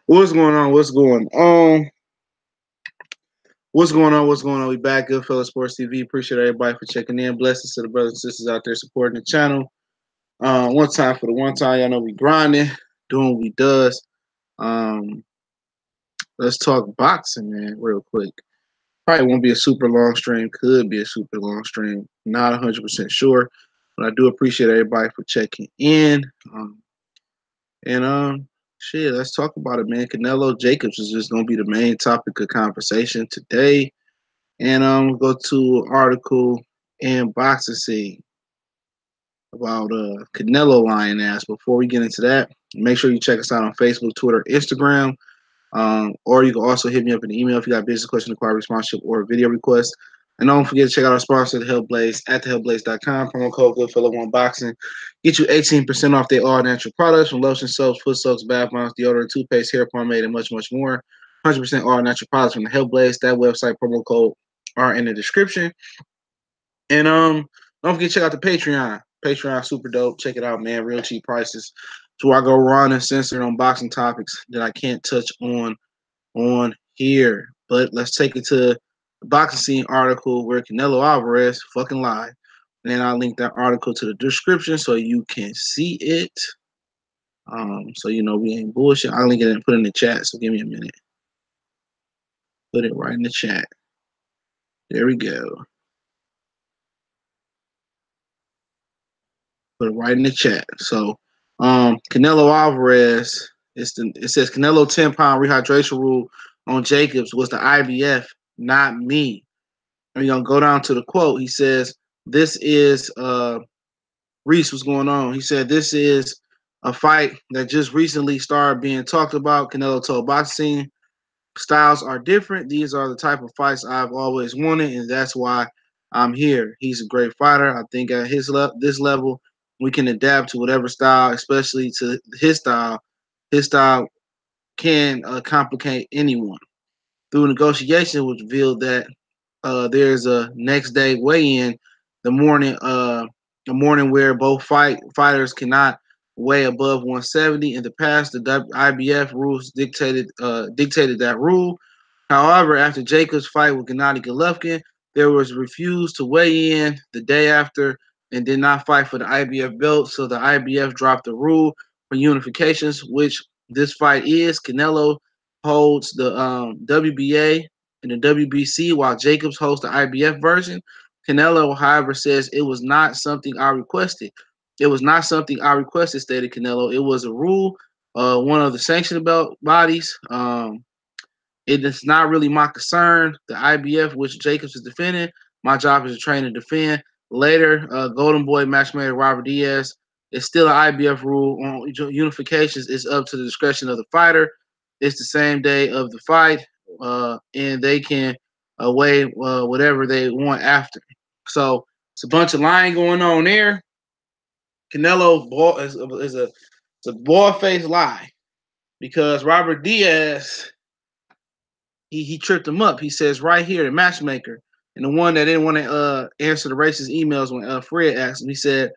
What's going on? What's going on? What's going on? What's going on? We back, Goodfellas Sports TV. Appreciate everybody for checking in. Blessings to the brothers and sisters out there supporting the channel. One time for the one time, y'all know we grinding, doing what we does. Um, let's talk boxing, man, real quick. Probably won't be a super long stream. Could be a super long stream. Not 100% sure, but I do appreciate everybody for checking in. And shit, let's talk about it, man. Canelo Jacobs is just gonna be the main topic of conversation today. And we'll go to an article in Boxing Scene about Canelo lying ass. Before we get into that, make sure you check us out on Facebook, Twitter, Instagram. Or you can also hit me up in the email if you got business question, inquiry, sponsorship, or video request. And don't forget to check out our sponsor, The Hellblaze, at thehellblaze.com. Promo code Goodfellow1Boxing. Get you 18% off their all natural products from lotion, soaps, foot soaks, bath bombs, deodorant, toothpaste, hair pomade, and much, much more. 100% all natural products from The Hellblaze. That website promo code are in the description. And don't forget to check out the Patreon. Patreon super dope. Check it out, man. Real cheap prices. So I go raw and uncensored on boxing topics that I can't touch on here. But let's take it to the Boxing Scene article where Canelo Alvarez fucking lied. And then I'll link that article to the description so you can see it. So you know we ain't bullshit. I'll link it and put it in the chat. So give me a minute. Put it right in the chat. There we go. Put it right in the chat. So Canelo Alvarez, it says Canelo 10-pound rehydration rule on Jacobs was the IBF, not me. And you're gonna go down to the quote. He says, this is Reese, what's going on? He said this is a fight that just recently started being talked about. Canelo told Boxing styles are different. These are the type of fights I've always wanted, and that's why I'm here. He's a great fighter. I think at this level, we can adapt to whatever style, especially to his style. His style can complicate anyone. Through negotiation, which revealed that there's a next day weigh-in, the morning, the morning where both fighters cannot weigh above 170. In the past, the IBF rules dictated that rule. However, after Jacobs' fight with Gennady Golovkin, there was refused to weigh in the day after and did not fight for the IBF belt. So the IBF dropped the rule for unifications, which this fight is. Canelo holds the WBA and the WBC, while Jacobs hosts the IBF version. Canelo, however, says it was not something I requested. It was not something I requested, stated Canelo. It was a rule, one of the sanctioned belt bodies. It is not really my concern. The IBF, which Jacobs is defending, my job is to train and defend. Later, Golden Boy matchmaker Robert Diaz, it's still an IBF rule on unifications. It's up to the discretion of the fighter. It's the same day of the fight, and they can weigh whatever they want after. So it's a bunch of lying going on there. Canelo is a bald-faced lie because Robert Diaz he tripped him up. He says right here, the matchmaker, and the one that didn't want to answer the racist emails when Fred asked him, he said,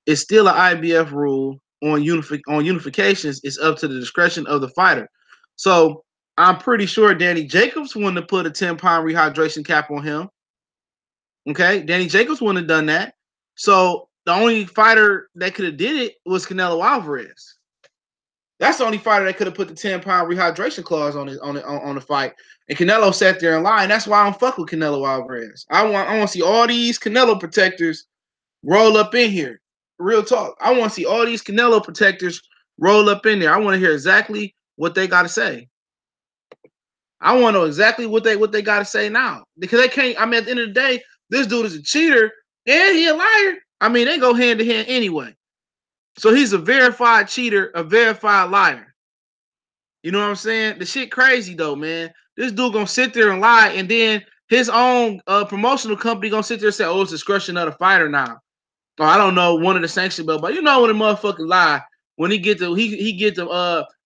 it's still an IBF rule on unifications. It's up to the discretion of the fighter. So I'm pretty sure Danny Jacobs wouldn't have put a 10-pound rehydration cap on him. Okay, Danny Jacobs wouldn't have done that. So the only fighter that could have did it was Canelo Alvarez. That's the only fighter that could have put the 10-pound rehydration clause on the fight. And Canelo sat there and lied. And that's why I don't fuck with Canelo Alvarez. I want to see all these Canelo protectors roll up in here. Real talk. I want to see all these Canelo protectors roll up in there. I want to hear exactly what they got to say. I want to know exactly what they got to say now. Because they can't, I mean, at the end of the day, this dude is a cheater and he a liar. I mean, they go hand to hand anyway. So he's a verified cheater, a verified liar. You know what I'm saying? The shit crazy though, man. This dude gonna sit there and lie, and then his own promotional company gonna sit there and say, "Oh, it's discretion of the fighter now." Or I don't know, one of the sanctioned belt, but you know when a motherfucker lie, when he get the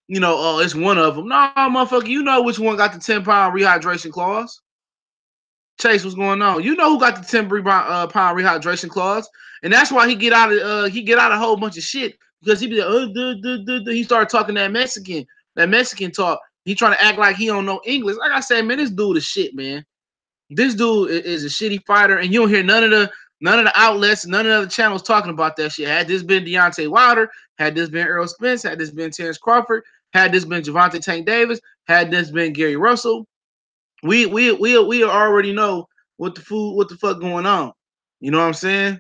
it's one of them. No, motherfucker, you know which one got the 10-pound rehydration clause. Chase, what's going on? You know who got the 10-pound rehydration clause, and that's why he get out of a whole bunch of shit because he be like, he started talking that Mexican talk. He trying to act like he don't know English. Like I said, man, this dude is shit, man. This dude is a shitty fighter, and you don't hear none of the outlets, none of the other channels talking about that shit. Had this been Deontay Wilder, had this been Errol Spence, had this been Terrence Crawford, had this been Gervonta Tank Davis, had this been Gary Russell, we already know what the fuck going on. You know what I'm saying?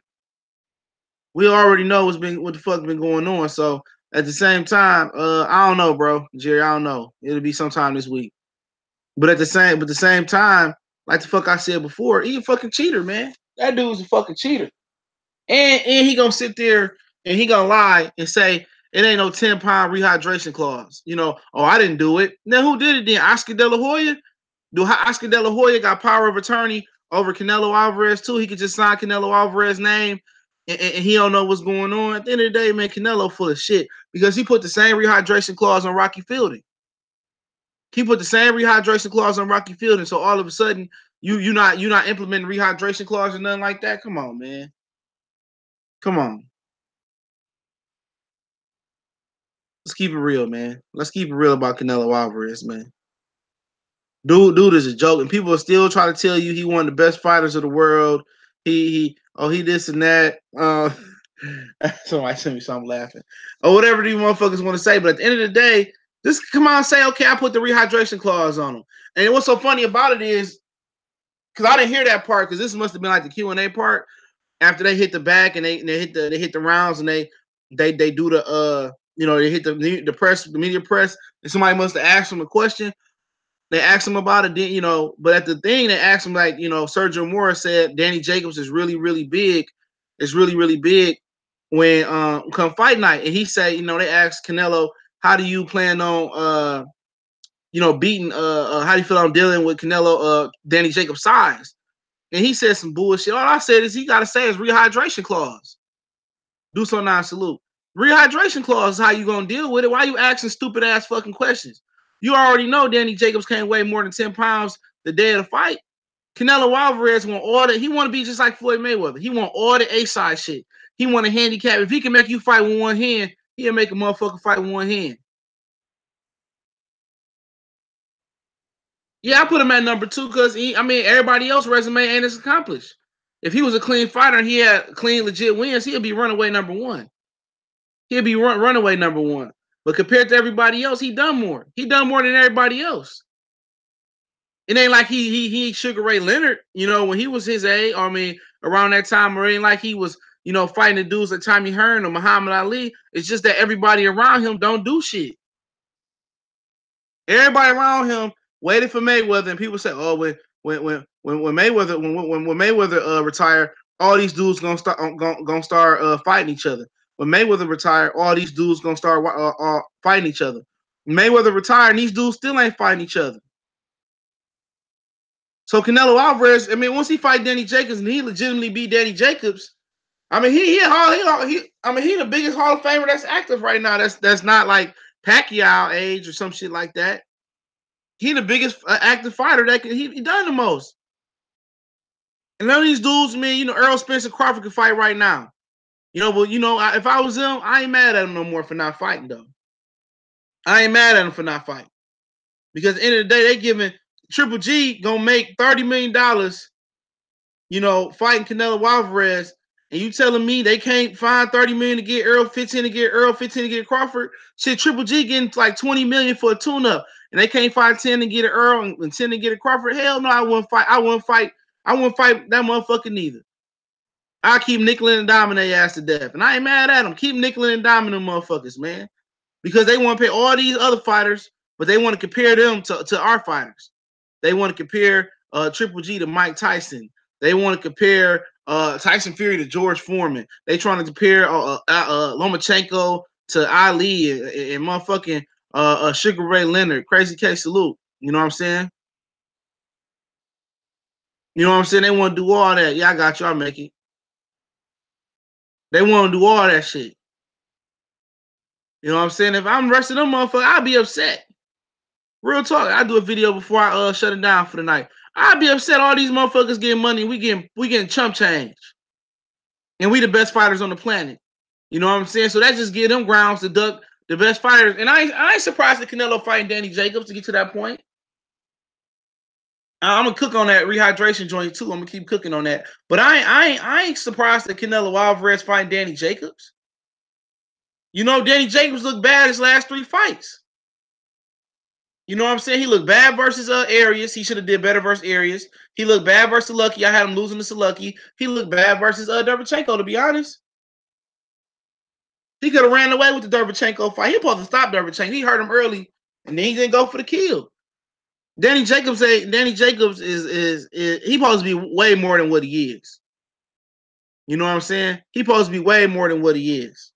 We already know what the fuck been going on. So at the same time, I don't know, bro, Jerry. I don't know. It'll be sometime this week. But at the same time, like the fuck I said before, he a fucking cheater, man. That dude's a fucking cheater. And he gonna sit there and he gonna lie and say it ain't no 10-pound rehydration clause. You know, oh, I didn't do it. Now who did it then? Oscar De La Hoya? Do Oscar De La Hoya got power of attorney over Canelo Alvarez too? He could just sign Canelo Alvarez's name and he don't know what's going on. At the end of the day, man, Canelo full of shit because he put the same rehydration clause on Rocky Fielding. He put the same rehydration clause on Rocky Fielding. So all of a sudden, you not implementing rehydration clause or nothing like that. Come on, man. Come on. Let's keep it real, man. Let's keep it real about Canelo Alvarez, man. Dude is a joke, and people are still trying to tell you he one of the best fighters of the world. He this and that. Somebody sent me something laughing. Or whatever these motherfuckers want to say. But at the end of the day, just come on and say, okay, I put the rehydration clause on him. And what's so funny about it is, because I didn't hear that part, because this must have been like the Q&A part after they hit the back and they hit the rounds and they do the they hit the press, the media press, and somebody must have asked them a question. They asked him about it, but at the thing they asked him, like, Sergio Mora said Danny Jacobs is really, really big. It's really, really big when come fight night. And he said, they asked Canelo, how do you plan on beating how do you feel on dealing with Canelo, Danny Jacobs' size? And he said some bullshit. All I said is he gotta say his rehydration clause. Do so now, salute. Rehydration clause is how you gonna deal with it. Why you asking stupid ass fucking questions? You already know Danny Jacobs can't weigh more than 10 pounds the day of the fight. Canelo Alvarez want all that. He want to be just like Floyd Mayweather. He want all the A-side shit. He want a handicap. If he can make you fight with one hand, he'll make a motherfucker fight with one hand. Yeah, I put him at number 2 because everybody else resume ain't as accomplished. If he was a clean fighter and he had clean, legit wins, he'll be runaway number 1. He'll be runaway number 1. But compared to everybody else, he done more. He done more than everybody else. It ain't like he Sugar Ray Leonard, when he was his age, around that time, or it ain't like he was, fighting the dudes like Tommy Hearn or Muhammad Ali. It's just that everybody around him don't do shit. Everybody around him waited for Mayweather, and people say, "Oh, when Mayweather retire, all these dudes gonna start fighting each other. When Mayweather retire, all these dudes gonna start fighting each other. Mayweather retired, and these dudes still ain't fighting each other. So Canelo Alvarez, once he fight Danny Jacobs and he legitimately beat Danny Jacobs, he the biggest Hall of Famer that's active right now. That's not like Pacquiao age or some shit like that. He the biggest active fighter that he done the most. And none of these dudes, Errol Spence and Crawford can fight right now. But if I was him, I ain't mad at him no more for not fighting though. I ain't mad at him for not fighting. Because at the end of the day, they giving Triple G gonna make $30 million, fighting Canelo Alvarez, and you telling me they can't find $30 million to get Errol, 15 to get Errol, 15 to get Crawford? Shit, Triple G getting like $20 million for a tune-up, and they can't find 10 to get an Errol and 10 to get a Crawford. Hell no, I wouldn't fight that motherfucker neither. I keep nickeling and diming their ass to death, and I ain't mad at them. Keep nickeling and diming them motherfuckers, man, because they want to pay all these other fighters, but they want to compare them to our fighters. They want to compare Triple G to Mike Tyson. They want to compare Tyson Fury to George Foreman. They trying to compare Lomachenko to Ali and motherfucking Sugar Ray Leonard. Crazy K salute. You know what I'm saying? You know what I'm saying? They want to do all that. Yeah, I got you. I'll make it. They want to do all that shit. You know what I'm saying? If I'm wrestling them motherfuckers, I'll be upset. Real talk. I do a video before I shut it down for the night. I'd be upset all these motherfuckers getting money. We getting chump change. And we the best fighters on the planet. You know what I'm saying? So that just give them grounds to duck The best fighters, and I ain't surprised that Canelo fighting Danny Jacobs to get to that point. I'm gonna cook on that rehydration joint too. I'm gonna keep cooking on that. But I ain't surprised that Canelo Alvarez fighting Danny Jacobs. You know, Danny Jacobs looked bad his last 3 fights. You know what I'm saying? He looked bad versus Arias. He should have did better versus Arias. He looked bad versus Lucky. I had him losing to Lucky. He looked bad versus Derevchenko, to be honest. He could have ran away with the Derevchenko fight. He was supposed to stop Derevchenko. He hurt him early, and then he didn't go for the kill. Danny Jacobs is he supposed to be way more than what he is. You know what I'm saying? He supposed to be way more than what he is.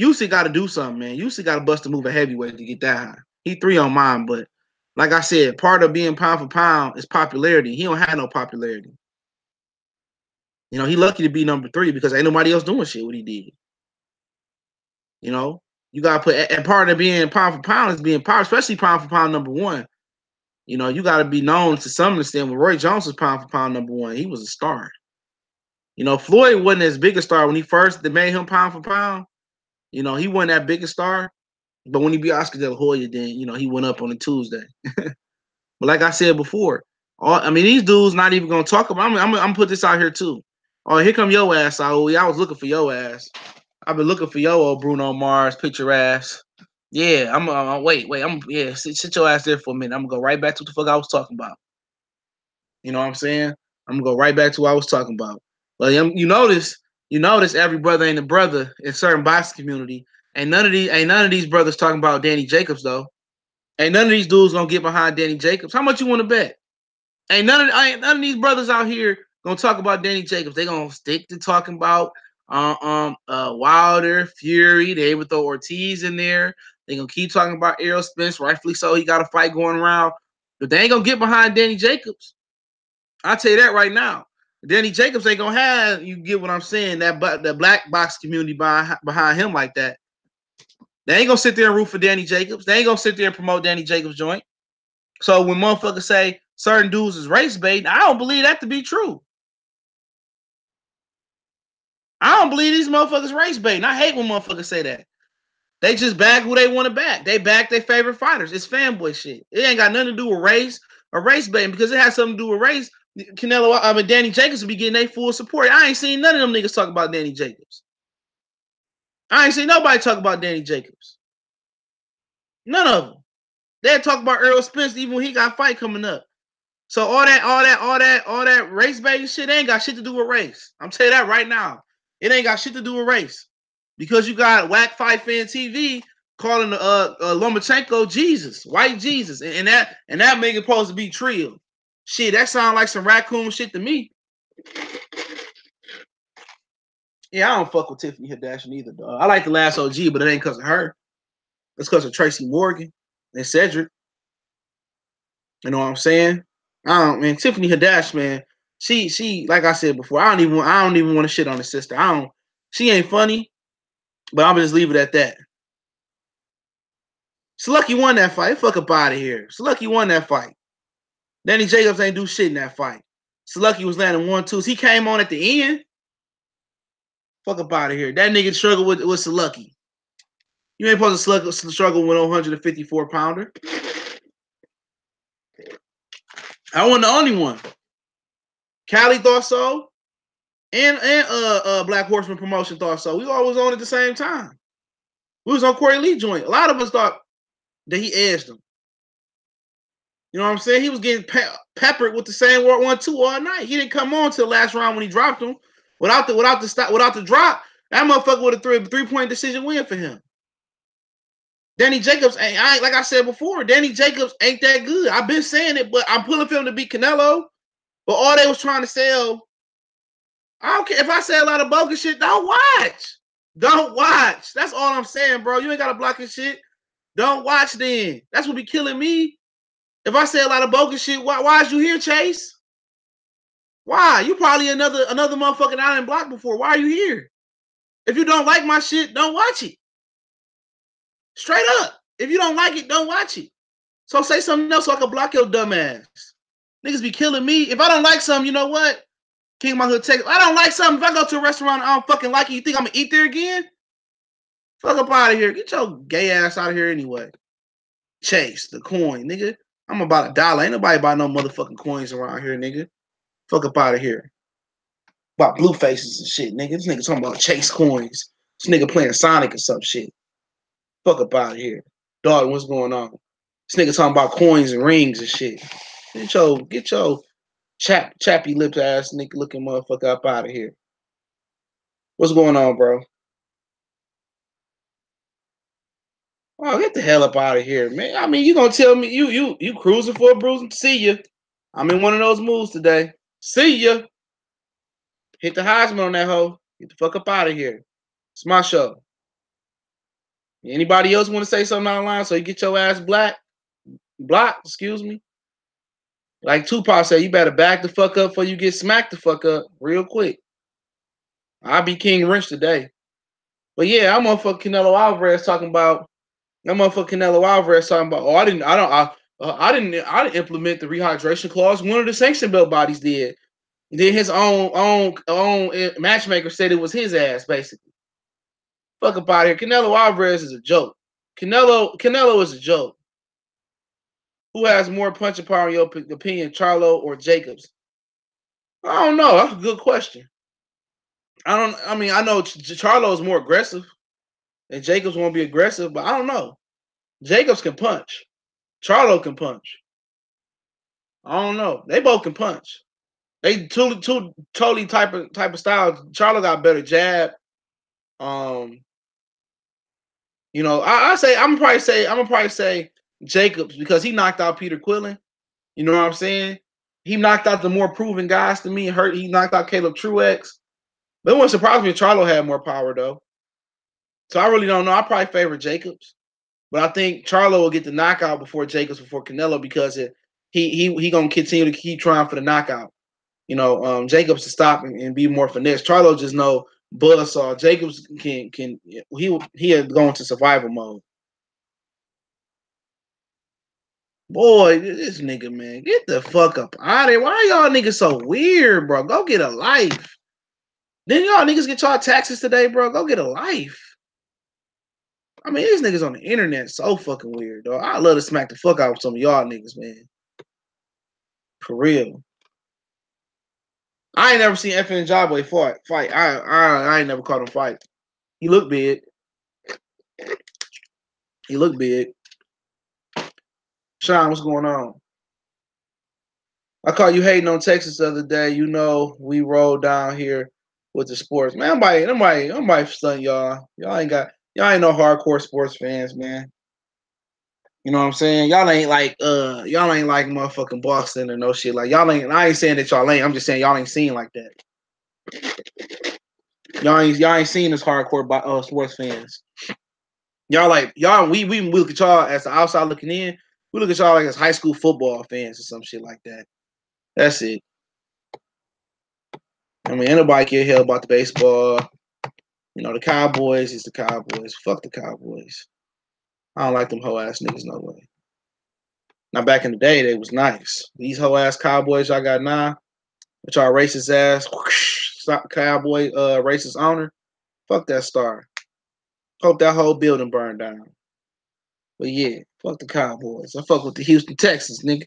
Usyk got to do something, man. Usyk got to bust a move a heavyweight to get that high. He 3 on mine, but like I said, part of being pound for pound is popularity. He don't have no popularity. You know, he lucky to be number 3 because ain't nobody else doing shit what he did. You know, you got to put, and part of being pound for pound is being power, especially pound for pound number 1. You know, you got to be known to some extent. When Roy Jones was pound for pound number 1, he was a star. You know, Floyd wasn't as big a star when he first made him pound for pound. You know, he wasn't that big a star. But when he beat Oscar De La Hoya, then, you know, he went up on a Tuesday. But like I said before, these dudes not even going to talk about. I'm going to put this out here, too. Oh, here come your ass, Saul. I was looking for your ass. I've been looking for your old Bruno Mars picture ass. Yeah, wait. Sit your ass there for a minute. I'm going to go right back to what the fuck I was talking about. You know what I'm saying? I'm going to go right back to what I was talking about. But you notice every brother ain't a brother in certain boxing community. Ain't none of these brothers talking about Danny Jacobs, though. Ain't none of these dudes gonna get behind Danny Jacobs. How much you want to bet? Ain't none of these brothers out here gonna talk about Danny Jacobs. They gonna stick to talking about Wilder, Fury. They would throw Ortiz in there. They gonna keep talking about Errol Spence. Rightfully so. He got a fight going around, but they ain't gonna get behind Danny Jacobs. I'll tell you that right now. Danny Jacobs ain't gonna have, you get what I'm saying, that black box community behind him like that. They ain't gonna sit there and root for Danny Jacobs. They ain't gonna sit there and promote Danny Jacobs' joint. So when motherfuckers say certain dudes is race bait, I don't believe that to be true. I don't believe these motherfuckers race bait. And I hate when motherfuckers say that. They just back who they want to back. They back their favorite fighters. It's fanboy shit. It ain't got nothing to do with race or race baiting because it has something to do with race. Danny Jacobs will be getting their full support. I ain't seen none of them niggas talk about Danny Jacobs. I ain't seen nobody talk about Danny Jacobs. None of them. They talk about Errol Spence even when he got a fight coming up. So all that race baiting shit ain't got shit to do with race. I'm telling you that right now. It ain't got shit to do with race. Because you got Whack Fight Fan TV calling Lomachenko Jesus, white Jesus. And that make it supposed to be trill. Shit, that sound like some raccoon shit to me. Yeah, I don't fuck with Tiffany Haddish either, dog. I like the last OG, but it ain't because of her. It's because of Tracy Morgan and Cedric. You know what I'm saying? Man, Tiffany Haddish, man. She like I said before, I don't even want to shit on the sister. She ain't funny, but I'm gonna just leave it at that. Slucky won that fight. Fuck up out of here. Slucky won that fight. Danny Jacobs ain't do shit in that fight. Slucky was landing 1-2s. He came on at the end. Fuck up out of here. That nigga struggled with Slucky. You ain't supposed to struggle with a 154 pounder. I wasn't the only one. Cali thought so. And Black Horseman Promotion thought so. We all was on at the same time. We was on Corey Lee joint. A lot of us thought that he edged him. You know what I'm saying? He was getting peppered with the same 1-2 all night. He didn't come on till the last round when he dropped him. Without the drop, that motherfucker would have threw a 3-point decision win for him. Danny Jacobs like I said before, Danny Jacobs ain't that good. I've been saying it, but I'm pulling for him to beat Canelo. But all they was trying to sell, I don't care if I say a lot of bogus shit. Don't watch. Don't watch. That's all I'm saying, bro. You ain't gotta block his shit. Don't watch then. That's what be killing me. If I say a lot of bogus shit, why is you here, Chase? Why? You probably another motherfucker I didn't block before. Why are you here? If you don't like my shit, don't watch it. Straight up. If you don't like it, don't watch it. So say something else so I can block your dumb ass. Niggas be killing me. If I don't like something, you know what? King of my hood, Texas. I don't like something. If I go to a restaurant I don't fucking like it, you think I'm gonna eat there again? Fuck up out of here. Get your gay ass out of here anyway. Chase the coin, nigga. I'm about $1. Ain't nobody buy no motherfucking coins around here, nigga. Fuck up out of here. About blue faces and shit, nigga. This nigga talking about Chase coins. This nigga playing Sonic or some shit. Fuck up out of here. Dog, what's going on? This nigga talking about coins and rings and shit. Get your chappy lips ass nigga looking motherfucker up out of here. What's going on, bro? Oh, get the hell up out of here, man. I mean, you gonna tell me you cruising for a bruising? See ya. I'm in one of those moves today. See ya. Hit the Heisman on that hoe. Get the fuck up out of here. It's my show. Anybody else want to say something online so you get your ass blocked, excuse me? Like Tupac said, you better back the fuck up before you get smacked the fuck up real quick. I'll be King Wrench today. But yeah, I'm motherfucking Canelo Alvarez talking about. Oh, I didn't implement the rehydration clause. One of the sanction belt bodies did. Then his own matchmaker said it was his ass, basically. Fuck up out here. Canelo Alvarez is a joke. Canelo is a joke. Who has more punching power in your opinion, Charlo or Jacobs? I don't know. That's a good question. I know Charlo is more aggressive, and Jacobs won't be aggressive, but I don't know. Jacobs can punch. Charlo can punch. I don't know. They both can punch. They two totally type of styles. Charlo got better jab. You know, I'm gonna probably say Jacobs because he knocked out Peter Quillen. You know what I'm saying? He knocked out the more proven guys to me. He knocked out Caleb Truex. But it wouldn't surprise me if Charlo had more power though. So I really don't know. I probably favor Jacobs, but I think Charlo will get the knockout before Jacobs before Canelo because he gonna continue to keep trying for the knockout. You know, Jacobs to stop and be more finesse. Charlo just know buzzsaw. Jacobs can he had gone to survival mode. Boy, this nigga, man, get the fuck up out of here. Why y'all niggas so weird, bro? Go get a life. Then y'all niggas get y'all taxes today, bro. Go get a life. I mean, these niggas on the internet so fucking weird, dog. I love to smack the fuck out of some of y'all niggas, man. For real. I ain't never seen FN Jabboy fight. I ain't never caught him fight. He looked big. He looked big. Sean, what's going on? I caught you hating on Texas the other day. You know, we rolled down here with the sports. Man, nobody stunt y'all. Y'all ain't no hardcore sports fans, man. You know what I'm saying? Y'all ain't like motherfucking Boston or no shit. Like y'all ain't. I ain't saying that y'all ain't. I'm just saying y'all ain't seen like that. Y'all ain't seen as hardcore sports fans. We look at y'all as the outside looking in. We look at y'all like as high school football fans or some shit like that. That's it. I mean, anybody care hell about the baseball. You know, the Cowboys is the Cowboys. Fuck the Cowboys. I don't like them hoe ass niggas no way. Now back in the day, they was nice. These hoe ass Cowboys y'all got now, with y'all racist ass cowboy racist owner. Fuck that star. Hope that whole building burned down. But yeah, fuck the Cowboys. I fuck with the Houston Texans, nigga.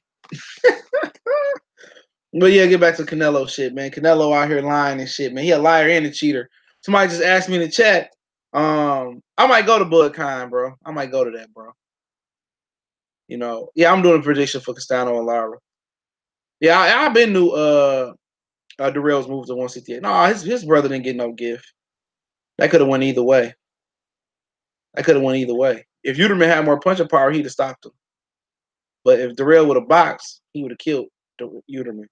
But yeah, get back to Canelo shit, man. Canelo out here lying and shit, man. He a liar and a cheater. Somebody just asked me in the chat. I might go to BudCon, bro. I might go to that, bro. You know, yeah, I'm doing a prediction for Castano and Lara. Yeah, I've been to Darrell's move to 168. No, his brother didn't get no gift. That could have went either way. If Uterman had more punching power, he'd have stopped him. But if Darrell would have boxed, he would have killed Uterman.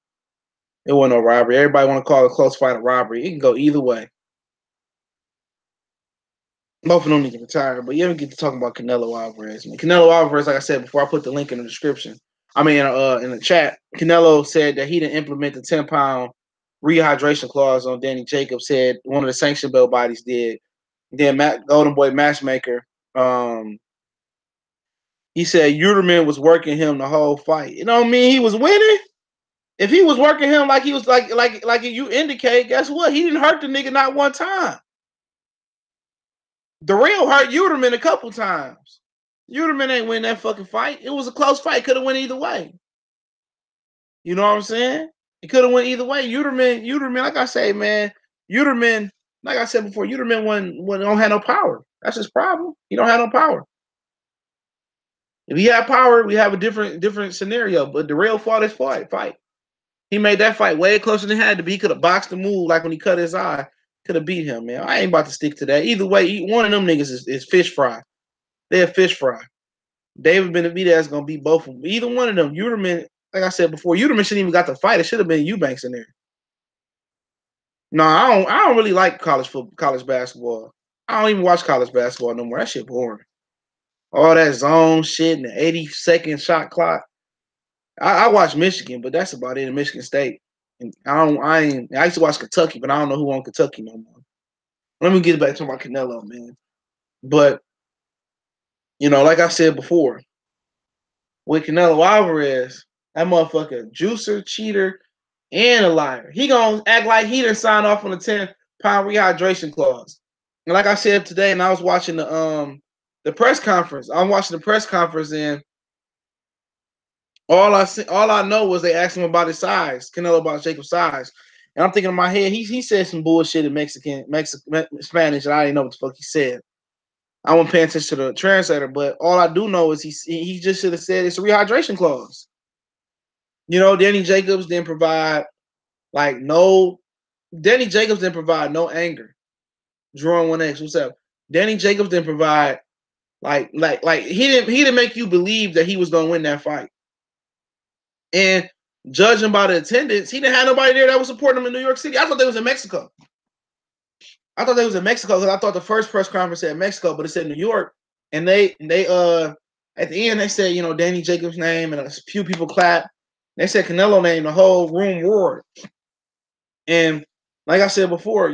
It wasn't no robbery. Everybody want to call a close fight a robbery. It can go either way. Both of them need to retire. But you ever get to talking about Canelo Alvarez. Man. Canelo Alvarez, like I said before, I put the link in the description. I mean, in the chat, Canelo said that he didn't implement the 10-pound rehydration clause on Danny Jacobs. Said one of the sanction belt bodies did. Then Golden Boy Matchmaker, he said Uterman was working him the whole fight. You know what I mean? He was winning. If he was working him like he was like you indicate, guess what? He didn't hurt the nigga not one time. The real hurt Uterman a couple times. Uterman ain't win that fucking fight. It was a close fight. Could have went either way. You know what I'm saying? It could have went either way. Uterman, like I say, man, Uterman, like I said before, Uterman don't have no power. That's his problem. He don't have no power. If he had power, we have a different scenario. But the real fought his fight. He made that fight way closer than it had to be. He could have boxed the move like when he cut his eye. Could have beat him, man. I ain't about to stick to that. Either way, one of them niggas is fish fry. They're fish fry. David Benavidez gonna beat both of them. Either one of them. Uterman, like I said before, Uterman shouldn't even got the fight. It should have been Eubanks in there. No, I don't really like college basketball. I don't even watch college basketball no more. That shit boring. All that zone shit and the 80-second shot clock. I watch Michigan, but that's about it in Michigan State. And I used to watch Kentucky, but I don't know who on Kentucky no more. Let me get back to my Canelo, man. But like I said before, with Canelo Alvarez, that motherfucker juicer, cheater, and a liar. He gonna act like he didn't sign off on the 10-pound rehydration clause. And like I said today, and I was watching the press conference. I'm watching the press conference, and all I know was they asked him about his size, Canelo about Jacob's size. And I'm thinking in my head, he said some bullshit in Spanish, and I didn't know what the fuck he said. I wasn't paying attention to the translator, but all I do know is he just should have said it's a rehydration clause. Danny Jacobs didn't provide no anger. Drawing 1X, what's up? Danny Jacobs didn't provide he didn't make you believe that he was gonna win that fight. And judging by the attendance, he didn't have nobody there that was supporting him in New York City. I thought they was in Mexico. Because I thought the first press conference said Mexico, but it said New York. And they at the end they said, Danny Jacobs' name, and a few people clapped. They said Canelo name, the whole room roared. And like I said before,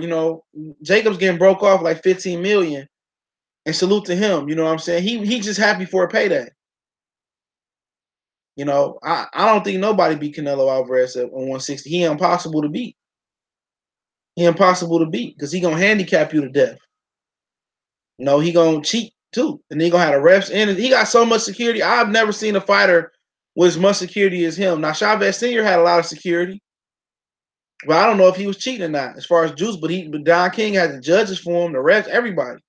Jacobs getting broke off like 15 million, and salute to him. You know what I'm saying? He just happy for a payday. I don't think nobody beat Canelo Alvarez at 160. He impossible to beat. Because he gonna handicap you to death. He gonna cheat too, and he gonna have the refs in. He got so much security. I've never seen a fighter with as much security as him. Now Chavez Sr. had a lot of security, but I don't know if he was cheating or not as far as juice. But Don King had the judges for him, the refs, everybody.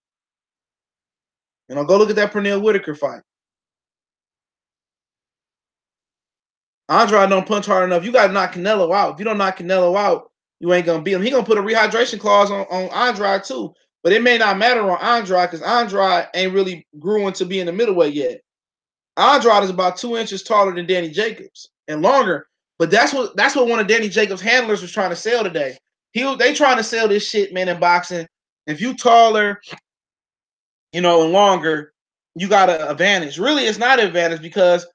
Go look at that Pernell Whitaker fight. Andrade don't punch hard enough. You got to knock Canelo out. If you don't knock Canelo out, you ain't gonna beat him. He gonna put a rehydration clause on Andrade too. But it may not matter on Andrade because Andrade ain't really grew into being the middleweight yet. Andrade is about 2 inches taller than Danny Jacobs and longer. But that's what one of Danny Jacobs' handlers was trying to sell today. They trying to sell this shit, man, in boxing. If you taller, and longer, you got an advantage. Really, it's not an advantage because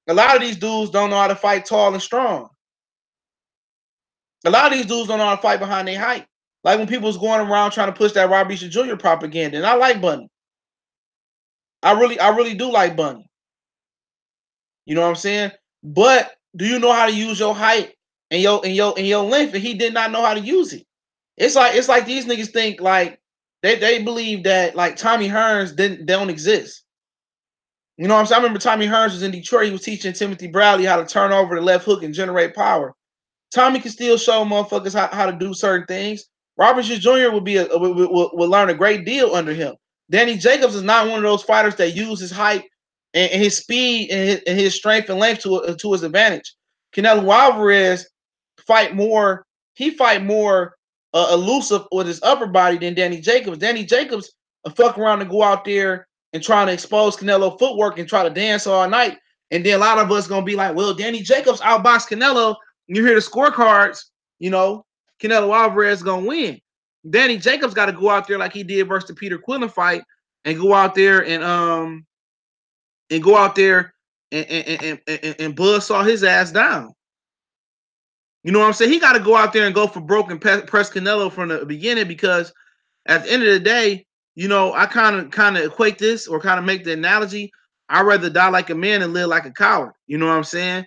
a lot of these dudes don't know how to fight tall and strong. A lot of these dudes don't know how to fight behind their height. Like when people was going around trying to push that Rob Beecher Jr. propaganda. And I like Bunny. I really do like Bunny. You know what I'm saying? But do you know how to use your height and your length? And he did not know how to use it. It's like these niggas think like they believe that like Tommy Hearns don't exist. You know what I'm saying? I remember Tommy Hearns was in Detroit. He was teaching Timothy Bradley how to turn over the left hook and generate power. Tommy can still show motherfuckers how to do certain things. Robert Jr. would learn a great deal under him. Danny Jacobs is not one of those fighters that use his height and his speed and his strength and length to his advantage. Canelo Alvarez fight more elusive with his upper body than Danny Jacobs. Danny Jacobs fuck around and go out there and trying to expose Canelo footwork and try to dance all night. And then a lot of us gonna be like, well, Danny Jacobs outboxed Canelo. You hear the scorecards, Canelo Alvarez is gonna win. Danny Jacobs got to go out there like he did versus the Peter Quillen fight, and go out there and buzzsaw his ass down. You know what I'm saying? He got to go out there and go for broke and press Canelo from the beginning because at the end of the day, I kind of equate this or kind of make the analogy. I'd rather die like a man than live like a coward. You know what I'm saying?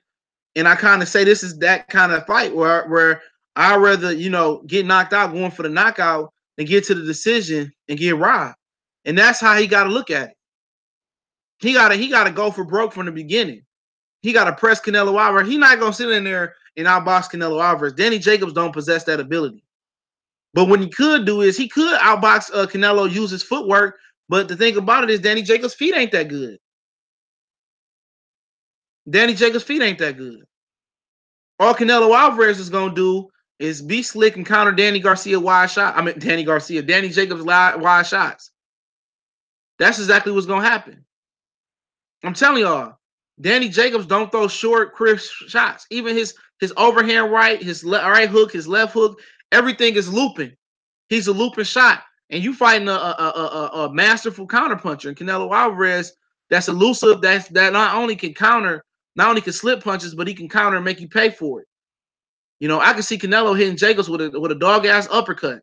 And I kind of say this is that kind of fight where I'd rather, get knocked out going for the knockout than get to the decision and get robbed. And that's how he got to look at it. He gotta go for broke from the beginning. He gotta press Canelo Alvarez. He's not gonna sit in there and outbox Canelo Alvarez. Danny Jacobs don't possess that ability. But what he could do is he could outbox Canelo, use his footwork. But the thing about it is Danny Jacobs' feet ain't that good. Danny Jacobs' feet ain't that good. All Canelo Alvarez is gonna do is be slick and counter Danny Jacobs' wide shots. That's exactly what's gonna happen. I'm telling y'all, Danny Jacobs don't throw short, crisp shots. Even his overhand right, his right hook, his left hook, everything is looping. He's a looping shot, and you fighting a masterful counterpuncher. And Canelo Alvarez, that's elusive. That not only can counter, not only can slip punches, but he can counter and make you pay for it. I can see Canelo hitting Jacobs with a dog ass uppercut.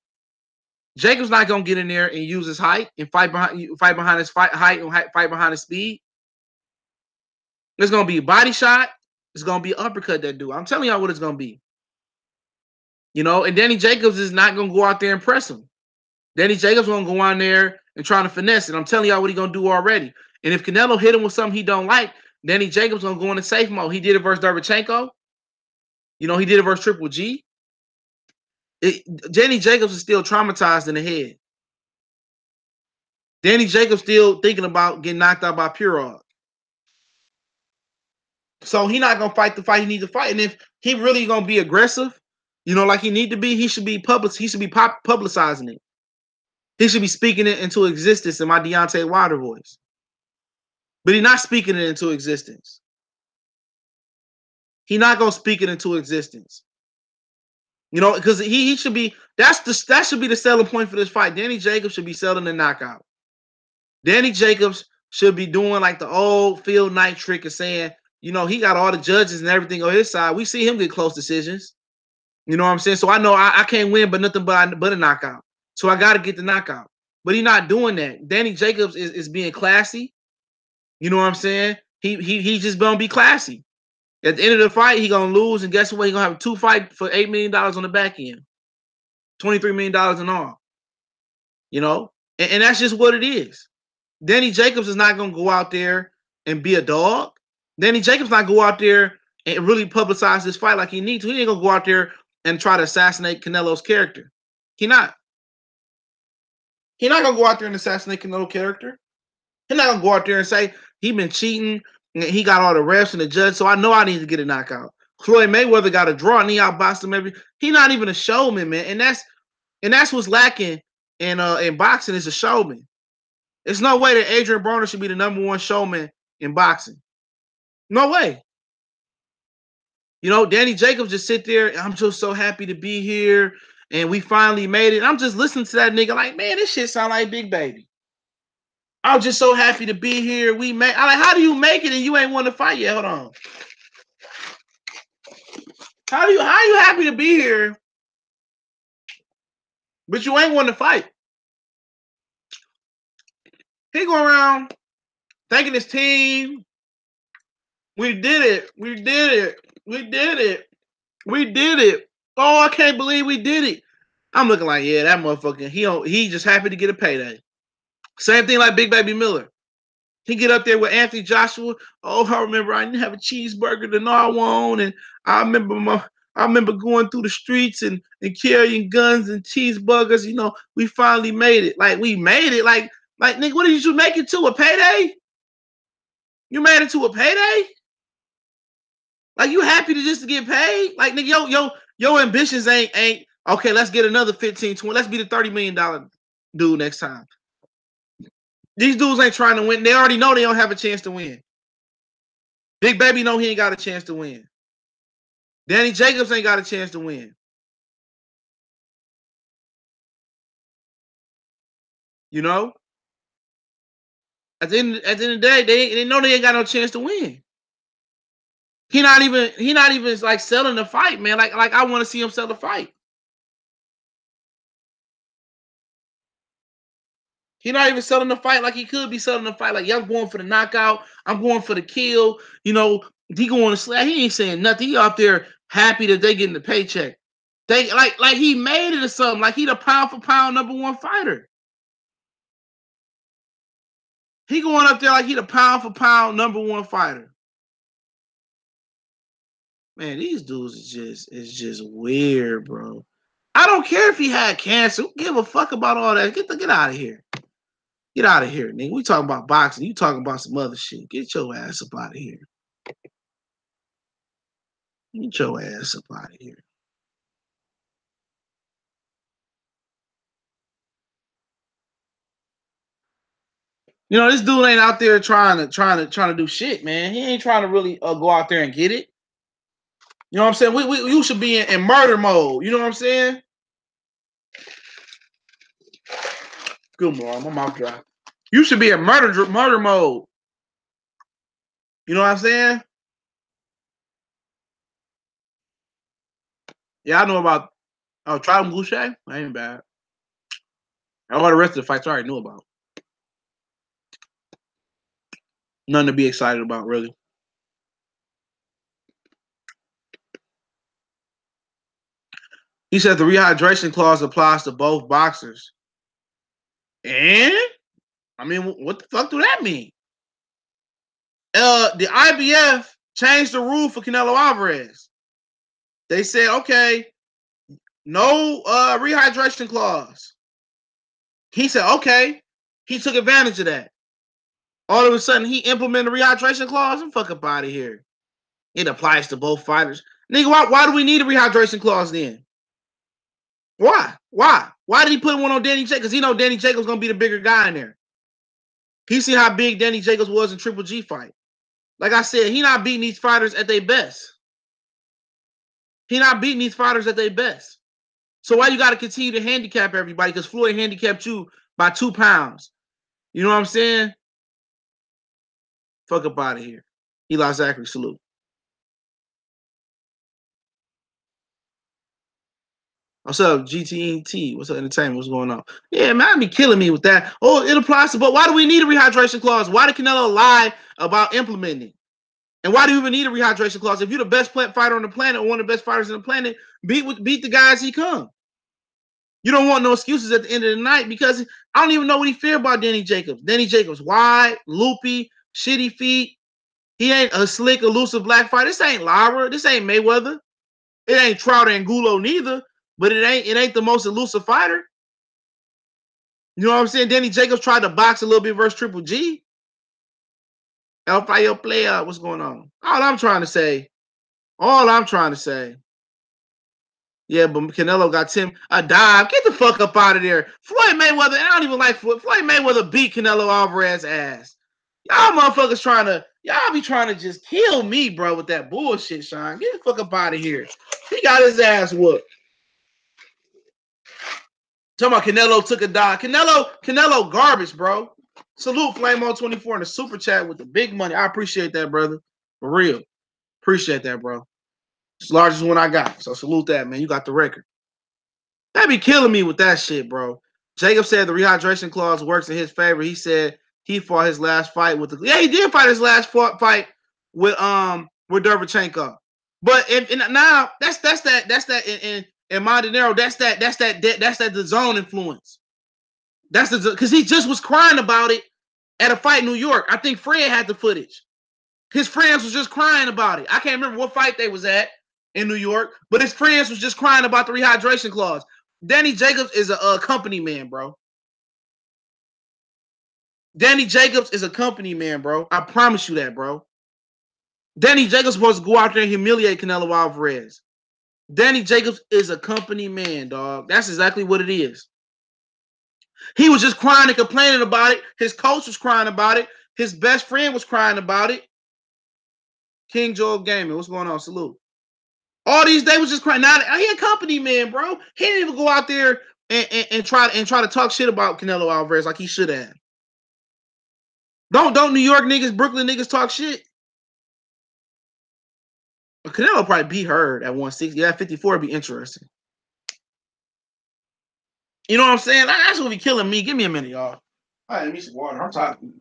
Jacobs not gonna get in there and use his height and fight behind his height and fight behind his speed. It's gonna be a body shot. It's gonna be an uppercut that do. I'm telling y'all what it's gonna be. And Danny Jacobs is not gonna go out there and press him. Danny Jacobs gonna go on there and try to finesse it. I'm telling y'all what he's gonna do already. And if Canelo hit him with something he don't like, Danny Jacobs gonna go into safe mode. He did it versus Derevchenko. He did it versus Triple G. Danny Jacobs is still traumatized in the head. Danny Jacobs still thinking about getting knocked out by Pirog. So he's not gonna fight the fight he needs to fight. And if he really gonna be aggressive, like he need to be, he should be publicizing it. He should be speaking it into existence in my Deontay Wilder voice. But he's not speaking it into existence. He's not gonna speak it into existence. Because he should be. That should be the selling point for this fight. Danny Jacobs should be selling the knockout. Danny Jacobs should be doing like the old Phil Knight trick of saying, he got all the judges and everything on his side. We see him get close decisions. You know what I'm saying? So I know I can't win, but nothing but a knockout. So I got to get the knockout. But he's not doing that. Danny Jacobs is being classy. You know what I'm saying? He just gonna be classy. At the end of the fight, he gonna lose, and guess what? He gonna have 2 fights for $8 million on the back end, $23 million in all. And that's just what it is. Danny Jacobs is not gonna go out there and be a dog. Danny Jacobs not go out there and really publicize this fight like he needs to. He ain't gonna go out there and try to assassinate Canelo's character. He's not gonna go out there and assassinate Canelo's character. He's not gonna go out there and say he been cheating and he got all the refs and the judge. So I know I need to get a knockout. Floyd Mayweather got a draw and he outboxed him He's not even a showman, man. And that's what's lacking in boxing is a showman. There's no way that Adrian Broner should be the #1 showman in boxing. No way. Danny Jacobs just sit there. I'm just so happy to be here, and we finally made it. I'm just listening to that nigga like, man, this shit sound like Big Baby. I'm just so happy to be here. I'm like, how do you make it and you ain't want to fight yet? Hold on. How are you happy to be here, but you ain't want to fight? He go around thanking his team. We did it. We did it. We did it. We did it. Oh, I can't believe we did it. I'm looking like, yeah, that motherfucker. He just happy to get a payday. Same thing like Big Baby Miller. He get up there with Anthony Joshua. Oh, I remember I didn't have a cheeseburger to Narwhal, and I remember going through the streets and carrying guns and cheeseburgers. We finally made it. Like we made it. Like nigga, what did you make it to? A payday? You made it to a payday? Like you happy to just get paid? Like nigga, your ambitions ain't okay. Let's get another 15, 20. Let's be the $30 million dude next time. These dudes ain't trying to win. They already know they don't have a chance to win. Big Baby know he ain't got a chance to win. Danny Jacobs ain't got a chance to win. At the end of the day, they know they ain't got no chance to win. He not even like selling the fight, man. Like I want to see him sell the fight. He not even selling the fight like he could be selling the fight. Like, yeah, I'm going for the knockout. I'm going for the kill. You know, he going to slap. He ain't saying nothing. He out there happy that they getting the paycheck. They like he made it or something. Like he the pound for pound #1 fighter. He going up there like he the pound for pound #1 fighter. Man, these dudes is just weird, bro. I don't care if he had cancer. Who give a fuck about all that? Get out of here. Get out of here, nigga. We talking about boxing. You talking about some other shit. Get your ass up out of here. Get your ass up out of here. You know, this dude ain't out there trying to do shit, man. He ain't trying to really go out there and get it. You know what I'm saying? You should be in murder mode. You know what I'm saying? Good morning, my mouth dry. You should be in murder mode. You know what I'm saying? Yeah, I know about Tribe Boucher. That ain't bad. All the rest of the fights I already knew about. Nothing to be excited about, really. He said the rehydration clause applies to both boxers. And I mean, what the fuck do that mean? The IBF changed the rule for Canelo Alvarez. They said, okay, no rehydration clause. He said, okay. He took advantage of that. All of a sudden, he implemented a rehydration clause. I'm fuck up out of here. It applies to both fighters. Nigga, why do we need a rehydration clause then? Why? Why did he put one on Danny Jacobs? Because he know Danny Jacobs going to be the bigger guy in there. He see how big Danny Jacobs was in Triple G fight. Like I said, he not beating these fighters at their best. He not beating these fighters at their best. So why you got to continue to handicap everybody? Because Floyd handicapped you by 2 pounds. You know what I'm saying? Fuck up out of here. Eli Zachary, salute. What's up, GTNT? What's up, entertainment? What's going on? Yeah, man, be killing me with that. Oh, it applies to, but why do we need a rehydration clause? Why did Canelo lie about implementing? And why do you even need a rehydration clause? If you're the best fighter on the planet, or one of the best fighters on the planet, beat the guys he come. You don't want no excuses at the end of the night because I don't even know what he feared about Danny Jacobs. Danny Jacobs, wide, loopy, shitty feet. He ain't a slick, elusive black fighter. This ain't Lara. This ain't Mayweather. It ain't Trout and Gulo neither. But it ain't the most elusive fighter. You know what I'm saying? Danny Jacobs tried to box a little bit versus Triple G. El Fire player, what's going on? All I'm trying to say. Yeah, but Canelo got Tim a dive. Get the fuck up out of there. Floyd Mayweather, I don't even like Floyd. Floyd Mayweather beat Canelo Alvarez's ass. Y'all motherfuckers y'all be trying to just kill me, bro, with that bullshit, Sean. Get the fuck up out of here. He got his ass whooped. Talking about Canelo took a dive. Canelo garbage, bro. Salute Flamo24 in the super chat with the big money. I appreciate that, brother. For real. Appreciate that, bro. It's the largest one I got. So salute that, man. You got the record. That be killing me with that shit, bro. Jacob said the rehydration clause works in his favor. He said he fought his last fight with he did fight his last fight with Derevchenko. But now that's that in Montenegro, that's that the zone influence. That's the because he just was crying about it at a fight in New York. I think Fred had the footage. His friends was just crying about it. I can't remember what fight they was at in New York, but his friends was just crying about the rehydration clause. Danny Jacobs is a company man, bro. Danny Jacobs is a company man, bro. I promise you that, bro. Danny Jacobs supposed to go out there and humiliate Canelo Alvarez. Danny Jacobs is a company man, dog. That's exactly what it is. He was just crying and complaining about it. His coach was crying about it. His best friend was crying about it. King Joel Gaming, what's going on? Salute. All these days was just crying. Now he a company man, bro. He didn't even go out there and try to talk shit about Canelo Alvarez like he should have. Don't New York niggas, Brooklyn niggas talk shit? Canelo probably beat her at 160. Yeah, 54 would be interesting. You know what I'm saying? That's what be killing me. Give me a minute, y'all. I need me some water. I'm talking.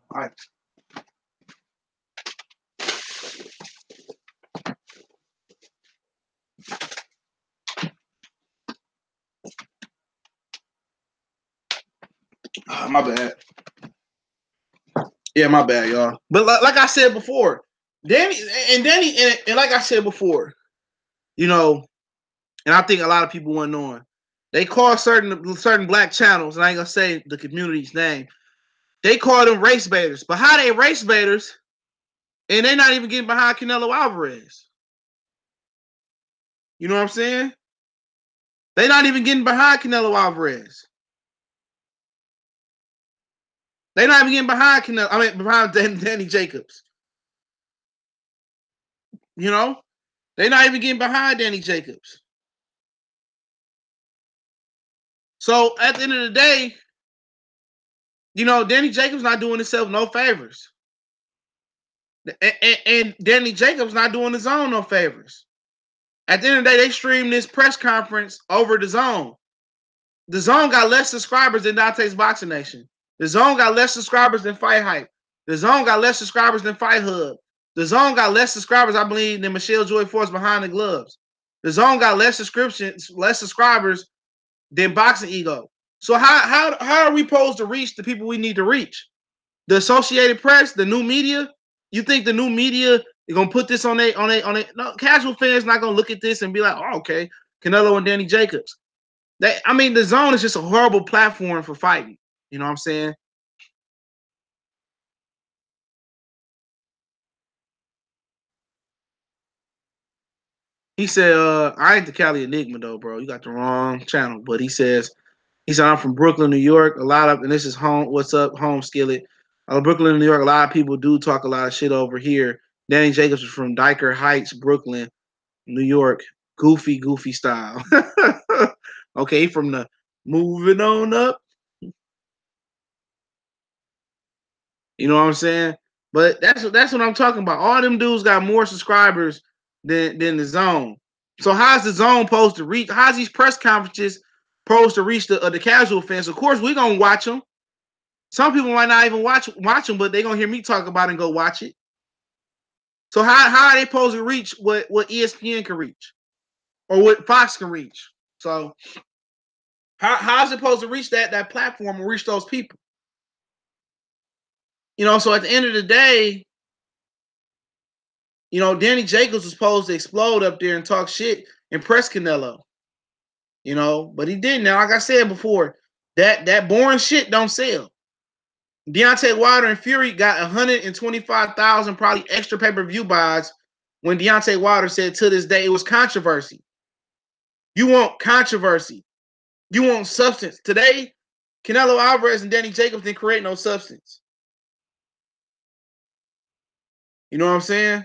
My bad. Yeah, my bad, y'all. But like I said before, Danny, and like I said before, you know, and I think a lot of people weren't knowing. They call certain black channels, and I ain't gonna say the community's name. They call them race baiters. But how they race baiters, and they're not even getting behind Canelo Alvarez? You know what I'm saying? They're not even getting behind Canelo Alvarez. They're not even getting behind Canelo. I mean, behind Danny Jacobs. You know, they're not even getting behind Danny Jacobs. So at the end of the day, you know, Danny Jacobs not doing himself no favors. And Danny Jacobs not doing his own no favors. At the end of the day, they stream this press conference over the Zone. The Zone got less subscribers than Dante's Boxing Nation. The Zone got less subscribers than Fight Hype. The Zone got less subscribers than Fight Hub. The Zone got less subscribers, I believe, than Michelle Joy Force Behind the Gloves. The Zone got less subscribers than Boxing Ego. So how are we supposed to reach the people we need to reach? The Associated Press, the new media. You think the new media is gonna put this on a? No, casual fans not gonna look at this and be like, oh, okay, Canelo and Danny Jacobs. I mean, the Zone is just a horrible platform for fighting. You know what I'm saying? He said, I ain't the Cali Enigma though, bro. You got the wrong channel. But he said, I'm from Brooklyn, New York. And this is home. What's up, home skillet? Brooklyn, New York. A lot of people do talk a lot of shit over here. Danny Jacobs is from Dyker Heights, Brooklyn, New York. Goofy style. Okay, from the moving on up. You know what I'm saying? But that's what I'm talking about. All them dudes got more subscribers than the Zone. So how's the Zone supposed to reach? How's these press conferences supposed to reach the casual fans? Of course, we're gonna watch them. Some people might not even watch them, but they're gonna hear me talk about it and go watch it. So how are they supposed to reach what ESPN can reach or what Fox can reach? So how's it supposed to reach that platform and reach those people? You know, so at the end of the day, you know, Danny Jacobs was supposed to explode up there and talk shit and press Canelo. You know, but he didn't. Now, like I said before, that boring shit don't sell. Deontay Wilder and Fury got 125,000 probably extra pay-per-view buys when Deontay Wilder said to this day it was controversy. You want controversy. You want substance. Today, Canelo Alvarez and Danny Jacobs didn't create no substance. You know what I'm saying?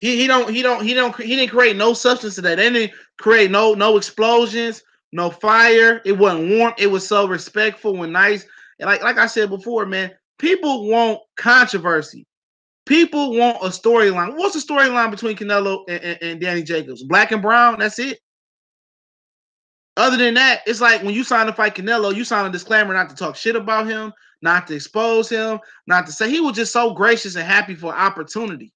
He didn't create no substance today. They didn't create no explosions, no fire. It wasn't warm. It was so respectful and nice. And like I said before, man, people want controversy. People want a storyline. What's the storyline between Canelo and Danny Jacobs? Black and brown. That's it. Other than that, it's like when you sign to fight Canelo, you sign a disclaimer not to talk shit about him, not to expose him, not to say he was just so gracious and happy for opportunity.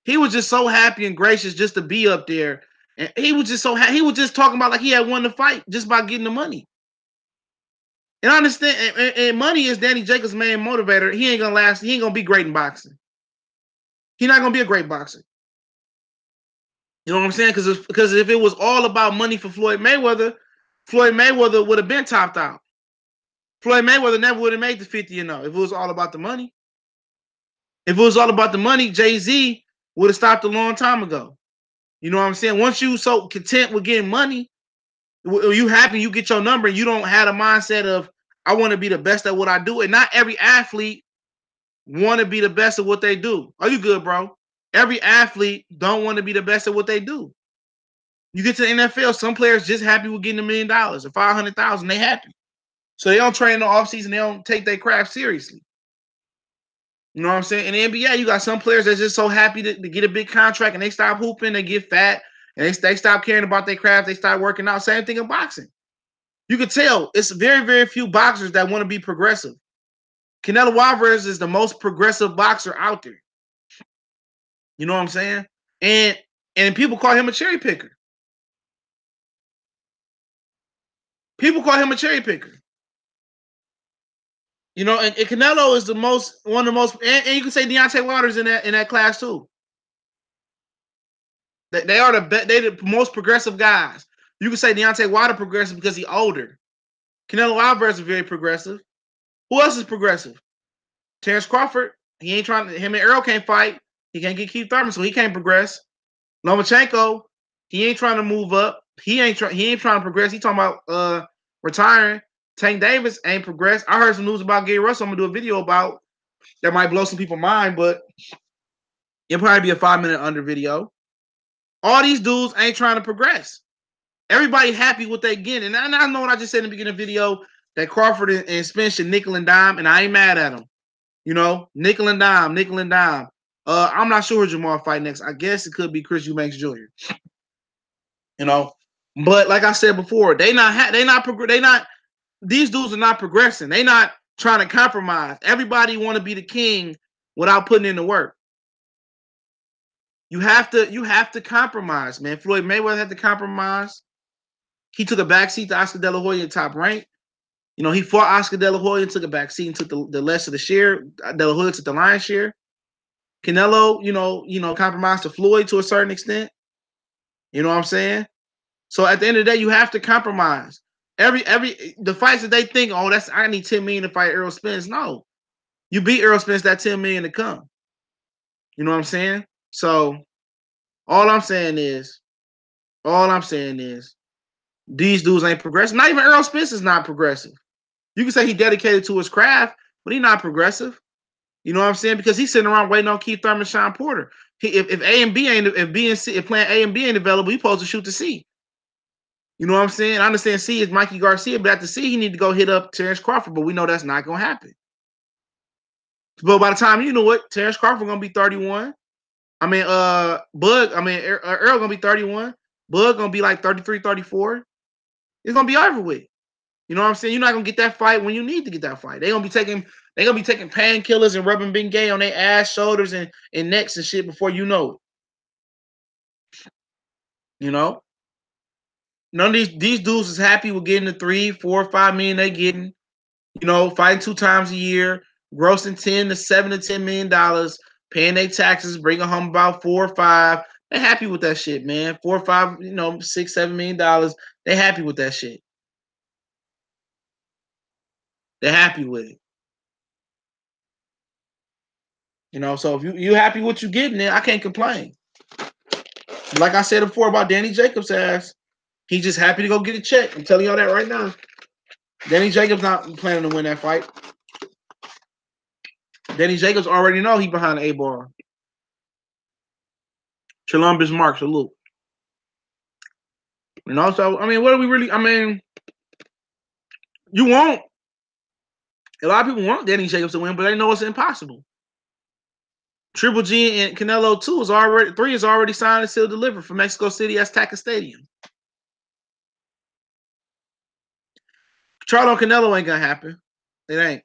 He was just so happy and gracious just to be up there. And he was just so he was just talking about like he had won the fight just by getting the money. And I understand, and money is Danny Jacobs' main motivator. He ain't gonna last. He ain't gonna be great in boxing. He's not gonna be a great boxer. You know what I'm saying? Because if it was all about money for Floyd Mayweather would have been topped out. Floyd Mayweather never would have made the 50 and 0 if it was all about the money. If it was all about the money, Jay-Z would have stopped a long time ago. You know what I'm saying? Once you so content with getting money, you happy you get your number, you don't have a mindset of I want to be the best at what I do. And not every athlete want to be the best at what they do. Are you good, bro? Every athlete don't want to be the best at what they do. You get to the NFL, some players just happy with getting $1 million or 500,000. They happy. So they don't train in the offseason. They don't take their craft seriously. You know what I'm saying? In the NBA, you got some players that's just so happy to get a big contract and they stop hooping, they get fat, and they stop caring about their craft, they start working out. Same thing in boxing. You can tell it's very, very few boxers that want to be progressive. Canelo Alvarez is the most progressive boxer out there. You know what I'm saying? And people call him a cherry picker. People call him a cherry picker. You know, and Canelo is one of the most, and you can say Deontay Wilder's in that class too. They are the most progressive guys. You can say Deontay Wilder progressive because he's older. Canelo Alvarez is very progressive. Who else is progressive? Terrence Crawford. He ain't trying. Him and Earl can't fight. He can't get Keith Thurman, so he can't progress. Lomachenko, he ain't trying to move up. He ain't trying to progress. He talking about retiring. Tank Davis ain't progressed. I heard some news about Gary Russell. I'm gonna do a video about that might blow some people's mind, but it'll probably be a 5-minute under video. All these dudes ain't trying to progress. Everybody happy with they getting. And I know what I just said in the beginning of the video that Crawford and Spence should nickel and dime, and I ain't mad at them. You know, nickel and dime, nickel and dime. I'm not sure who Jamal fight next. I guess it could be Chris Eubanks Jr. You know, but like I said before, these dudes are not progressing. They not trying to compromise. Everybody want to be the king without putting in the work. You have to compromise, man. Floyd Mayweather had to compromise. He took a backseat to Oscar De La Hoya in Top Rank. You know, he fought Oscar De La Hoya and took a backseat and took the less of the share. De La Hoya took the lion's share. Canelo, you know, compromised to Floyd to a certain extent. You know what I'm saying? So at the end of the day, you have to compromise. The fights that they think, oh, I need 10 million to fight Errol Spence. No, you beat Errol Spence, that 10 million to come. You know what I'm saying? So all I'm saying is, these dudes ain't progressive. Not even Errol Spence is not progressive. You can say he dedicated to his craft, but he's not progressive. You know what I'm saying? Because he's sitting around waiting on Keith Thurman, Sean Porter. If A and B ain't, if B and C, if plan A and B ain't available, he's supposed to shoot the C. You know what I'm saying? I understand C is Mikey Garcia, but at the C, he need to go hit up Terrence Crawford, but we know that's not gonna happen. But by the time you know what, Terrence Crawford gonna be 31. Earl gonna be 31. Bud gonna be like 33, 34. It's gonna be over with. You know what I'm saying? You're not gonna get that fight when you need to get that fight. They're gonna be taking painkillers and rubbing Bengay on their ass, shoulders, and necks and shit before you know it. You know? None of these dudes is happy with getting the 3, 4, 5 million they getting. You know, fighting 2 times a year, grossing 10 to 7 to 10 million dollars, paying their taxes, bringing home about 4 or 5. They're happy with that shit, man. 4 or 5, you know, 6, $7 million. They're happy with that shit. They're happy with it. You know, so if you happy with what you getting there, I can't complain. Like I said before about Danny Jacobs' ass, he's just happy to go get a check. I'm telling y'all that right now. Danny Jacobs not planning to win that fight. Danny Jacobs already know he behind the A-bar. Columbus Mark, salute. You know, so I mean, what do we really? I mean, you won't. A lot of people want Danny Jacobs to win, but they know it's impossible. Triple G and Canelo 3 is already signed and still delivered from Mexico City Azteca Stadium. Charlo Canelo ain't gonna happen. It ain't.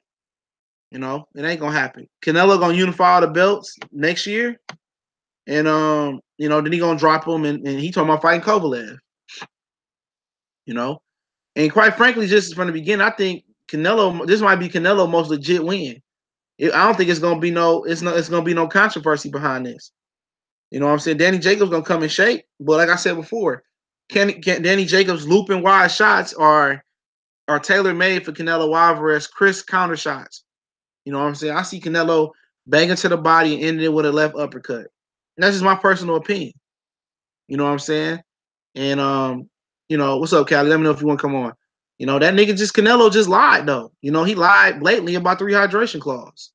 You know, it ain't gonna happen. Canelo gonna unify all the belts next year, and you know, then he gonna drop him, and he talking about fighting Kovalev. You know, and quite frankly, just from the beginning, I think this might be Canelo's most legit win. I don't think it's gonna be it's gonna be no controversy behind this. You know what I'm saying? Danny Jacobs gonna come in shape, but like I said before, can Danny Jacobs looping wide shots are tailor made for Canelo Alvarez crisp counter shots. You know what I'm saying? I see Canelo banging to the body and ending it with a left uppercut. And that's just my personal opinion. You know what I'm saying? And you know, what's up, Callie? Let me know if you want to come on. You know, that nigga Canelo just lied though. You know, he lied blatantly about the rehydration clause.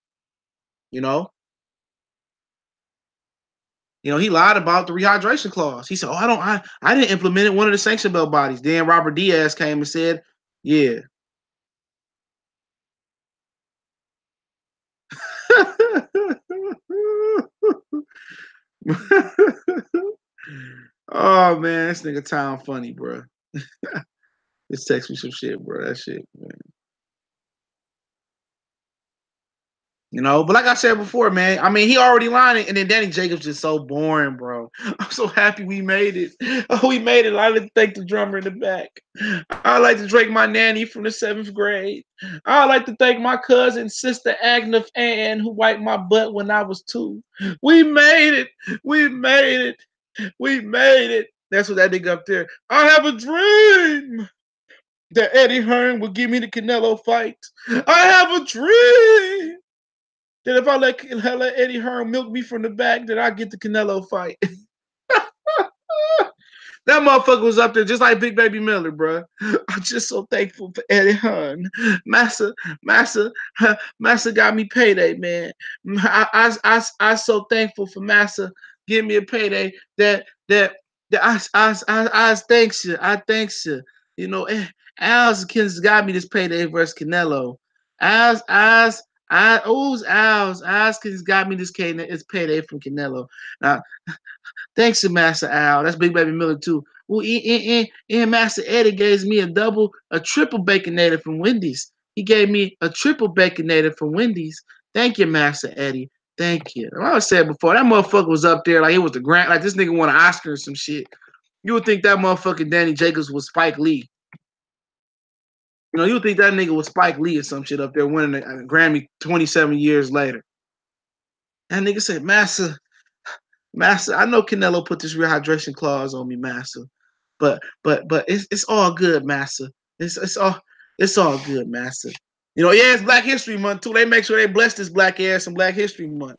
You know? He lied about the rehydration clause. He said, "Oh, I didn't implement it." One of the sanction belt bodies. Then Robert Diaz came and said, "Yeah." Oh man, this nigga Tom funny, bro. Just text me some shit, bro. That shit, man. You know, but like I said before, man, I mean, he already lying, and then Danny Jacobs just so boring, bro. I'm so happy we made it. Oh, we made it. I like to thank the drummer in the back. I like to thank my nanny from the 7th grade. I like to thank my cousin, sister Agnes Ann, who wiped my butt when I was 2. We made it. We made it. We made it. That's what that nigga up there. I have a dream that Eddie Hearn will give me the Canelo fight. I have a dream that if I let Eddie Hearn milk me from the back, that I get the Canelo fight. That motherfucker was up there just like Big Baby Miller, bro. I'm just so thankful for Eddie Hearn. Massa got me payday, man. I so thankful for Massa giving me a payday that I thanks you. I thanks you. You know, Al's got me this payday versus Canelo. Al's got me this payday from Canelo. Now, thanks to Master Al. That's Big Baby Miller too. Well, and Master Eddie gave me a triple baconator from Wendy's. He gave me a triple baconator from Wendy's. Thank you, Master Eddie. Thank you. Like I said before, that motherfucker was up there like it was the grant, like this nigga won an Oscar or some shit. You would think that motherfucking Danny Jacobs was Spike Lee. You know, you would think that nigga was Spike Lee or some shit up there winning a Grammy 27 years later. That nigga said, Master, I know Canelo put this rehydration clause on me, Master, but it's all good, Master. It's all good, Master. You know, yeah, it's Black History Month too. They make sure they bless this black ass in Black History Month.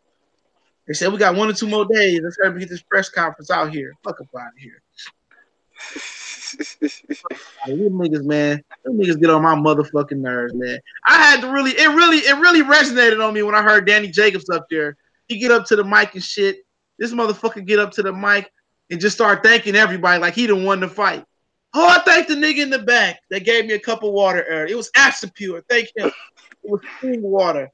They said we got 1 or 2 more days. Let's hurry get this press conference out here. Fuck up out of here. You niggas, man. Them niggas get on my motherfucking nerves, man. I had to really, it really resonated on me when I heard Danny Jacobs up there. He get up to the mic and shit. This motherfucker get up to the mic and just start thanking everybody like he done won the fight. Oh, I thank the nigga in the back that gave me a cup of water earlier. It was Pure. Thank him. It was clean water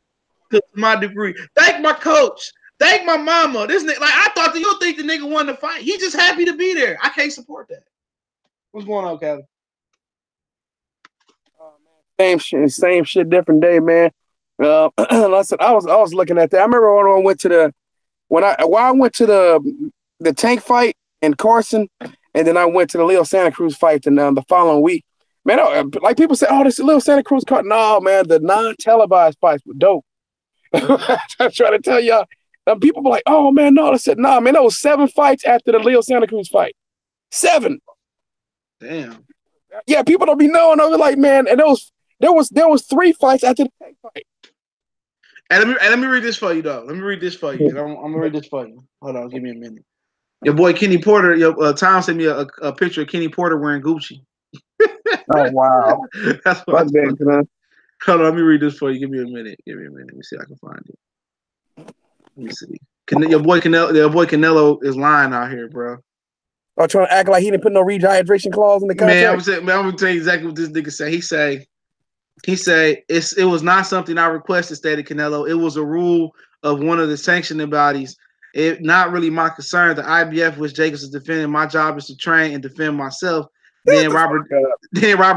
to my degree. Thank my coach. Thank my mama. This nigga, like I thought that you'll think the nigga won the fight. He just happy to be there. I can't support that. What's going on, Kevin? Same shit, different day, man. Listen, I was looking at that. I remember when I went to the Tank fight in Carson, and then I went to the Leo Santa Cruz fight the following week. Man, like people say, oh, this Leo Santa Cruz card. No, man, the non-televised fights were dope. I'm trying to tell y'all. People were like, oh man, no. I said, nah, man, that was 7 fights after the Leo Santa Cruz fight. 7. Damn. Yeah, people don't be knowing. I was like, man, and there was 3 fights after the Tank fight. And let me read this for you, though. Let me read this for you. I'm gonna read this for you. Hold on, give me a minute. Your boy Kenny Porter, Tom sent me a picture of Kenny Porter wearing Gucci. Oh wow, that's what I'm saying. Hold on, let me read this for you. Give me a minute. Let me see if I can find it. Let me see. Your boy Canelo is lying out here, bro. Oh, trying to act like he didn't put no rehydration clause in the contract. I'm gonna tell you exactly what this nigga say. He say it was not something I requested, stated Canelo. It was a rule of one of the sanctioning bodies. It not really my concern. The IBF, which Jacobs is defending, my job is to train and defend myself. Then Robert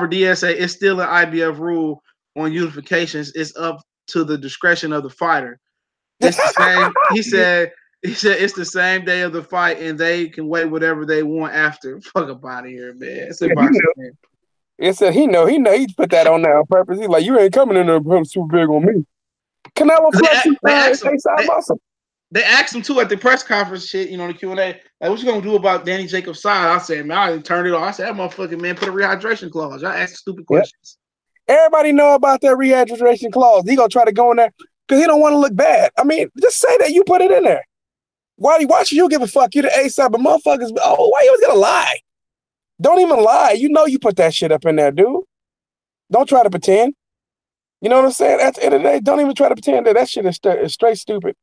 Diaz say it's still an IBF rule on unifications. It's up to the discretion of the fighter. It's the same. He said it's the same day of the fight, and they can wait whatever they want after. Fuck up out of here, man. It's a boxing man. It said he put that on there on purpose. He's like, you ain't coming in there super big on me. Canelo they asked him too at the press conference shit, you know, the Q&A, like, what you gonna do about Danny Jacobs' side? I said, man, I didn't turn it off. I said, that motherfucking man put a rehydration clause. I asked stupid questions. Everybody know about that rehydration clause. He gonna try to go in there because he don't want to look bad. I mean, just say that you put it in there. Why should you give a fuck? You the A-side, but motherfuckers, why you always gonna lie? Don't even lie. You know you put that shit up in there, dude. Don't try to pretend. You know what I'm saying? At the end of the day, don't even try to pretend that shit is straight stupid.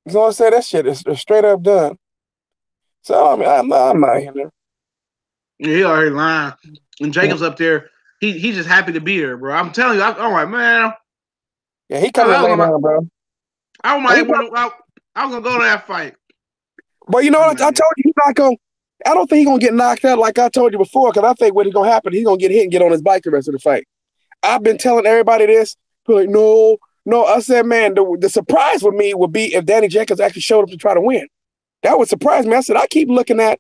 You know what I'm saying? That shit is straight up done. So, I mean, I'm not here. Yeah, he already lying. And Jacobs up there, he's just happy to be there, bro. I'm telling you, I'm like, man. Yeah, he coming late now, bro. I was gonna go to that fight. But you know what? I told you he's not gonna. I don't think he's gonna get knocked out like I told you before, because I think what is gonna happen, he's gonna get hit and get on his bike the rest of the fight. I've been telling everybody this. People like, no, no. I said, man, the surprise with me would be if Danny Jacobs actually showed up to try to win. That would surprise me. I said, I keep looking at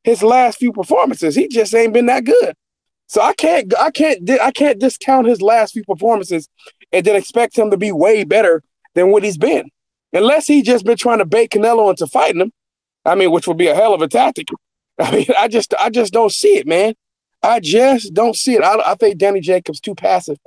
his last few performances. He just ain't been that good. So I can't discount his last few performances and then expect him to be way better than what he's been. Unless he just been trying to bait Canelo into fighting him. I mean, which would be a hell of a tactic. I mean, I just don't see it, man. I just don't see it. I think Danny Jacobs too passive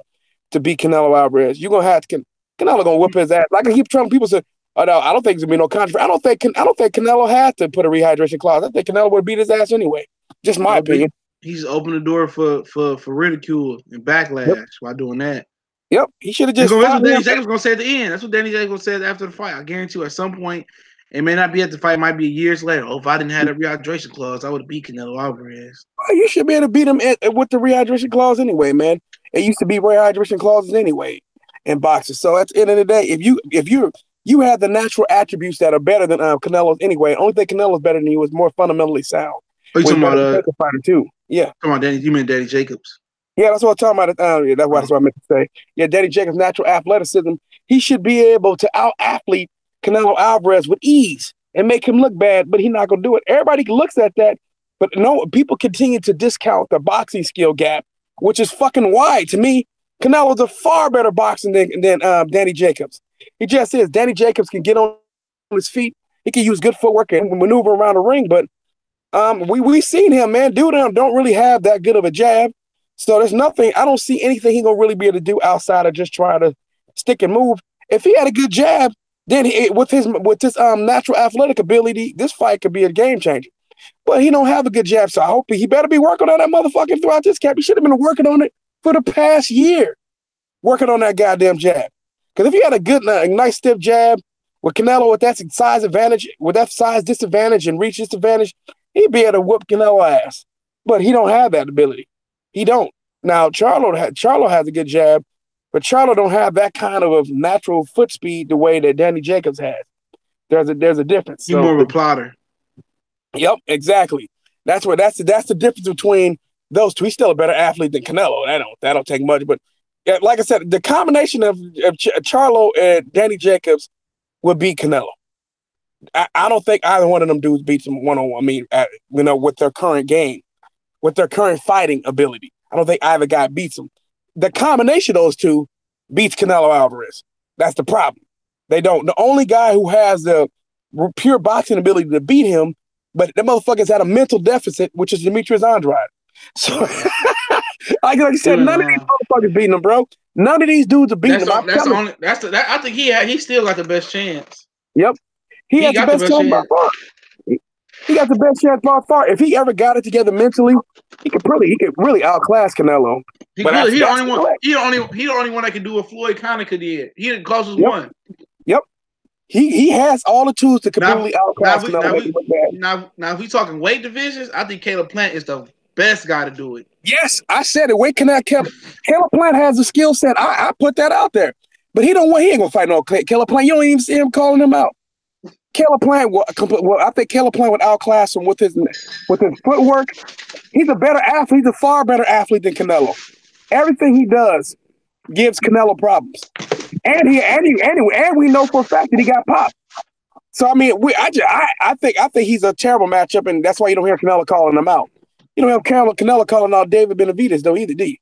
to beat Canelo Alvarez. You're gonna have to Canelo gonna whip his ass. Like I keep telling people, say, oh, no, I don't think there's gonna be no controversy. I don't think Canelo had to put a rehydration clause. I think Canelo would beat his ass anyway. Just my opinion. He's opened the door for ridicule and backlash by doing that. Yep, he should have just. That's what Danny Jacobs gonna say at the end. That's what Danny Jacobs gonna say after the fight. I guarantee you, at some point, it may not be at the fight. It might be years later. Oh, if I didn't have a rehydration clause, I would have beat Canelo Alvarez. Oh, you should be able to beat him with the rehydration clause anyway, man. It used to be rehydration clauses anyway in boxing. So at the end of the day, if you have the natural attributes that are better than Canelo's anyway, the only thing Canelo's better than you is more fundamentally sound. Oh, you talking about fighter too? Yeah. Come on, Danny. You mean Danny Jacobs? Yeah, that's what I'm talking about. Yeah, that's what I meant to say. Yeah, Danny Jacobs' natural athleticism, he should be able to out-athlete Canelo Alvarez with ease and make him look bad, but he's not going to do it. Everybody looks at that, but no, people continue to discount the boxing skill gap, which is fucking wide to me. Canelo's a far better boxer than Danny Jacobs. He just is. Danny Jacobs can get on his feet. He can use good footwork and maneuver around the ring, but we seen him, man. Dude don't really have that good of a jab. So there's nothing, I don't see anything he's going to really be able to do outside of just trying to stick and move. If he had a good jab, then with his natural athletic ability, this fight could be a game changer. But he don't have a good jab, so I hope he better be working on that motherfucker throughout this camp. He should have been working on it for the past year, working on that goddamn jab. Because if he had a good, nice stiff jab with Canelo with that size advantage, with that size disadvantage and reach disadvantage, he'd be able to whoop Canelo ass. But he don't have that ability. He don't. Now, Charlo has a good jab, but Charlo don't have that kind of a natural foot speed the way that Danny Jacobs has. There's a difference. He's more of a plotter. Yep, exactly. That's the difference between those two. He's still a better athlete than Canelo. That don't take much. But like I said, the combination of Charlo and Danny Jacobs would beat Canelo. I don't think either one of them dudes beats him one-on-one. I mean, with their current game. With their current fighting ability. I don't think either guy beats him. The combination of those two beats Canelo Alvarez. That's the problem. They don't. The only guy who has the pure boxing ability to beat him, but the motherfucker's had a mental deficit, which is Demetrius Andrade. So, like you said, none of these motherfuckers beating him, bro. None of these dudes are beating him. I think he still got the best chance. Yep. He has the best chance by far. He got the best chance by far. If he ever got it together mentally, he could really outclass Canelo. He the only one that can do what Floyd Conacher did. He the closest one. Yep. He has all the tools to completely outclass Canelo. Now, if we talking weight divisions, I think Caleb Plant is the best guy to do it. Yes, I said it. Caleb Plant has the skill set. I put that out there. But he ain't gonna fight no Caleb Plant. You don't even see him calling him out. Caleb Plant, I think Caleb Plant would outclass him with his footwork. He's a better athlete. He's a far better athlete than Canelo. Everything he does gives Canelo problems, and we know for a fact that he got popped. So I mean, I think he's a terrible matchup, and that's why you don't hear Canelo calling him out. You don't hear Canelo calling out David Benavidez though either, do you?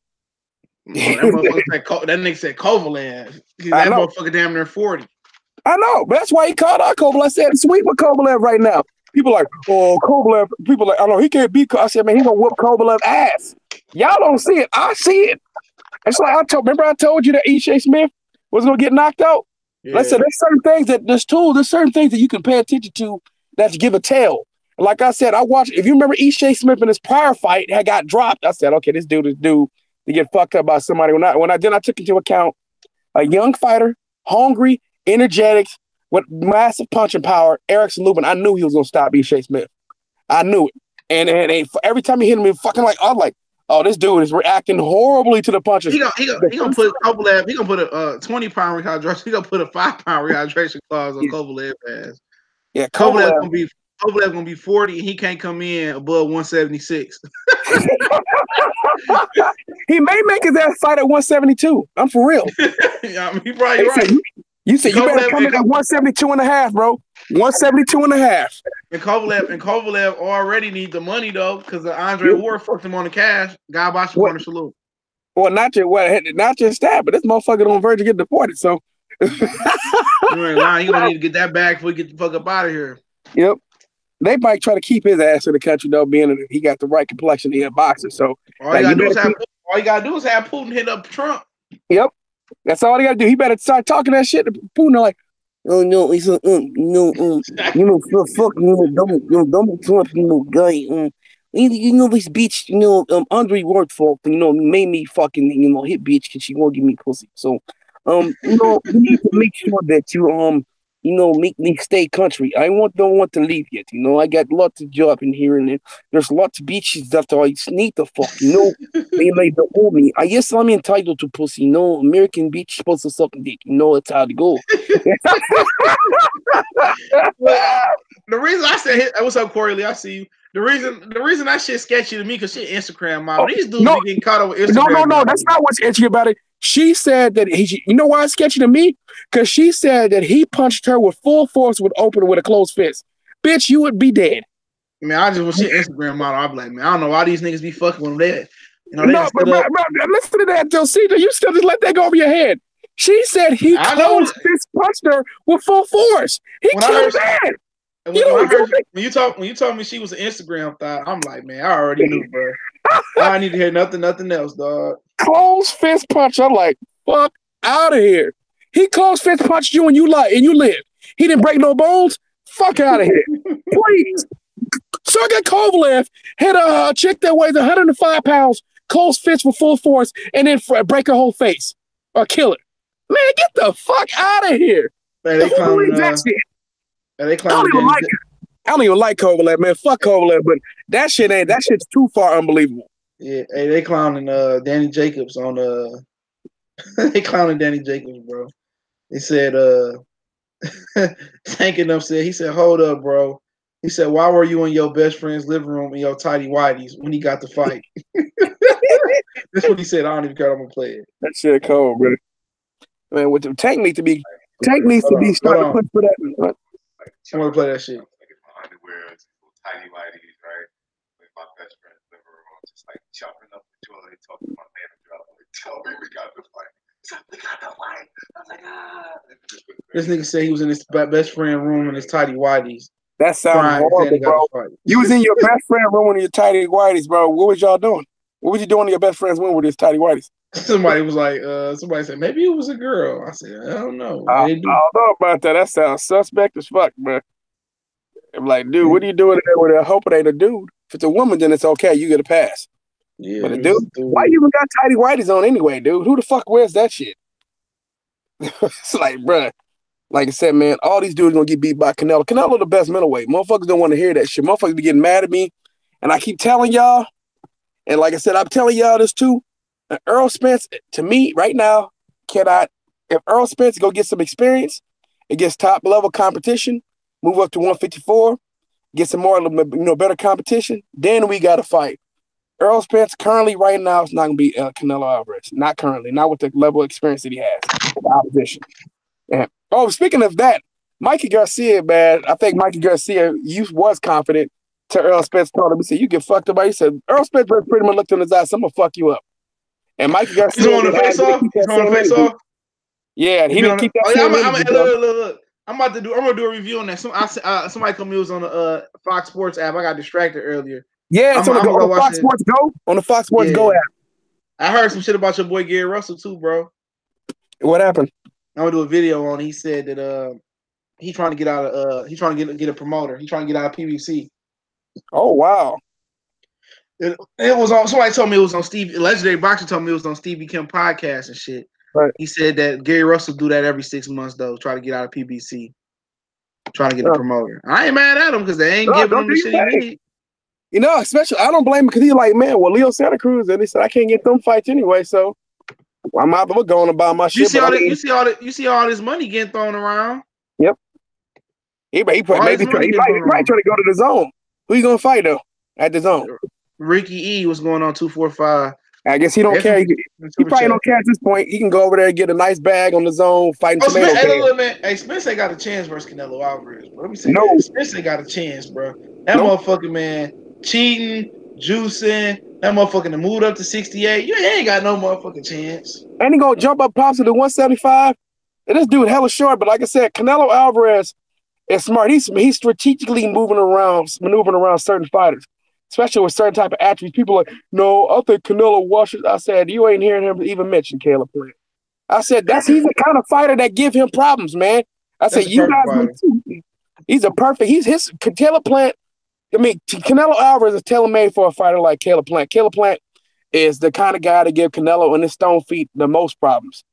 That nigga said Kovalev. That motherfucker damn near 40. I know, but that's why he called out Kovalev. I said, sweet with Kovalev right now. People like, oh, Kovalev. People like, I know he can't beat. I said, man, he gonna whoop Kovalev ass. Y'all don't see it. I see it. It's like remember I told you that Ishe Smith was gonna get knocked out. Yeah. Like I said, there's certain things that you can pay attention to that give a tell. Like I said, I watched. If you remember Ishe Smith in his prior fight had got dropped, I said, okay, this dude is due to get fucked up by somebody. When I took into account a young fighter, hungry, energetic, with massive punching power, Erickson Lubin, I knew he was gonna stop Ishe Smith. I knew it. And every time he hit me, fucking like, I'm like, oh, this dude is reacting horribly to the punches. He gonna put Kovalev. He gonna put a 20-pound rehydration. He gonna put a 5-pound rehydration clause on Kovalev ass. Yeah, Kovalev gonna be Kovalev gonna be 40 and he can't come in above 176. He may make his ass fight at 172. I'm for real. Yeah, I mean, you're probably right. You said you better come in at 172 and a half, bro. 172 and a half. And Kovalev already need the money though, because Andre Ward fucked him on the cash. God bless you, corner salute. Well, not just that, but this motherfucker on verge of getting deported. So you ain't lying. He gonna need to get that bag before he get the fuck up out of here. Yep. They might try to keep his ass in the country though, being he got the right complexion. He a boxer. So all you gotta do is have Putin hit up Trump. Yep. That's all he gotta do. He better start talking that shit to Putin like, oh no, he's fuck Donald Trump, guy. This bitch, Andre Ward fault, made me fucking, hit bitch because she won't give me pussy. So, you need to make sure that you, make me stay country. I don't want to leave yet. I got lots of job in here, and there's lots of bitches that I need to fuck. They like to hold me. I guess I'm entitled to pussy. American bitch supposed to suck dick. It's how to go. The reason I said, "What's up, Corey Lee? I see you." The reason that shit sketchy to me because shit Instagram model. These dudes be getting caught up with Instagram. No, that's not what's sketchy about it. She said that you know why it's sketchy to me? Because she said that he punched her with full force with a closed fist. Bitch, you would be dead. Man, I just want shit Instagram model. I'm like, man, I don't know why these niggas be fucking with them. They, but listen to that, though. See, you still just let that go over your head. She said he closed fist punched her with full force. He killed that. When you told me she was an Instagram thought, I'm like, man, I already knew, bro. I need to hear nothing else, dog. Close fist punch. I'm like, fuck out of here. He close fist punched you and you live. He didn't break no bones. Fuck out of here, please. Sergey Kovalev hit a chick that weighs 105 pounds, close fist with full force, and then break her whole face or kill her. Man, get the fuck out of here. Man, they clowning that shit. I don't even like Kovalev, man. Fuck Kovalev, but that shit's too far unbelievable. Yeah, hey, they clowning Danny Jacobs on they clowning Danny Jacobs, bro. They said Tanking them said, he said, hold up, bro. He said, why were you in your best friend's living room in your tidy whities when he got the fight? That's what he said. I don't even care. I'm gonna play it. That shit cold, bro. Man, with the Tank needs to be starting to push for that. What? I want to play that shit. Like in my underwear, tiny whities, right? With my best friend's living room, just like chopping up the toilet, talking to my manager. I'm like, tell me we got the fight. We got the fight. I was like, This nigga said he was in his best friend room in his tidy whities. That sounds horrible, bro. You was in your best friend room in your tidy whities, bro. What was y'all doing? What was you doing in your best friend's room with his tidy whities? Somebody was like, somebody said, maybe it was a girl. I said, I don't know. I don't know about that. That sounds suspect as fuck, bro. I'm like, dude, what are you doing there with her? I hope it ain't a dude. If it's a woman, then it's okay. You get a pass. Yeah, but a dude, why you even got tidy whities on anyway, dude? Who the fuck wears that shit? It's like, bro. Like I said, man, all these dudes gonna get beat by Canelo. Canelo the best middleweight. Motherfuckers don't want to hear that shit. Motherfuckers be getting mad at me. And I keep telling y'all, and like I said, I'm telling y'all this too. Earl Spence, to me, right now, if Earl Spence go get some experience against top level competition, move up to 154, get some more, better competition, then we got to fight. Earl Spence currently, right now, is not going to be Canelo Alvarez. Not currently. Not with the level of experience that he has with the opposition. And, speaking of that, Mikey Garcia, man, I think Mikey Garcia, was confident to Earl Spence. Told him, he said, you get fucked up. He said, Earl Spence pretty much looked in his eyes, so I'm going to fuck you up. And Mikey Garcia. He's on the face off? He's on the face off? Yeah, and he didn't keep that. Oh, yeah, look. I'm gonna do a review on that. Somebody told me it was on the Fox Sports app. I got distracted earlier. Yeah, it's on the Fox Sports Go. On the Fox Sports Go app. I heard some shit about your boy Gary Russell too, bro. What happened? I'm gonna do a video on it. He said that he's trying to get out of he's trying to get a promoter. He's trying to get out of PBC. Oh wow. It was on. Somebody told me it was on Steve. Legendary Boxer told me it was on Stevie Kim podcast and shit. Right. He said that Gary Russell do that every 6 months though. Try to get out of PBC. Trying to get a promoter. I ain't mad at him because they ain't giving him the shit he need. Especially I don't blame him because he's like, man, well, Leo Santa Cruz, and he said I can't get them fights anyway, so I'm out there going to buy my shit. You see all this money getting thrown around. Yep. He Why might is money try getting thrown to around? go to the zone. Who you gonna fight though? At the zone. Ricky E, what's going on? 245. I guess he don't care. He probably don't care at this point. He can go over there and get a nice bag on the zone, fighting tomato Hey, cans. look, man. Hey, Spence ain't got a chance versus Canelo Alvarez. Bro. Let me say No. that. Spence ain't got a chance, bro. That motherfucker, man, cheating, juicing. That motherfucker moved up to 68. You ain't got no motherfucking chance. And he gonna jump up pops to the 175. And this dude hella short, but like I said, Canelo Alvarez is smart. He's strategically maneuvering around certain fighters, especially with certain type of attributes. People are like, no, I think Canelo washes. I said, you ain't hearing him even mention Caleb Plant. I said, he's the kind of fighter that give him problems, man. I said, you guys will too. He's a perfect. Caleb Plant. I mean, Canelo Alvarez is tailor made for a fighter like Caleb Plant. Caleb Plant is the kind of guy to give Canelo and his stone feet the most problems.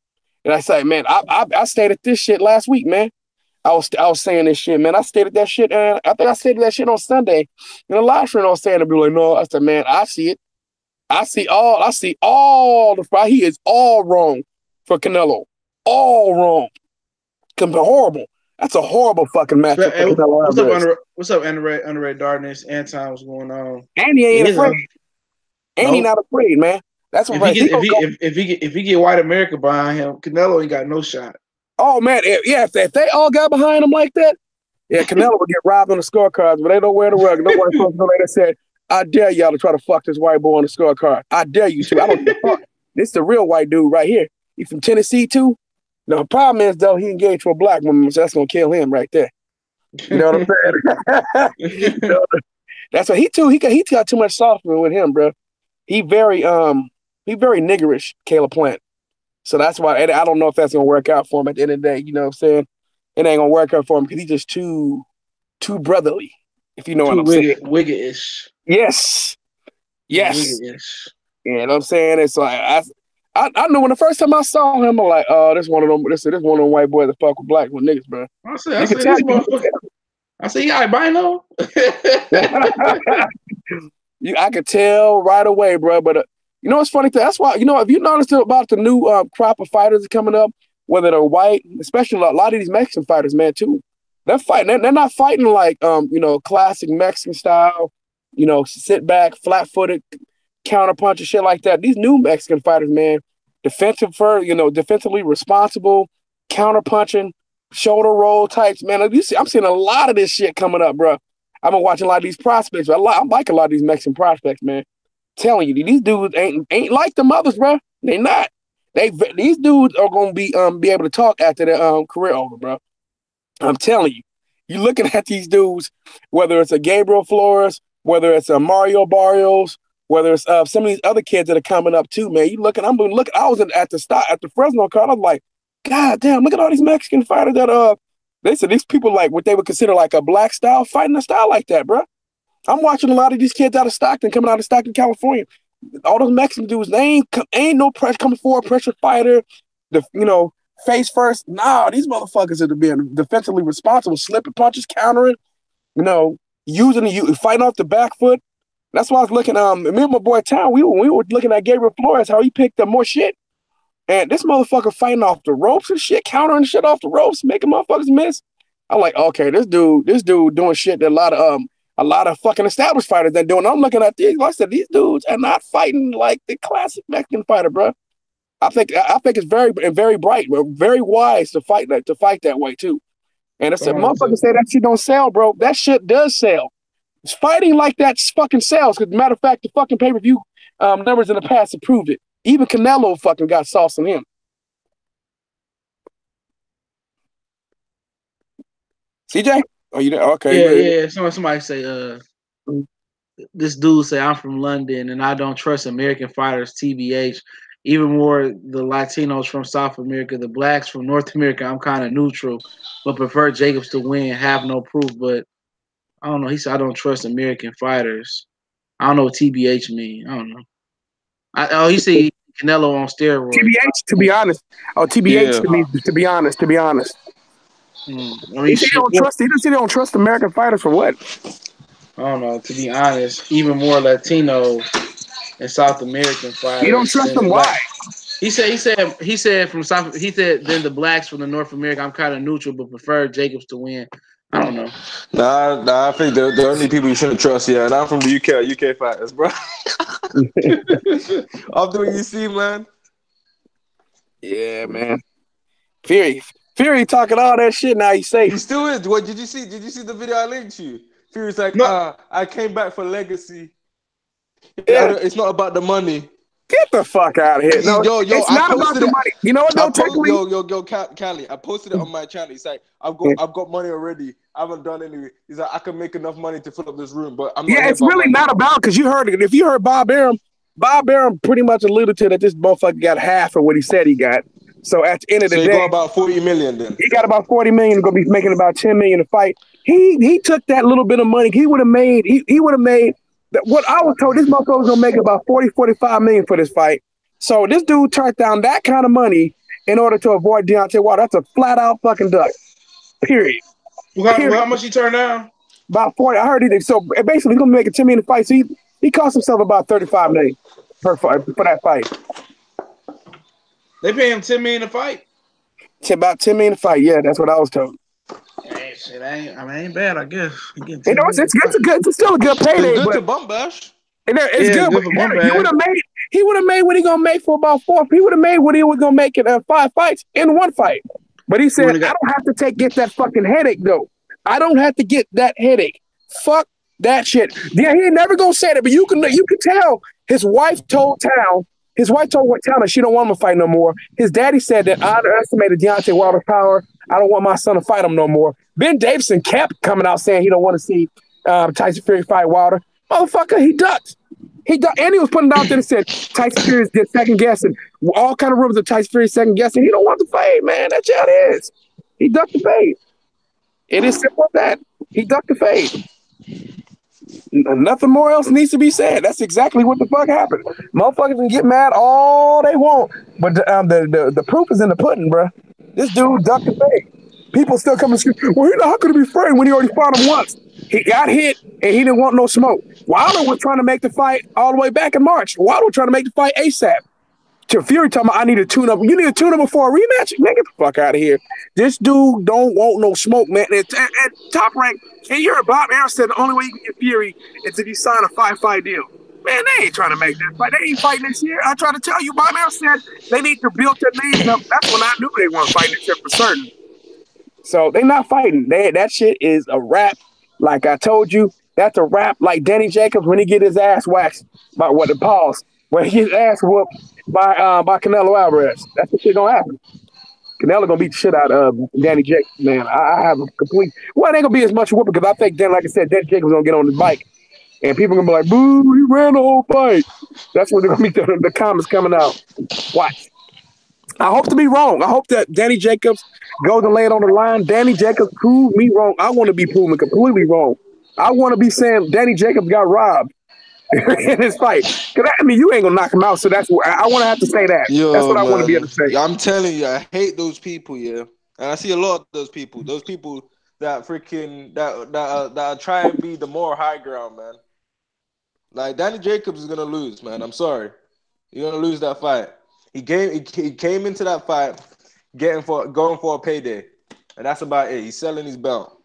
And I say, man, I stated this shit last week, man. I was saying this shit, man. I stated that shit. I think I stated that shit on Sunday in the live stream. I was saying to be like, no. I said, man, I see it. I see all the fight. He is all wrong for Canelo. All wrong. Horrible. That's a horrible fucking matchup for Canelo. What's up, Underrated Darkness? Anton, what's going on? And he ain't afraid. And he not afraid, man. That's what if he get white America behind him, Canelo ain't got no shot. Oh man, if they all got behind him like that, yeah, Canelo would get robbed on the scorecards, but they don't wear the rug. Nobody supposed to know that said, I dare y'all to try to fuck this white boy on the scorecard. I dare you to. I don't give a fuck. This is the real white dude right here. He's from Tennessee too. The problem is though, he engaged to a black woman, so that's gonna kill him right there. You know what I'm saying? That's what he got too much software with him, bro. He very niggerish, Caleb Plant. So that's why I don't know if that's gonna work out for him at the end of the day. You know what I'm saying? It ain't gonna work out for him because he's just too brotherly. If you know what I'm saying. Wiggish. Yes. Wiggish. You know what I'm saying? It's like I know when the first time I saw him, I'm like, oh, this one of them white boys that fuck with black with niggas, bro. I said this motherfucker. I said, yeah, albino. I could tell right away, bro. But you know what's funny? That's why, if you noticed about the new crop of fighters coming up, whether they're white, especially a lot of these Mexican fighters, man, too. They're fighting. They're not fighting like classic Mexican style, sit back, flat-footed, counterpunch and shit like that. These new Mexican fighters, man, defensively responsible, counterpunching, shoulder roll types, man. I'm seeing a lot of this shit coming up, bro. I've been watching a lot of these prospects. I like a lot of these Mexican prospects, man. Telling you, these dudes ain't like the mothers, bro. They not. These dudes are gonna be able to talk after their career over, bro. I'm telling you. You're looking at these dudes, whether it's a Gabriel Flores, whether it's a Mario Barrios, whether it's some of these other kids that are coming up too, man. I was at the Fresno card. I was like, God damn, look at all these Mexican fighters that they said these people like what they would consider like a black style fighting a style like that, bro. I'm watching a lot of these kids out of Stockton, coming out of Stockton, California. All those Mexican dudes, they ain't no pressure coming forward, pressure fighter, face first. Nah, these motherfuckers are being defensively responsible, slipping punches, countering, fighting off the back foot. That's why I was looking. Me and my boy Town, we were looking at Gabriel Flores, how he picked up more shit. And this motherfucker fighting off the ropes and shit, countering shit off the ropes, making motherfuckers miss. I'm like, okay, this dude doing shit that a lot of fucking established fighters that doing. I'm looking at these. Like I said, these dudes are not fighting like the classic Mexican fighter, bro. I think it's very, very bright, very wise to fight that way too. And it's motherfuckers say that shit don't sell, bro. That shit does sell. Fighting like that fucking sells. Because matter of fact, the fucking pay-per-view numbers in the past have proved it. Even Canelo fucking got sauce on him. CJ? Oh, you there? Okay. Yeah. Somebody say, this dude say, I'm from London and I don't trust American fighters, TBH. Even more the Latinos from South America, the blacks from North America, I'm kind of neutral, but prefer Jacobs to win, have no proof. But I don't know. He said, I don't trust American fighters. I don't know what TBH mean. I don't know. He said Canelo on steroids. TBH, to be honest. Oh, TBH, yeah. to be honest. He said he don't trust American fighters for what? I don't know. To be honest, even more Latino and South American fighters. You don't trust them? Why? He said from South. He said then the blacks from the North America. I'm kind of neutral, but prefer Jacobs to win. I don't know. Nah. I think the only people you shouldn't trust, and I'm from the UK, UK fighters, bro. After what you see, man. Yeah, man. Fury talking all that shit. Now he's safe. He still is. What did you see? Did you see the video I linked you? Fury's like, No. I came back for legacy. Yeah. It's not about the money. Get the fuck out of here. No, Yo, it's I not about posted the it. money. You know what, though? Technically, Callie, I posted it on my channel. He's like, I've got money already. I haven't done any. He's like, I can make enough money to fill up this room, but I'm not here it's about really money. not about, because you heard it. If you heard Bob Arum pretty much alluded to that this motherfucker got half of what he said he got. So at the end of the day, he got about 40 million then. He got about 40 million. Going to be making about 10 million to fight. He took that little bit of money. He would have made that. What I was told, this motherfucker was gonna make about 40, 45 million for this fight. So this dude turned down that kind of money in order to avoid Deontay Wilder. That's a flat out fucking duck. Period. How much he turned down? About 40. I heard he did. So basically, he's gonna make a 10 million fight. So he cost himself about 35 million per fight for that fight. They pay him 10 million to fight. It's about 10 million to fight. Yeah, that's what I was told. Shit, ain't bad, I guess. It's still a good payday. It's good to bump bash. It's good. He would have made what he gonna make for about 4. He would have made what he was gonna make in 5 fights in 1 fight. But he said, I don't have to get that fucking headache though. I don't have to get that headache. Fuck that shit. Yeah, he ain't never gonna say that, but you can tell his wife told Town. His wife told Town that she don't want him to fight no more. His daddy said that I underestimated Deontay Wilder's power. I don't want my son to fight him no more. Ben Davison kept coming out saying he don't want to see Tyson Fury fight Wilder. Motherfucker, he ducked. And he was putting it out there and said Tyson Fury did second guessing. All kind of rumors of Tyson Fury second guessing. He don't want the fade, man. That's how it is. He ducked the fade. It is simple as that. He ducked the fade. Nothing more else needs to be said. That's exactly what the fuck happened. Motherfuckers can get mad all they want, but the proof is in the pudding, bro. This dude ducked the fade. People still come and scream, well, how could he be afraid when he already fought him once? He got hit, and he didn't want no smoke. Wilder was trying to make the fight all the way back in March. Wilder was trying to make the fight ASAP. To Fury talking about, I need a tune-up. You need a tune-up before a rematch? Man, get the fuck out of here. This dude don't want no smoke, man. And Top Rank, and you heard Bob Arum said the only way you can get Fury is if you sign a 5-fight deal. Man, they ain't trying to make that fight. They ain't fighting this year. I try to tell you, Bob Arum said they need to build their names up. That's when I knew they weren't fighting this year for certain. So they not fighting. That shit is a wrap. Like I told you, that's a wrap. Like Danny Jacobs when he get his ass waxed by when he gets ass whooped by Canelo Alvarez. That's what shit gonna happen. Canelo gonna beat the shit out of Danny Jacobs, man. I have a complete. Well, it ain't gonna be as much whoop because I think like I said, Danny Jacobs gonna get on his bike, and people gonna be like, "Boo, he ran the whole fight." That's when they're gonna be the comments coming out. Watch. I hope to be wrong. I hope that Danny Jacobs goes and lay it on the line. Danny Jacobs proved me wrong. I want to be proven completely wrong. I want to be saying Danny Jacobs got robbed in his fight. Because I mean, you ain't gonna knock him out. So that's what I want to have to say that. That's what I want to be able to say. I'm telling you, I hate those people. Yeah, and I see a lot of those people. Those people that freaking that try and be the more high ground, man. Like Danny Jacobs is gonna lose, man. I'm sorry, you're gonna lose that fight. He came into that fight going for a payday, and that's about it. He's selling his belt.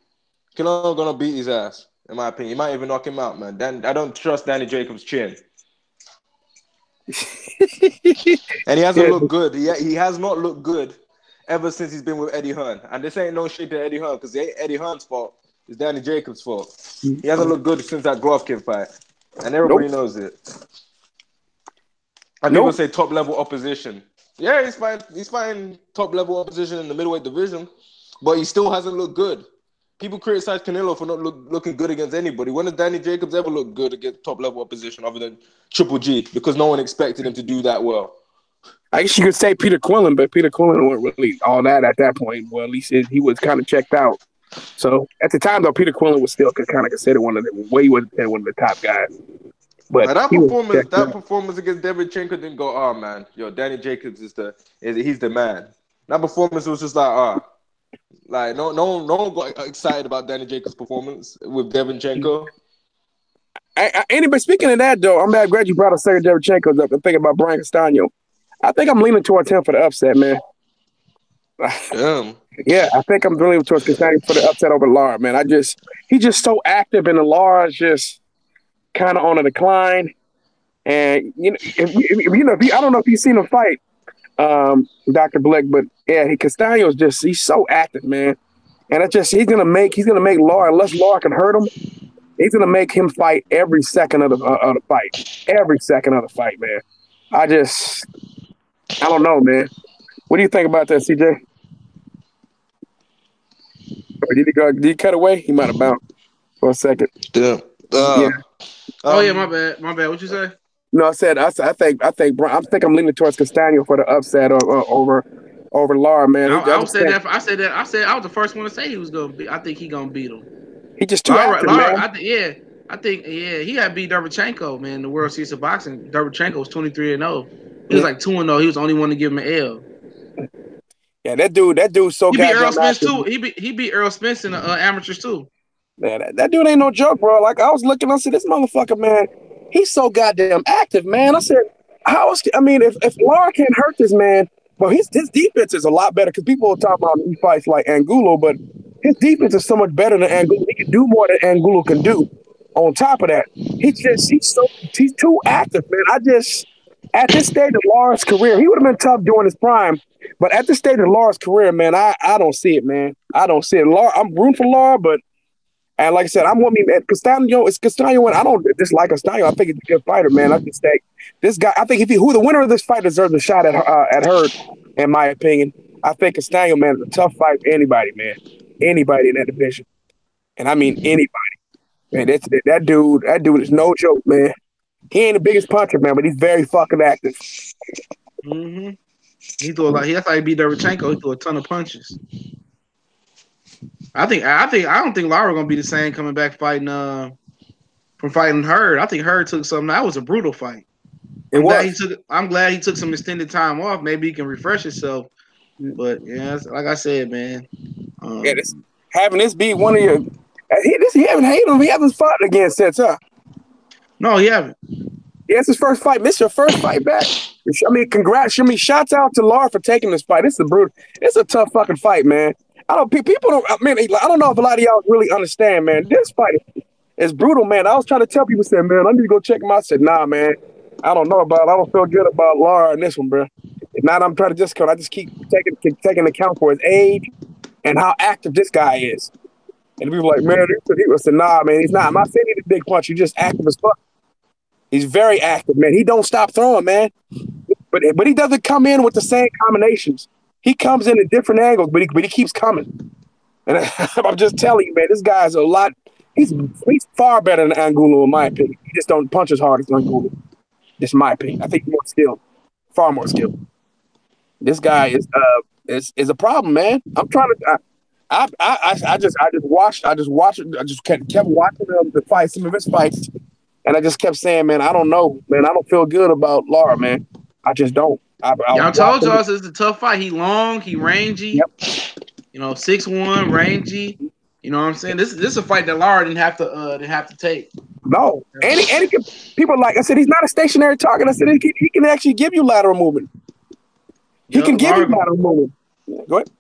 Canelo gonna beat his ass, in my opinion. He might even knock him out, man. I don't trust Danny Jacobs' chin, and he hasn't looked good. He has not looked good ever since he's been with Eddie Hearn. And this ain't no shit to Eddie Hearn because it ain't Eddie Hearn's fault. It's Danny Jacobs' fault. He hasn't looked good since that Golovkin fight, and everybody knows it. And people say top level opposition. Yeah, he's fighting top level opposition in the middleweight division, but he still hasn't looked good. People criticize Canelo for not looking good against anybody. When has Danny Jacobs ever looked good against top level opposition other than Triple G? Because no one expected him to do that well. I guess you could say Peter Quillen, but Peter Quillen wasn't really all that at that point. Well, at least he was kind of checked out. So at the time, though, Peter Quillen was still kind of considered one of the top guys. But that performance against Devinchenko didn't go, oh man, Danny Jacobs he's the man. That performance was just like, like no one got excited about Danny Jacobs' performance with Devinchenko. Anybody speaking of that though, I'm glad you brought up Sergey Devinchenko up and thinking about Brian Castaño. I think I'm leaning towards him for the upset, man. Damn. Yeah, I think I'm leaning towards Castaño for the upset over Lara, man. He's just so active, and the Lara's just kind of on a decline. And I don't know if you've seen him fight, Dr. Blick, but yeah, Castaño's he's so active, man. And he's gonna make Lara, unless Lara can hurt him, he's gonna make him fight every second of the fight, every second of the fight, man. I don't know, man. What do you think about that, CJ? Or did he cut away? He might have bounced for a second. Yeah. Yeah. Oh yeah, my bad. What you say? No, I think I'm leaning towards Castaño for the upset over Lara, man. I said I was the first one to say he was gonna beat. I think he gonna beat him. He just too active, man. I think he had beat Derevchenko, man, in the World Series of Boxing. Derevchenko was 23-0. He was like 2-0. He was the only one to give him an L. Yeah, that dude's so he beat goddamn Earl Spence active. too. He beat Earl Spence in the amateurs too. Man, that dude ain't no joke, bro. Like I was looking, I said, this motherfucker, man, he's so goddamn active, man. I said, if Lara can't hurt this man, well, his defense is a lot better because people will talk about he fights like Angulo, but his defense is so much better than Angulo. He can do more than Angulo can do. On top of that, he's too active, man. At this stage of Lara's career, he would have been tough during his prime, but at this stage of Lara's career, man, I don't see it, man. I don't see it. I'm rooting for Lara, but and like I said, I'm with me, man. Castaño, it's Castaño, and I don't dislike Castaño. I think he's a good fighter, man. I just think this guy. I think who the winner of this fight deserves a shot at Hurd, in my opinion. I think Castaño, man, is a tough fight for anybody, man. Anybody in that division, and I mean anybody. Man, that dude is no joke, man. He ain't the biggest puncher, man, but he's very fucking active. Mm-hmm. That's how he beat Derevchenko. He threw a ton of punches. I don't think Lara gonna be the same coming back fighting from fighting Hurd. I think Hurd took something. That was a brutal fight. I'm glad he took some extended time off. Maybe he can refresh himself. But yeah, like I said, man. Having this be one of your he haven't hated him. He hasn't fought again since, huh? No, he haven't. Yeah, it's his first fight. This is your first fight back. Congrats. Shouts out to Lara for taking this fight. It's a tough fucking fight, man. I don't know if a lot of y'all really understand, man. This fight is brutal, man. I was trying to tell people, said, man, I need to go check him out. I said, nah, man, I don't feel good about Lara in this one, bro. If not, I'm trying to I just keep taking account for his age and how active this guy is. And people like, man, I said, nah, man, he's not. I'm not saying he's a big punch. He's just active as fuck. He's very active, man. He don't stop throwing, man. But he doesn't come in with the same combinations. He comes in at different angles, but he keeps coming. And I'm just telling you, man, this guy's a lot. He's far better than Angulo, in my opinion. He just don't punch as hard as Angulo. Just my opinion. I think more skilled, far more skilled. This guy is a problem, man. I'm trying to. I just kept watching the fight, some of his fights, and I just kept saying, man, I don't know, man. I don't feel good about Lara, man. I just don't. I told y'all it's a tough fight. He long, he rangy. Yep. 6'1", rangy. You know what I'm saying? This is a fight that Lara didn't have to take. No, and he can, people like I said, he's not a stationary target. I said he can actually give you lateral movement. He can give you lateral movement. Go ahead.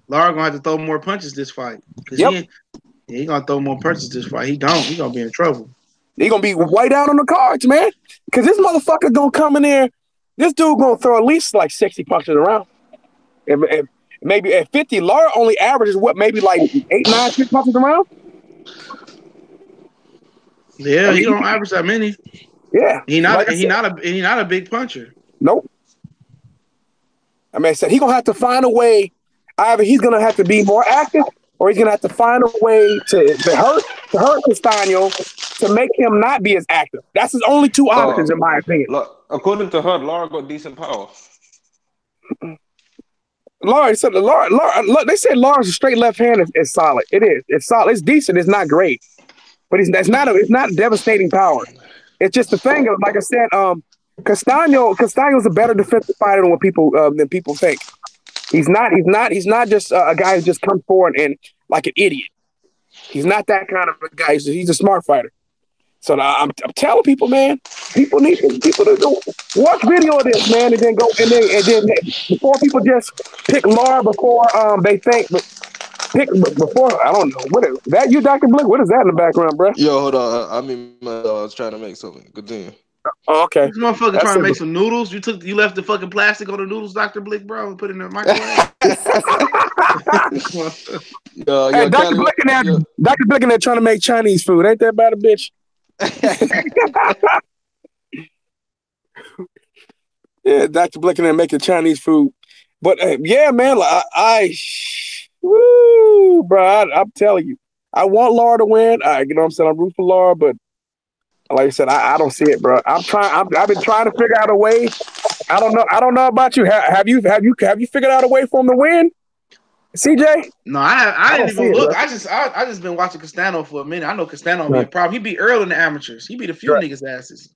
Lara gonna have to throw more punches this fight. He gonna throw more punches this fight. He gonna be in trouble. He gonna be way down on the cards, man. Because this motherfucker gonna come in there. This dude gonna throw at least like 60 punches around. If maybe at 50, Lara only averages maybe like 8, 9, 10 punches around. Yeah, he don't average that many. Yeah, he not a big puncher. Nope. I said he gonna have to find a way. Either he's gonna have to be more active, or he's gonna have to find a way to hurt Castaño to make him not be as active. That's his only two options, in my opinion. According to her, Lara got decent power. Lara, they said Lara's straight left hand is solid. It is. It's solid. It's decent. It's not great, but it's not devastating power. It's just the thing of, like I said, Castaño's a better defensive fighter than what people think. He's not just a guy who just comes forward and like an idiot. He's not that kind of a guy. He's a smart fighter. So I'm telling people, man, people to go watch video of this, man, and then before people just pick Laura before they think, but pick before I don't know what is that. You Dr. Blick? What is that in the background, bro? Yo, hold on. I was trying to make something. Continue. Oh, okay. This motherfucker trying to make some noodles. You left the fucking plastic on the noodles, Dr. Blick, bro, and put it in the microwave. Hey, Dr. Blick in there, Dr. Blick in there trying to make Chinese food. Ain't that about a bitch? Yeah, Dr. Blick in there making Chinese food. But yeah, man, woo, bro, I'm telling you, I want Laura to win. You know what I'm saying? I'm rooting for Laura, but like I said, I don't see it, bro. I've been trying to figure out a way. I don't know about you. Have you figured out a way for him to win, CJ? No, I didn't even look. Bro. I just been watching Castano for a minute. I know Castano be a problem. He beat Earl in the amateurs. He beat a few niggas' asses.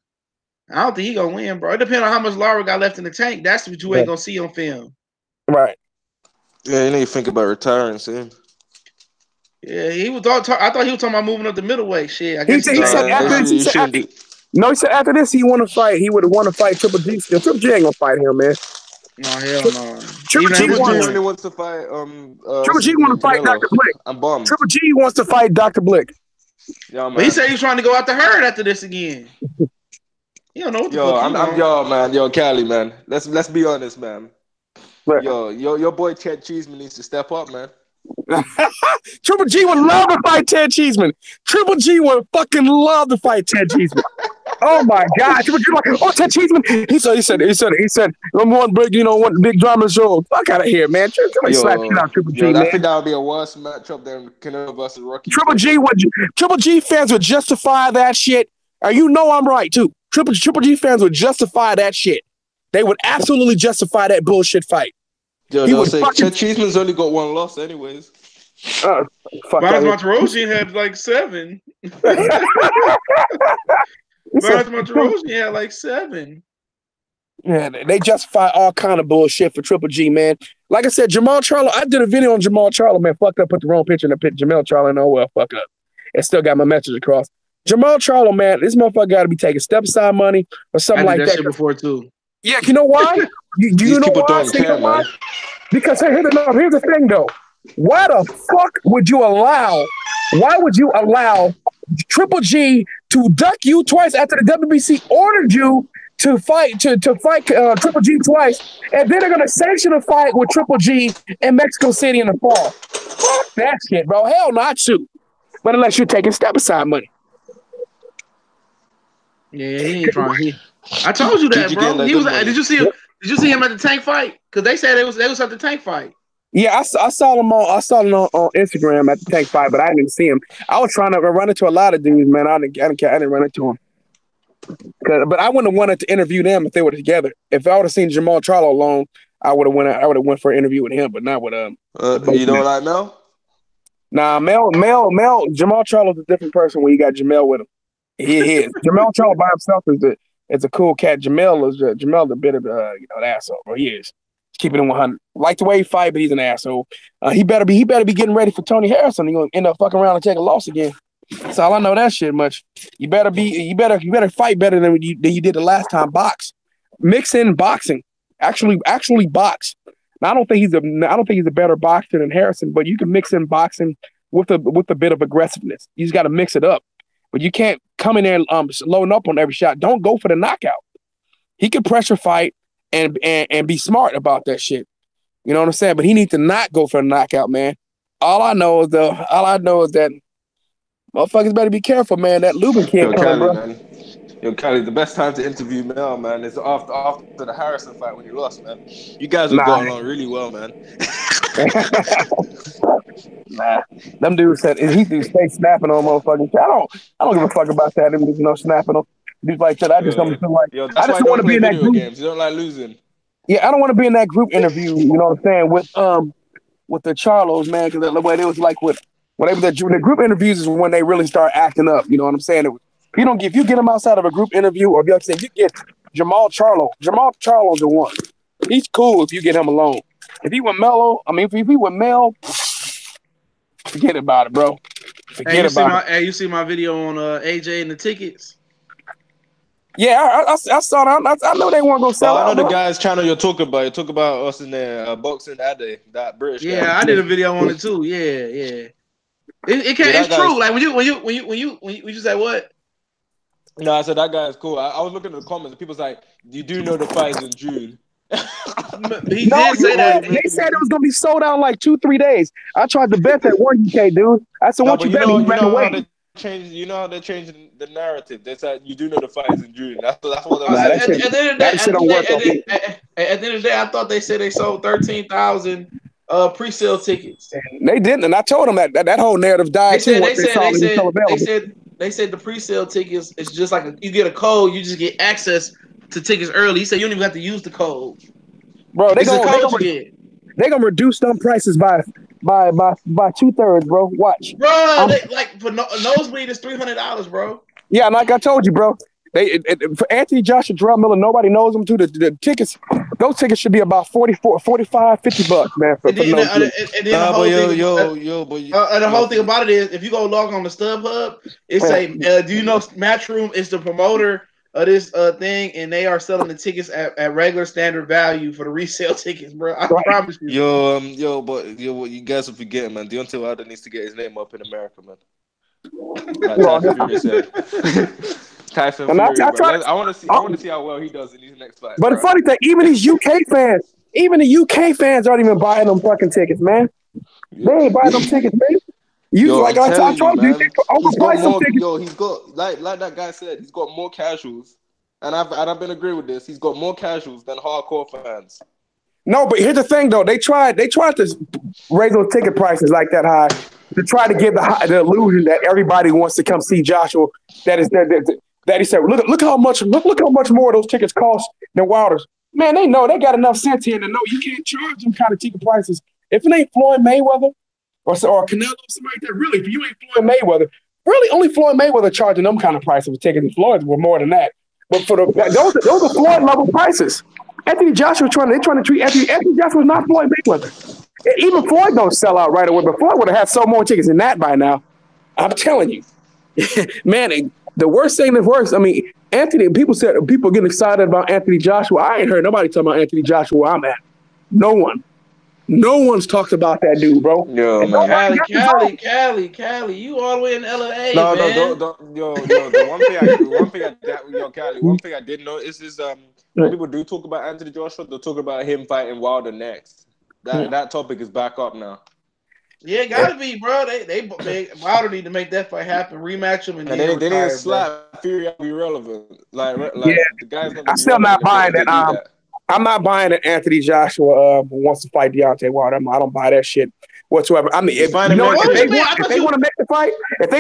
I don't think he gonna win, bro. It depends on how much Laura got left in the tank. That's what you ain't gonna see on film. Right. Yeah, you need to think about retiring soon. Yeah, he was. I thought he was talking about moving up the middleweight. Shit, I guess he said after this. He after this he want to fight. He would want to fight Triple G. Still, Triple G ain't gonna fight him, man. No, hell no. Triple G really wants to fight. Triple G want to fight Dr. Blick. I'm bummed. Triple G wants to fight Dr. Blick. Yo, man. But he said he was trying to go after Hurd after this again. You don't know what the fuck. Yo, Cali, man. Let's be honest, man. Right. Yo, your boy Ted Cheeseman needs to step up, man. Triple G would love to fight Ted Cheeseman. Triple G would fucking love to fight Ted Cheeseman. Oh my God! Triple G like, oh, Ted Cheeseman. He said, number one big drama show. Fuck out of here, man. Somebody slap you out, Triple G, man. I think that would be a worse matchup than Canelo versus Rocky. Triple G fans would justify that shit. You know I'm right too. Triple G fans would justify that shit. They would absolutely justify that bullshit fight. Yo, they'll say Ted Cheeseman's only got one loss, anyways. Fuck. Montrosian had like 7. Montrosian had like 7. Yeah, they justify all kind of bullshit for Triple G, man. Like I said, Jamal Charlo. I did a video on Jamal Charlo, man. Fucked up, put the wrong picture in the picture. Jamal Charlo, no, well, fuck up. It still got my message across. Jamal Charlo, man, this motherfucker got to be taking step aside money or something like that. Shit before too. Yeah, you know why? Do you know why? Because here's the thing, though. Why the fuck would you allow? Why would you allow Triple G to duck you twice after the WBC ordered you to fight Triple G twice, and then they're gonna sanction a fight with Triple G in Mexico City in the fall? Fuck that shit, bro. Hell, not too. But unless you're taking step aside money. Yeah, he ain't trying. I told you that, bro. He was. Did you see him? Did you see him at the tank fight? Because they said they was at the tank fight. Yeah, I saw him on Instagram at the tank fight, but I didn't see him. I was trying to run into a lot of dudes, man. I didn't run into him. But I wouldn't have wanted to interview them if they were together. If I would have seen Jamal Charlo alone, I would have went for an interview with him, but not with you don't like Mel? Nah, Mel. Jamal Charlo's a different person when you got Jamel with him. He is. Jamal Charlo by himself is a cool cat. Jamel is a bit of an asshole, bro. He is. Keeping him 100. Like the way he fight, but he's an asshole. He better be getting ready for Tony Harrison. He's gonna end up fucking around and take a loss again. That's all I know that shit much. You better fight better than you did the last time. Box. Mix in boxing. Actually box. Now, I don't think he's a better boxer than Harrison, but you can mix in boxing with a bit of aggressiveness. You just got to mix it up. But you can't come in there loading up on every shot. Don't go for the knockout. He can pressure fight and be smart about that shit. You know what I'm saying? But he needs to not go for a knockout, man. All I know is that motherfuckers better be careful, man. That Lubin can't come, bro. Man. Yo, Cali, the best time to interview Mel, man, is after the Harrison fight when he lost, man. You guys have gone along really well, man. Nah, them dudes said he stay snapping on motherfucking. I don't give a fuck about that. Them dudes, snapping on dudes like that. I just don't feel like. Yo, I just don't want to be in that group. Games. You don't like losing. Yeah, I don't want to be in that group interview. You know what I'm saying with the Charlos, man, because the way it was like the group interviews is when they really start acting up. You know what I'm saying? If you get them outside of a group interview, or if you get Jamal Charlo. Jamal Charlo's the one. He's cool if you get him alone. If he were Mel, forget about it, bro. Forget about it. Hey, you see my video on AJ and the tickets? Yeah, I saw that. I know they weren't gonna sell I know out, the bro. guy's channel you're talking about. You talk about us in there boxing that day, that British guy. Yeah, I did a video on it too. Yeah. It can't. Yeah, It's true. Like when you say what? No, I said that guy is cool. I was looking at the comments and people's like, "You do know the fight is in June." He did say that. They said it was gonna be sold out in like 2-3 days. I tried to bet that one UK dude. I said, No, "What but you bet me?" He ran away. you know how they're changing the narrative. They said you do know the fight is in June. That's what Nah, they that said. shit- At the end of that shit don't work on me. At the end of the day, I thought they said they sold 13,000 pre-sale tickets. They didn't, and I told them that whole narrative died too. Once they saw it was still available. They said the pre-sale tickets is just like you get a code, you just get access to tickets early. He said you don't even have to use the code. Bro, they gonna reduce them prices by 2/3, bro. Watch, bro. For nosebleed is $300, bro. Yeah, and like I told you, bro. For Anthony Joshua, Jarrell Miller, nobody knows them too. The tickets, those tickets should be about $44, $45, $50, man. For the whole thing about it is, if you go log on the StubHub, it say, "Do you know Matchroom is the promoter of this thing, and they are selling the tickets at regular standard value for the resale tickets, bro." I promise you. But you guys are forgetting, man. Deontay Wilder needs to get his name up in America, man. Tyson Fury, I want to see how well he does in these next fights. But the funny thing, even these UK fans aren't even buying them fucking tickets, man. They ain't buying them tickets, man. I told you, overpriced them tickets. He's got like that guy said, he's got more casuals, and I've been agreeing with this. He's got more casuals than hardcore fans. No, but here's the thing, though. They tried to raise those ticket prices like that high to try to give the illusion that everybody wants to come see Joshua. That he said, look how much more those tickets cost than Wilder's. Man, they know they got enough sense here to know you can't charge them kind of ticket prices. If it ain't Floyd Mayweather or Canelo, somebody that really, if you ain't Floyd Mayweather, really only Floyd Mayweather charging them kind of prices for tickets, and Floyd's were more than that. But for those are Floyd level prices. Anthony Joshua trying to treat Anthony Joshua was not Floyd Mayweather. Even Floyd don't sell out right away, but Floyd would have had so more tickets than that by now. I'm telling you, man. The worst thing that's worse, I mean, people getting excited about Anthony Joshua. I ain't heard nobody talking about Anthony Joshua where I'm at. No one. No one's talked about that dude, bro. Yo, man. Cali, you all the way in LA, man. The one thing I did know is when people do talk about Anthony Joshua, they'll talk about him fighting Wilder next. That topic is back up now. Yeah, gotta be, bro. They Wilder need to make that fight happen, rematch him, and they didn't slap Fury out be relevant. The guy's not. I'm still not buying that. I'm not buying that Anthony Joshua wants to fight Deontay Wilder. I don't buy that shit whatsoever. I mean, if they want to make the fight, if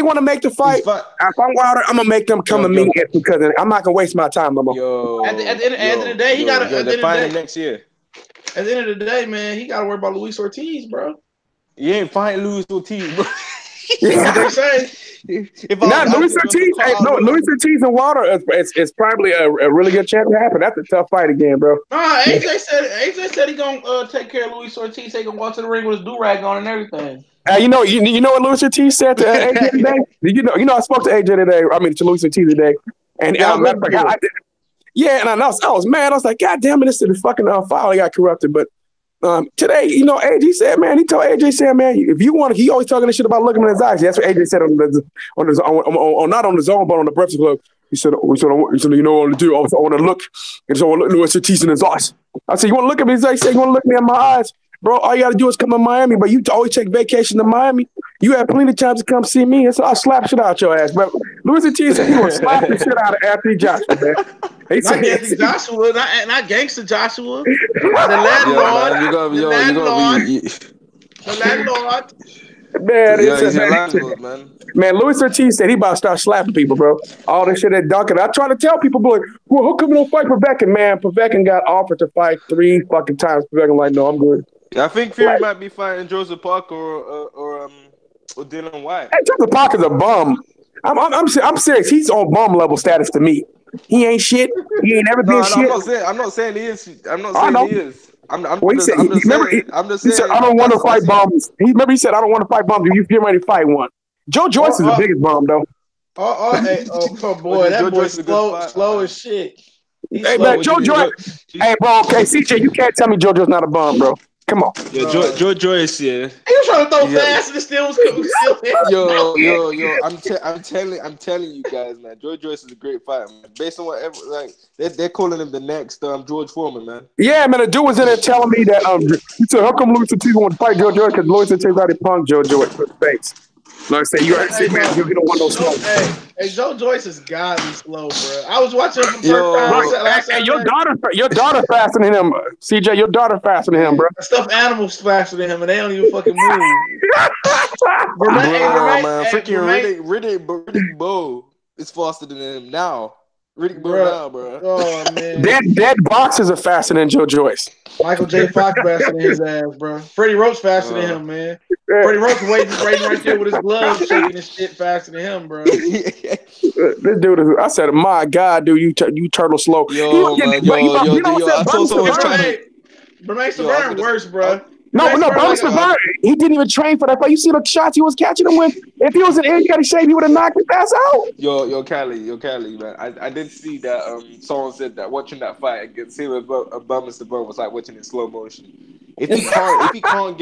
I'm Wilder, I'm gonna make them come to me because I'm not gonna waste my time no more. At the end of the day, he got to. They're fighting next year. At the end of the day, man, he got to worry about Luis Ortiz, bro. You ain't fighting Luis Ortiz, bro. What they say? Luis Ortiz and Wilder is probably a really good chance to happen. That's a tough fight again, bro. Nah, AJ said he gonna take care of Luis Ortiz. He gonna walk to the ring with his do-rag on and everything. You know what Luis Ortiz said to AJ today? You know I spoke to AJ today. I mean to Luis Ortiz today, and and I was mad. I was like, God damn it, this is the fucking file got corrupted, but. Today, AJ said, man, he told AJ said, man, if you want to, he always talking this shit about looking in his eyes. That's what AJ said on not on the zone, but on the Breakfast Club. He said, you know what I want to do? I want to look. I just want to look Luis Ortiz in his eyes. I said, you want to look at me? He said, you want to look me in my eyes? Bro, all you got to do is come to Miami, but you always take vacation to Miami. You have plenty of times to come see me, and so I'll slap shit out your ass. But Luis Ortiz said he will slap the shit out of Anthony Joshua, man. Not Gangster Joshua, not Gangster Joshua. The landlord. Man, Luis Ortiz said he about to start slapping people, bro. All this shit at Duncan. I try to tell people, like, well, how come you don't fight Povetkin, man? Povetkin got offered to fight 3 fucking times. Povetkin like, no, I'm good. I think Fury might be fighting Joseph Parker or Dylan White. Hey, Joseph Parker's a bum. I'm serious. He's on bum level status to me. He ain't shit. He ain't never been shit. I'm not saying he is. I'm not saying he is. I'm just saying. He said, I don't want to fight bums. He said, I don't want to fight bums. You get ready to fight one. Joe Joyce is the biggest bum, though. Boy, that boy slow as shit. He's slow. Man, Joe Joyce. Hey, bro, okay, CJ, you can't tell me Joe Joyce not a bum, bro. Come on. Yeah, Joe Joyce, yeah. He was trying to throw fast and it still was Yo, I'm telling you guys, man. Joe Joyce is a great fighter, man. Based on whatever, like they're calling him the next George Foreman, man. Yeah, man. The dude was in there telling me that he said, "How come Louis Ortiz want to fight Joe Joyce? Because Louis Ortiz already punked Joe Joyce for the face." Like I say, you gotta say, man, you don't want no smoke. Hey, Joe Joyce is godly slow, bro. I was watching him for the first time. Your daughter faster than him, CJ. Your daughter faster than him, bro. Stuffed animals faster than him, and they don't even fucking move. Riddick Bowe is faster than him now. Riddick Bowe now, bro. Oh man, dead boxers are faster than Joe Joyce. Michael J. Fox faster than his ass, bro. Freddie Roach faster than him, man. Freddie Roach waiting right there with his gloves shaking his shit faster than him, bro. This dude is, I said, my God, dude, you turtle slow. Yo, I saw someone trying. Bermain Savern worse, bro. No, Savern, he didn't even train for that fight. You see the shots he was catching him with? If he was in any kind of shape, he would have knocked his ass out. Yo, Cali, man. I did see that someone said that watching that fight against him and Bowman Savern was like watching in slow motion. If he can't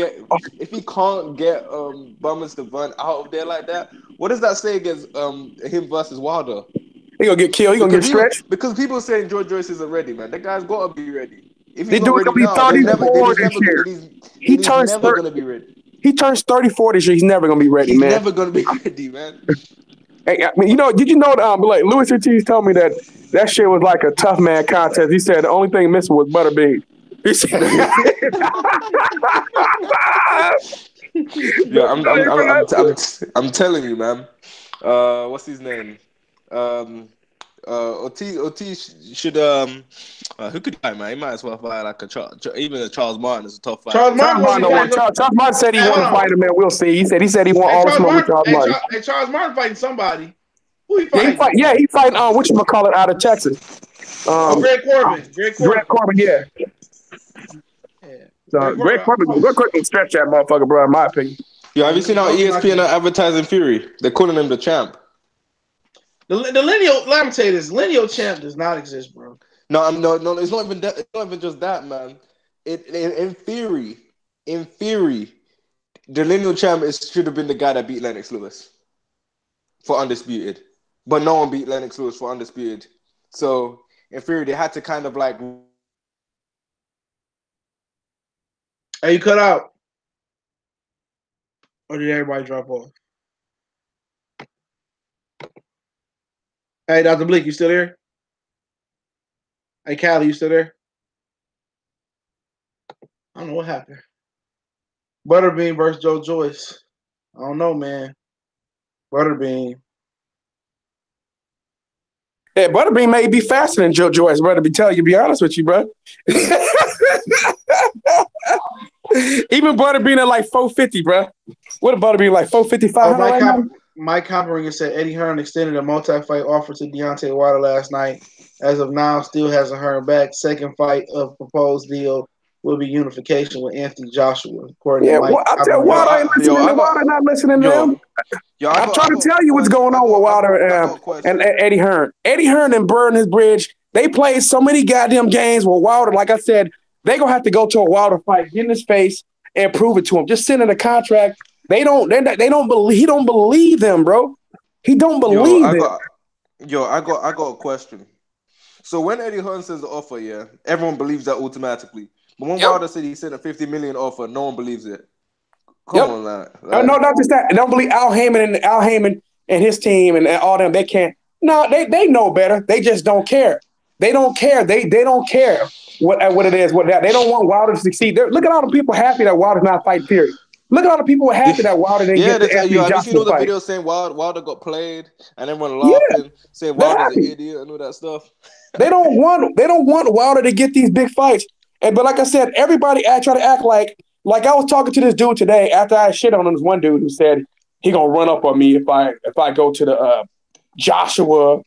get Bowman Savern out of there like that, what does that say against him versus Wilder? He gonna get killed. He gonna get stretched. Because people are saying George Joyce isn't ready, man. That guy's gotta be ready. If he's gonna be 34 this year. He turns never gonna be ready. He turns 34 this year. He's never gonna be ready, man. He's never gonna be ready, man. Hey, I mean, did you know like Louis Ortiz told me that shit was like a tough man contest. He said the only thing missing was Butterbean. He said, yeah, I'm telling you, man. What's his name? Ortiz should who could fight, man? He might as well fight like even a Charles Martin is a tough fight. Charles Martin said he want to fight him, man. We'll see. He said he want all the smoke with Charles Martin. Charles Martin fighting somebody. Who he fighting? He fighting whatchamacallit out of Texas. Greg Corbin. Greg Corbin, yeah. So Greg Corbin can stretch that motherfucker, bro. In my opinion. Yo, have you seen how ESPN are advertising Fury? They're calling him the champ. The lineal, let me tell you this: lineal champ does not exist, bro. No, it's not even that. It's not even just that, man. In theory, the lineal champ should have been the guy that beat Lennox Lewis for undisputed, but no one beat Lennox Lewis for undisputed. So in theory, they had to kind of like. Hey, you cut out, or did everybody drop off? Hey, Dr. Bleak, you still there? Hey, Callie, you still there? I don't know what happened. Butterbean versus Joe Joyce. I don't know, man. Butterbean. Yeah, Butterbean may be faster than Joe Joyce, bro, to be honest with you, bro. Even Butterbean at like 450, bro. What a Butterbean like 455? Mike Compringer said Eddie Hearn extended a multi-fight offer to Deontay Wilder last night. As of now, still hasn't heard back. Second fight of proposed deal will be unification with Anthony Joshua. According to Mike, I tell Wilder ain't listening to Wilder, not listening to him. I'm trying to tell you what's going on with Wilder and Eddie Hearn. Eddie Hearn and Burn his bridge. They played so many goddamn games with Wilder. Like I said, they gonna have to go to a Wilder fight, get in his face, and prove it to him. Just send in a contract. They don't believe. He don't believe them, bro. He don't believe it. I got a question. So when Eddie Hearn says the offer, yeah, everyone believes that automatically. But when Wilder said he sent a $50 million offer, no one believes it. Come on, man. No, not just that. They don't believe Al Heyman and his team and all them. They can't. No, they know better. They just don't care. They don't care. They don't care what it is. They don't want Wilder to succeed. Look at all the people happy that Wilder's not fighting. Period. Look at all the people who are happy that Wilder didn't get the Anthony Joshua fight. Have you seen all the videos saying Wilder got played and everyone laughing, saying Wilder's an idiot and all that stuff? They don't want Wilder to get these big fights. But like I said, everybody try to act like I was talking to this dude today after I shit on this one dude who said he gonna run up on me if I go to the Joshua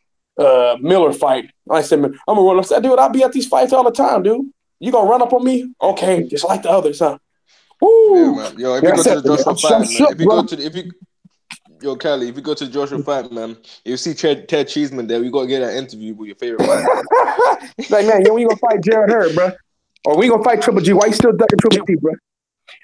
Miller fight. I said, I'm gonna run up. I said, dude, I'll be at these fights all the time, dude. You gonna run up on me? Okay, just like the others, huh? Yeah, man. Yo, if you go to the Joshua fight, man, Yo, Kelly, if you go to the Joshua fight, man, you see Ted Cheeseman there. We gotta get that interview with your favorite fighter. Like, man, yo, we gonna fight Jared Hurd, bro, or we gonna fight Triple G. Why you still ducking Triple G, bro?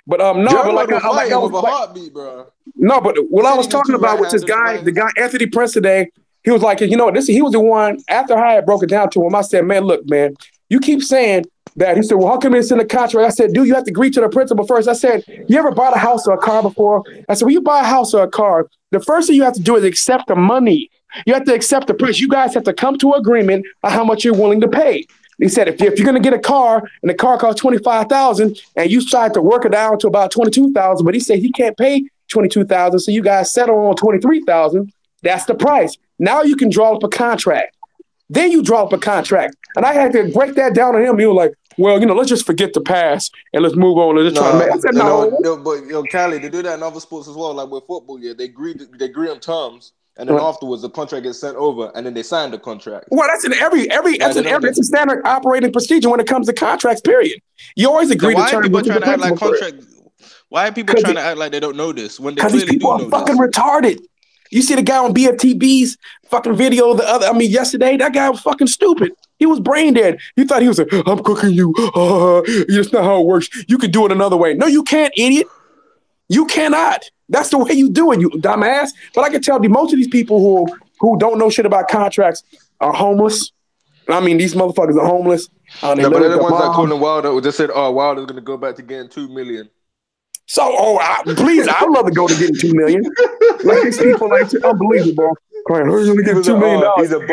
But no, Jared but like was I fighting was with a heartbeat, bro. no, but what He I said was he did talking two about with this right-handed guy, the fighters. guy Anthony Prince today, he was like, you know, he was the one after I had broke it down to him. I said, man, look, man, you keep saying that. He said, well, how come it's in the contract? I said, dude, you have to agree to the principle first. I said, you ever bought a house or a car before? I said, when you buy a house or a car, the first thing you have to do is accept the money. You have to accept the price. You guys have to come to an agreement on how much you're willing to pay. He said, if you're going to get a car and the car costs $25,000 and you try to work it down to about $22,000, but he said he can't pay $22,000, so you guys settle on $23,000. That's the price. Now you can draw up a contract. Then you draw up a contract. And I had to break that down on him. He was like, well, you know, let's just forget the past and let's move on. Let's try to make. I said, no. But yo, Cali, they do that in other sports as well. Like with football, yeah, they agree on terms, and then afterwards the contract gets sent over, and then they sign the contract. Well, that's in every it's a standard operating procedure when it comes to contracts. Period. You always agree to terms. Why are people trying to act like contract? Why are people trying to act like they don't know this when they clearly these people do know are fucking this? retarded. You see the guy on BFTB's fucking video yesterday? That guy was fucking stupid. He was brain dead. He thought he was like, I'm cooking you. That's not how it works. You can do it another way. No, you can't, idiot. You cannot. That's the way you do it, you dumbass. But I can tell you, most of these people who don't know shit about contracts are homeless. I mean, these motherfuckers are homeless. But they're the ones that called him Wilder who just said, oh, Wilder's going to go back to getting $2 million. So, please, I'd love to go to getting $2 million. Like these people, like, unbelievable. Crying, who's going to get $2 million?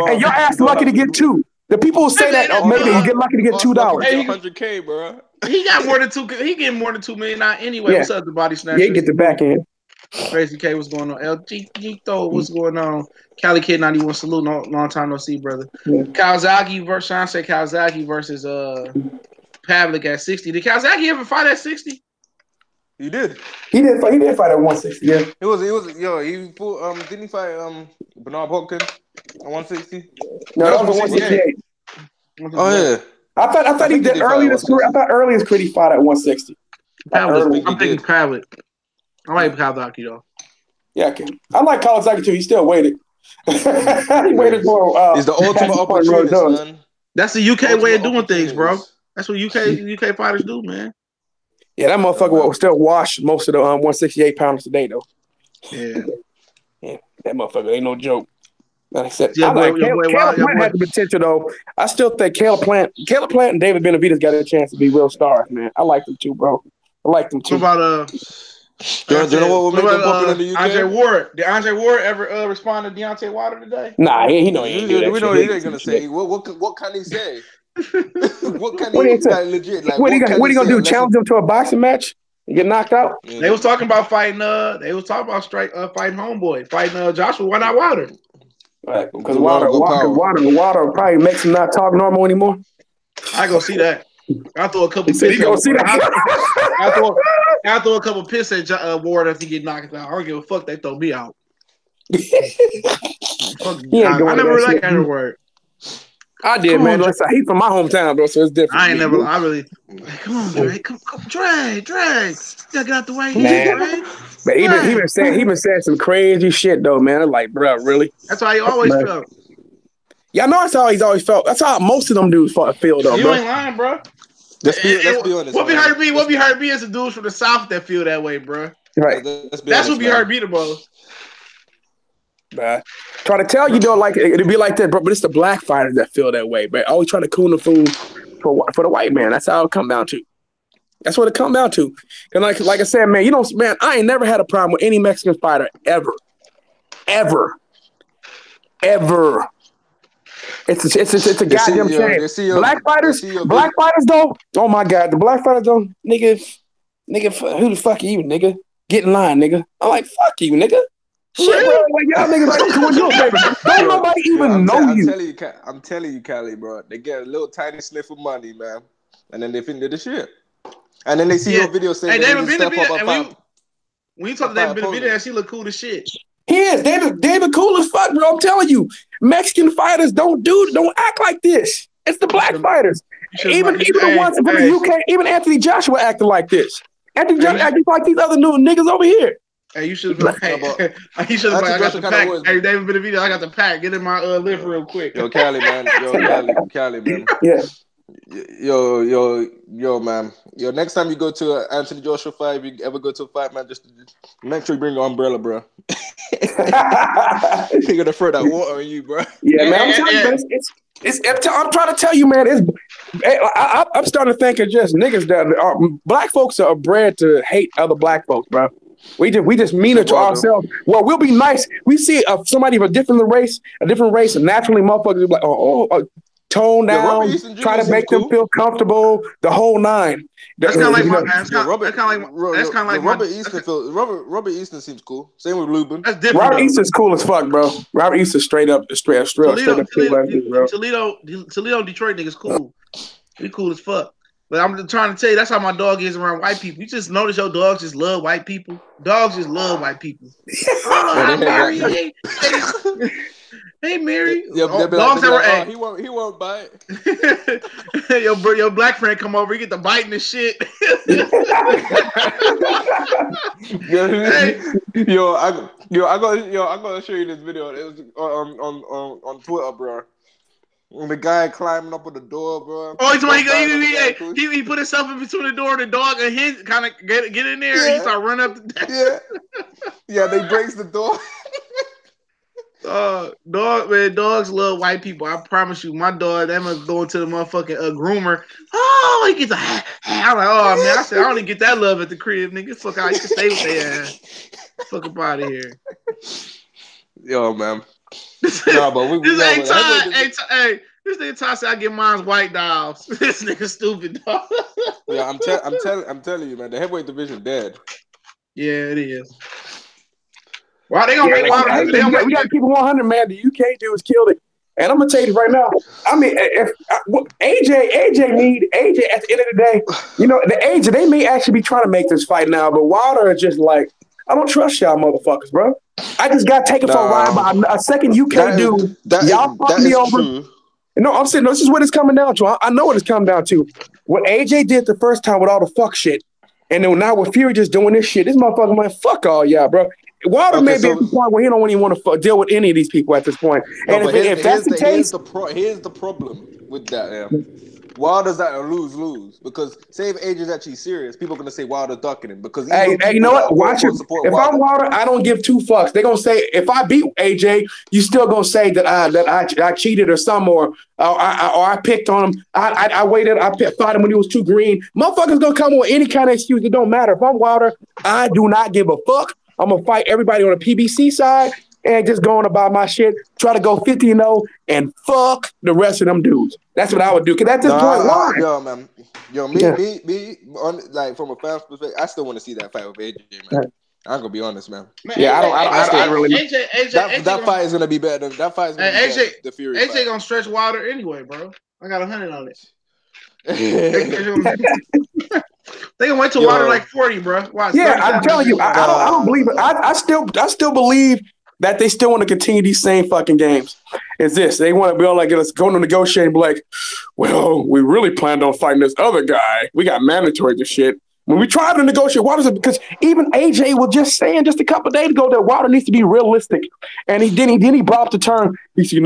And your ass lucky to get $2. The people who say that, maybe you get lucky to get $2. $100K, bro. He got more than $2. He getting more than $2 million now anyway. Yeah. What's up, the body snatcher? Yeah, get the back end. Crazy K, what's going on? LG, what's going on? Cali Kid 91, salute. Long time no see, brother. Yeah. Kawasaki versus Sean said Kawasaki versus Pavlik at 60. Did Kawasaki ever fight at 60? He did. He did fight at 160. Yeah. He fought, didn't he fight Bernard Hopkins at 160? No, that was 168. Oh yeah. I thought he did early this career. I thought early his career he fought at 160. I'm thinking Pavlik. I like Kawasaki though. Yeah, I like Kawasaki too. He still waited. He waited for. He's the ultimate opportunist, man. That's the UK way of doing things, bro. That's what UK fighters do, man. Yeah, that motherfucker will still wash most of the 168 pounders today, though. Yeah, that motherfucker ain't no joke. Like I said, Caleb Plant had the potential, though. I still think Caleb Plant and David Benavidez got a chance to be real stars, man. I like them too, bro. I like them too. What about do you know what will make them popular in the UK? Andre Ward. Did Andre Ward ever respond to Deontay Wilder today? Nah, he know he ain't do that. We know he ain't gonna say. What can he say? What he say? Legit. Like, what he gonna do? Challenge him to a boxing match and get knocked out? Yeah. They was talking about fighting. They was talking about fighting Homeboy, fighting Joshua. Why not Wilder? Right, because Wilder probably makes him not talk normal anymore. I go see that. I throw a couple. I throw a couple piss at Ward after he get knocked out. I don't give a fuck. They throw me out. I never really liked Andrew Ward. I did, man. He's from my hometown, bro, so it's different. Come on, Dre. Come, Dre. You gotta get out the way. Dre. But he been saying some crazy shit, though, man. I'm like, bro, really? That's how he always felt. Yeah, I know that's how he's always felt. That's how most of them dudes feel, though, you bro. You ain't lying, bro. Let's be honest. What be hurt me is the dudes from the South that feel that way, bro. Right. That's what be hurt me the most. Try to tell you, though, like it'd be like that, bro. But it's the black fighters that feel that way, but always trying to coon the fool for the white man. That's how it come down to. That's what it come down to. And like I said, man, I ain't never had a problem with any Mexican fighter ever. It's a goddamn shame. Black fighters though. Oh my god, the black fighters though, nigga, who the fuck are you, nigga? Get in line, nigga. I'm like, fuck you, nigga. Shit, bro. Like y'all niggas like doing your favor. Don't nobody even know you. I'm telling you, Cali, bro. They get a little tiny sniff of money, man, and then they think they're the shit. And then they see your video saying, "Hey, David Benavidez." When you talk to David Benavidez, she look cool as shit. He is David cool as fuck, bro. I'm telling you, Mexican fighters don't act like this. It's the black fighters. Even the ones from the UK, even Anthony Joshua acted like this. Anthony Joshua acted like these other new niggas over here. Hey, you should have been. Hey, you should have been. I got the pack. Hey, David Benavides, I got the pack. Get in my lift real quick. Yo, Cali, man. Cali, man. Yeah. Yo, man. Yo, next time you go to Anthony Joshua fight, if you ever go to a fight, man, just make sure you bring your umbrella, bro. You're gonna throw that water on you, bro. Yeah, man. I'm telling you, man, I'm trying to tell you, man. I'm starting to think of just niggas that are black folks are bred to hate other black folks, bro. We just mean it to ourselves. Well, we'll be nice. We see somebody of a different race, and naturally, motherfuckers be like, tone down, try to make them feel comfortable. The whole nine. That's kind of like Robert Easton seems cool. Same with Lubin. That's different. Robert Easton's cool as fuck, bro. Robert Easton's straight up Toledo, Detroit niggas cool. We cool as fuck. But I'm trying to tell you, that's how my dog is around white people. You just notice your dogs just love white people. Dogs just love white people. Hi, Mary. Hey, Mary. Dogs ever he won't bite. Your black friend come over, he get the biting and shit. I'm gonna show you this video. It was on Twitter, bro. When the guy climbing up on the door, bro. Oh, he put himself in between the door and the dog, and he kind of get in there. Yeah. And he start running up. Yeah, they breaks the door. Dogs love white people. I promise you, my dog, that must go into the motherfucking groomer. Oh, he gets a I'm like, oh man, I said I don't even get that love at the crib, nigga. Fuck out, you can stay with their ass. Fuck up out of here. Yo, man. No, but this nigga Ty said I get mine's white dogs. This nigga stupid dog. Yeah, I'm telling you, man, the heavyweight division dead. Yeah, it is. Well, they gonna make one. We gotta keep it 100, man. The UK dudes killed it, and I'm gonna tell you right now. I mean, if AJ at the end of the day, you know, they may actually be trying to make this fight now, but Wilder is just like, I don't trust y'all motherfuckers, bro. I just got taken for a ride by a second UK dude. Y'all fucked me over. True. No, I'm saying this is what it's coming down to. I know what it's coming down to. What AJ did the first time with all the fuck shit, and then now with Fury just doing this shit, this motherfucker like, fuck all y'all, bro. Wilder may be at the point where he don't even want to deal with any of these people at this point. And if that's the case, here's the problem with that. Yeah. Wilder's at a lose because say if AJ is actually serious, people are gonna say Wilder ducking him because hey, you know what? Watch it. If I'm Wilder, I don't give two fucks. They're gonna say if I beat AJ, you still gonna say that I cheated or some or I picked on him. I waited. I fought him when he was too green. Motherfuckers gonna come with any kind of excuse. It don't matter. If I'm Wilder, I do not give a fuck. I'm gonna fight everybody on the PBC side and just going about my shit. Try to go 50-0 and fuck the rest of them dudes. That's what I would do. Cause at this point, why? Me, like from a fan's perspective, I still want to see that fight with AJ, man. I'm gonna be honest, man. Yeah, I really. AJ, that fight is gonna be better. That fight is gonna be better than the Fury. AJ fight. Gonna stretch Wilder anyway, bro. I got 100 on it. They gonna wait till Wilder like 40, bro. Watch, yeah, I'm telling you, I don't believe it. I still believe that they still want to continue these same fucking games. It's this. They want to be all like, let's go to negotiate and be like, well, we really planned on fighting this other guy. We got mandatory to shit. When we tried to negotiate, Wilder's because even AJ was just saying just a couple of days ago that Wilder needs to be realistic. And he brought up the term, he said,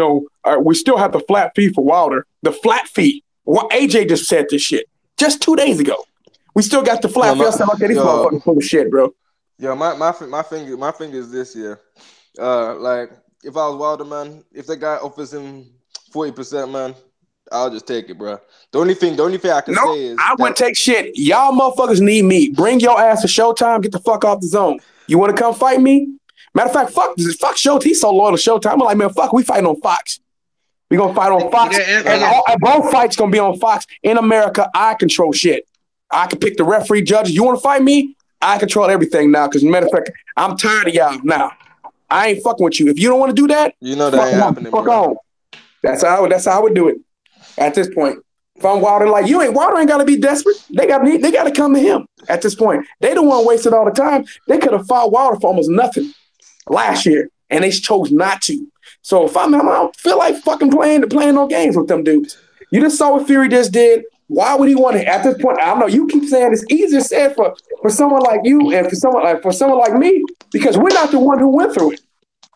we still have the flat fee for Wilder. The flat fee. Well, AJ just said this shit just 2 days ago. We still got the flat fee. I said, okay, these motherfuckers full of shit, bro. Yeah, my thing is this, yeah. Like if I was Wilder, man, if that guy offers him 40%, man, I'll just take it, bro. The only thing I can say is I wouldn't take shit. Y'all motherfuckers need me. Bring your ass to Showtime. Get the fuck off the zone. You want to come fight me? Matter of fact, fuck Showtime. He's so loyal to Showtime. I'm like, man, fuck. We fighting on Fox. We gonna fight on Fox, and both fights gonna be on Fox. In America, I control shit. I can pick the referee, judges. You want to fight me? I control everything now. Because matter of fact, I'm tired of y'all now. I ain't fucking with you. If you don't want to do that, that ain't happening. Fuck on. That's how I would do it. At this point, if I'm Wilder, like Wilder ain't gotta be desperate. They gotta come to him. At this point, they don't want to waste it all the time. They could have fought Wilder for almost nothing last year, and they chose not to. So if I don't feel like fucking playing no games with them dudes. You just saw what Fury just did. Why would he want it? At this point, I don't know. You keep saying it's easier said for someone like you and for someone like me. because we're not the one who went through it.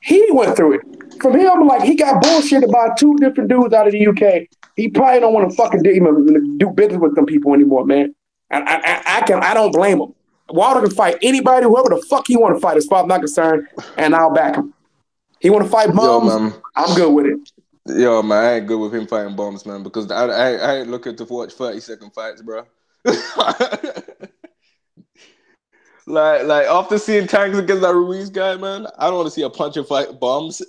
He went through it. From him, like he got bullshit about 2 different dudes out of the UK. He probably don't want to fucking do business with them people anymore, man. I don't blame him. Wilder can fight anybody, whoever the fuck he want to fight, as far as I'm not concerned, and I'll back him. He want to fight bums, I'm good with it. Yo, man, I ain't good with him fighting bums, man, because I ain't looking to watch 30-second fights, bro. like after seeing Tanks against that Ruiz guy, man, I don't want to see a puncher fight bums.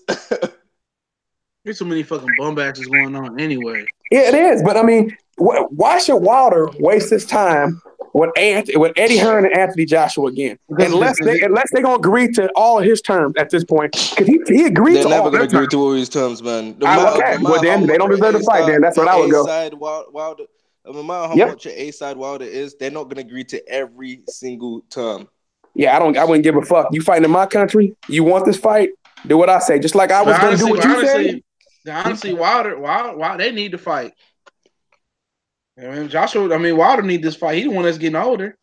There's so many fucking bum matches going on anyway. Yeah, it is. But I mean, why should Wilder waste his time with Eddie Hearn and Anthony Joshua again? Unless they're gonna agree to all of his terms at this point, because he agreed they're to all never gonna their agree to all his terms, man. Well, then they don't deserve to fight. Then that's what I would go. Wilder, no matter how much your A-side Wilder is, they're not gonna agree to every single term. Yeah, I wouldn't give a fuck. You fighting in my country? You want this fight? Do what I say. Just like I was gonna do what you said. Honestly, Wilder, they need to fight. Wilder need this fight. He's the one that's getting older.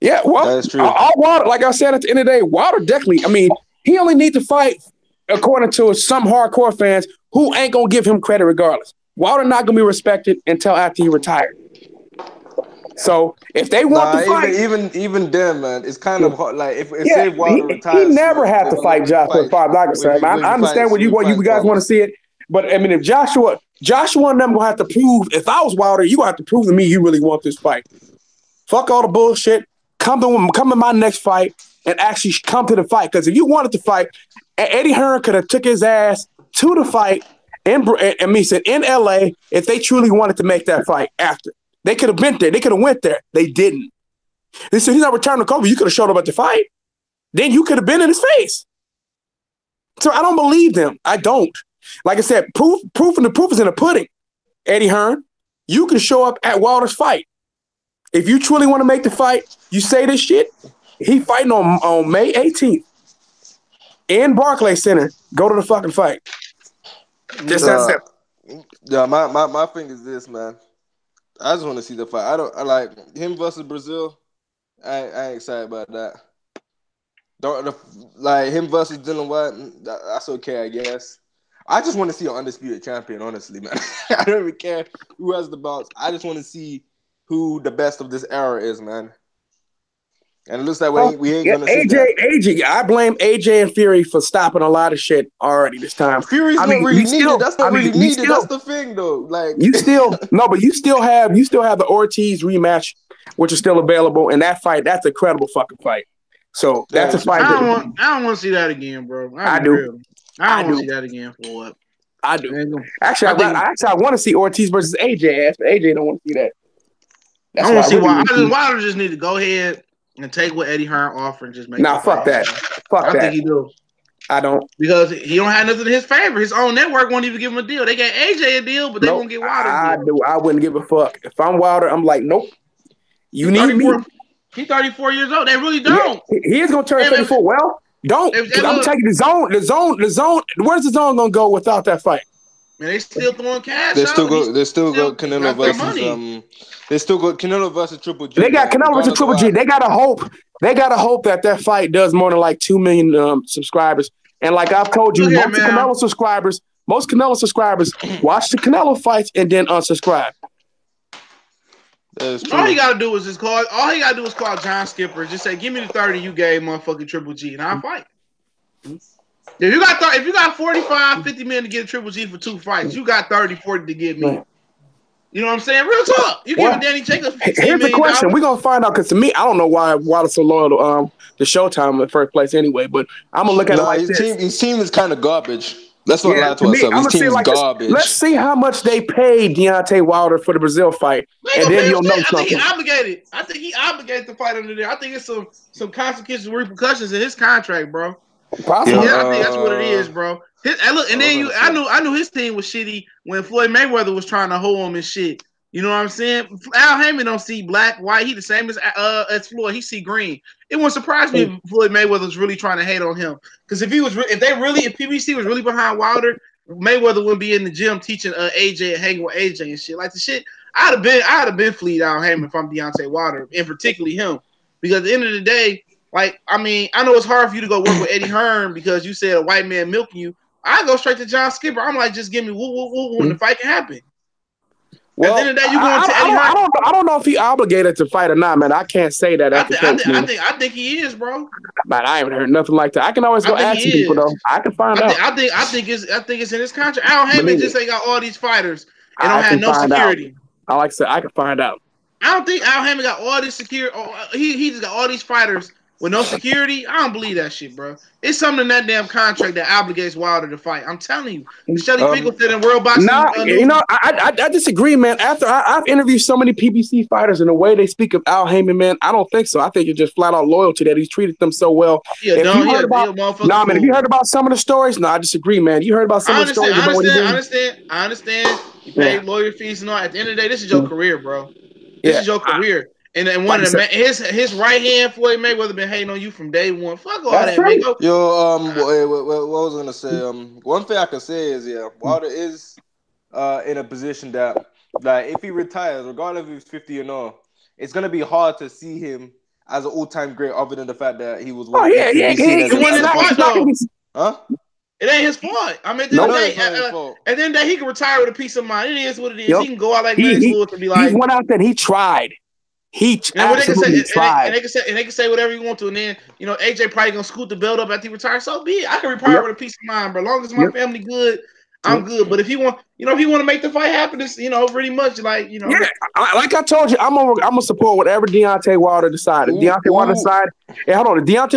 Yeah, well, that's true. Wilder, like I said at the end of the day, Wilder definitely. I mean, he only needs to fight according to some hardcore fans who ain't gonna give him credit regardless. Wilder not gonna be respected until after he retired. So if they want to fight, even then, man, it's kind of hard. Like if say Wilder retires, he never had to fight Joshua. I understand what you guys want to see it, but I mean, if Joshua and them gonna have to prove. If I was Wilder, you gonna have to prove to me you really want this fight. Fuck all the bullshit. Come to my next fight and actually come to the fight. Because if you wanted to fight, Eddie Hearn could have took his ass to the fight in LA if they truly wanted to make that fight after. They could have been there. They could have went there. They didn't. They said he's not returning to Kobe. You could have showed up at the fight. Then you could have been in his face. So I don't believe them. I don't. Like I said, proof is in the pudding. Eddie Hearn, you can show up at Wilder's fight. If you truly want to make the fight, you say this shit. He fighting on May 18th in Barclays Center. Go to the fucking fight. Just that simple. Yeah, my thing is this, man. I just want to see the fight. I like him versus Brazil. I ain't excited about that. Like him versus Dylan White. That's okay, I guess. I just want to see an undisputed champion, honestly, man. I don't even care who has the belts. I just want to see who the best of this era is, man. And it looks like we ain't gonna see that. AJ, I blame AJ and Fury for stopping a lot of shit already this time. Fury's not really needed. That's not really needed. That's the thing, though. Like you still have the Ortiz rematch, which is still available, and that fight, that's a credible fucking fight. So that's a fight. I don't want to see that again, bro. I do. I don't want to see that again for what? I do. Actually, I want to see Ortiz versus AJ. But AJ don't want to see that. That's I want to see why. Wilder just need to go ahead and take what Eddie Hearn offer and just make. Nah, fuck that. I think he do. I don't, because he don't have nothing in his favor. His own network won't even give him a deal. They gave AJ a deal, but they won't get Wilder a deal. I wouldn't give a fuck. If I'm Wilder, I'm like, nope. You need me. He's 34 years old. They really don't. Yeah, he is going to turn 34. Well, don't. I'm taking the zone. Where's the zone going to go without that fight? Man, they still throwing cash. They still got Canelo versus They still got Canelo versus Triple G. They got Canelo versus Triple G. They gotta hope that fight does more than like 2 million subscribers. And like I've told you, most Canelo subscribers watch the Canelo fights and then unsubscribe. All he gotta do is just call. All he gotta do is call John Skipper. Just say, "Give me the 30 you gave motherfucking Triple G, and I'll fight." If you got 45, 50 million to get a Triple G for 2 fights, you got 30, 40 to give me. You know what I'm saying? Real talk. You giving Danny Jacobs $15 million. Here's the question. We're gonna find out, because to me, I don't know why Wilder's so loyal to Showtime in the first place anyway. But I'm gonna look at it like this. His team is kind of garbage. Let's not lie to ourselves. His team is garbage. Let's see how much they paid Deontay Wilder for the Brazil fight, and then you'll know something. I think he obligated to fight under there. I think it's some consequences and repercussions in his contract, bro. Possibly. Yeah, I think that's what it is, bro. I knew his team was shitty when Floyd Mayweather was trying to hold him and shit. You know what I'm saying? Al Heyman don't see black, white. He the same as Floyd. He see green. It wouldn't surprise me if Floyd Mayweather was really trying to hate on him. Because if PBC was really behind Wilder, Mayweather wouldn't be in the gym teaching AJ and hanging with AJ and shit. Like the shit, I'd have been fleet Al Heyman if I'm Deontay Wilder, and particularly him. Because at the end of the day, Like, I mean, I know it's hard for you to go work with Eddie Hearn because you said a white man milking you. I go straight to John Skipper. I'm like, just give me woo woo woo when the fight can happen. Well, at the end of the day, you going to Eddie Hearn. I don't know if he obligated to fight or not, man. I can't say that. I think he is, bro. Man, I haven't heard nothing like that. I can always go ask some people though. I can find out. I think it's in his contract. Al Heyman just ain't got all these fighters and don't have no security. I like to say I can find out. I don't think Al Heyman got all this security. He just got all these fighters with no security. I don't believe that shit, bro. It's something in that damn contract that obligates Wilder to fight. I'm telling you. Shelly Finkel said in World Boxing. I disagree, man. After I've interviewed so many PBC fighters and the way they speak of Al Heyman, man, I don't think so. I think it's just flat out loyalty that he's treated them so well. Yeah, if you heard about some of the stories? No, I disagree, man. You heard about some of the stories. I understand. You pay lawyer fees and all. At the end of the day, this is your career, bro. This is your career. And then one of the his right hand Floyd Mayweather been hating on you from day one. Fuck all that, man. Yo, what was I gonna say? One thing I can say is, Wilder is in a position that, like, if he retires, regardless if he's 50 or not, it's gonna be hard to see him as an all-time great, other than the fact that he was. It wasn't his fault, though. Huh? It ain't his fault. I mean, at the end of the day, he can retire with a peace of mind. It is what it is. He can go out like Lennox Lewis and be like, he went out there and he tried. Absolutely tried. And they can say whatever you want to, and then AJ probably gonna scoot the belt up after he retires. So be it. I can retire with a peace of mind, but as long as my family good, I'm good. But if he want, if he want to make the fight happen, it's pretty much like Yeah, like I told you, I'm gonna support whatever Deontay Wilder decided. If Deontay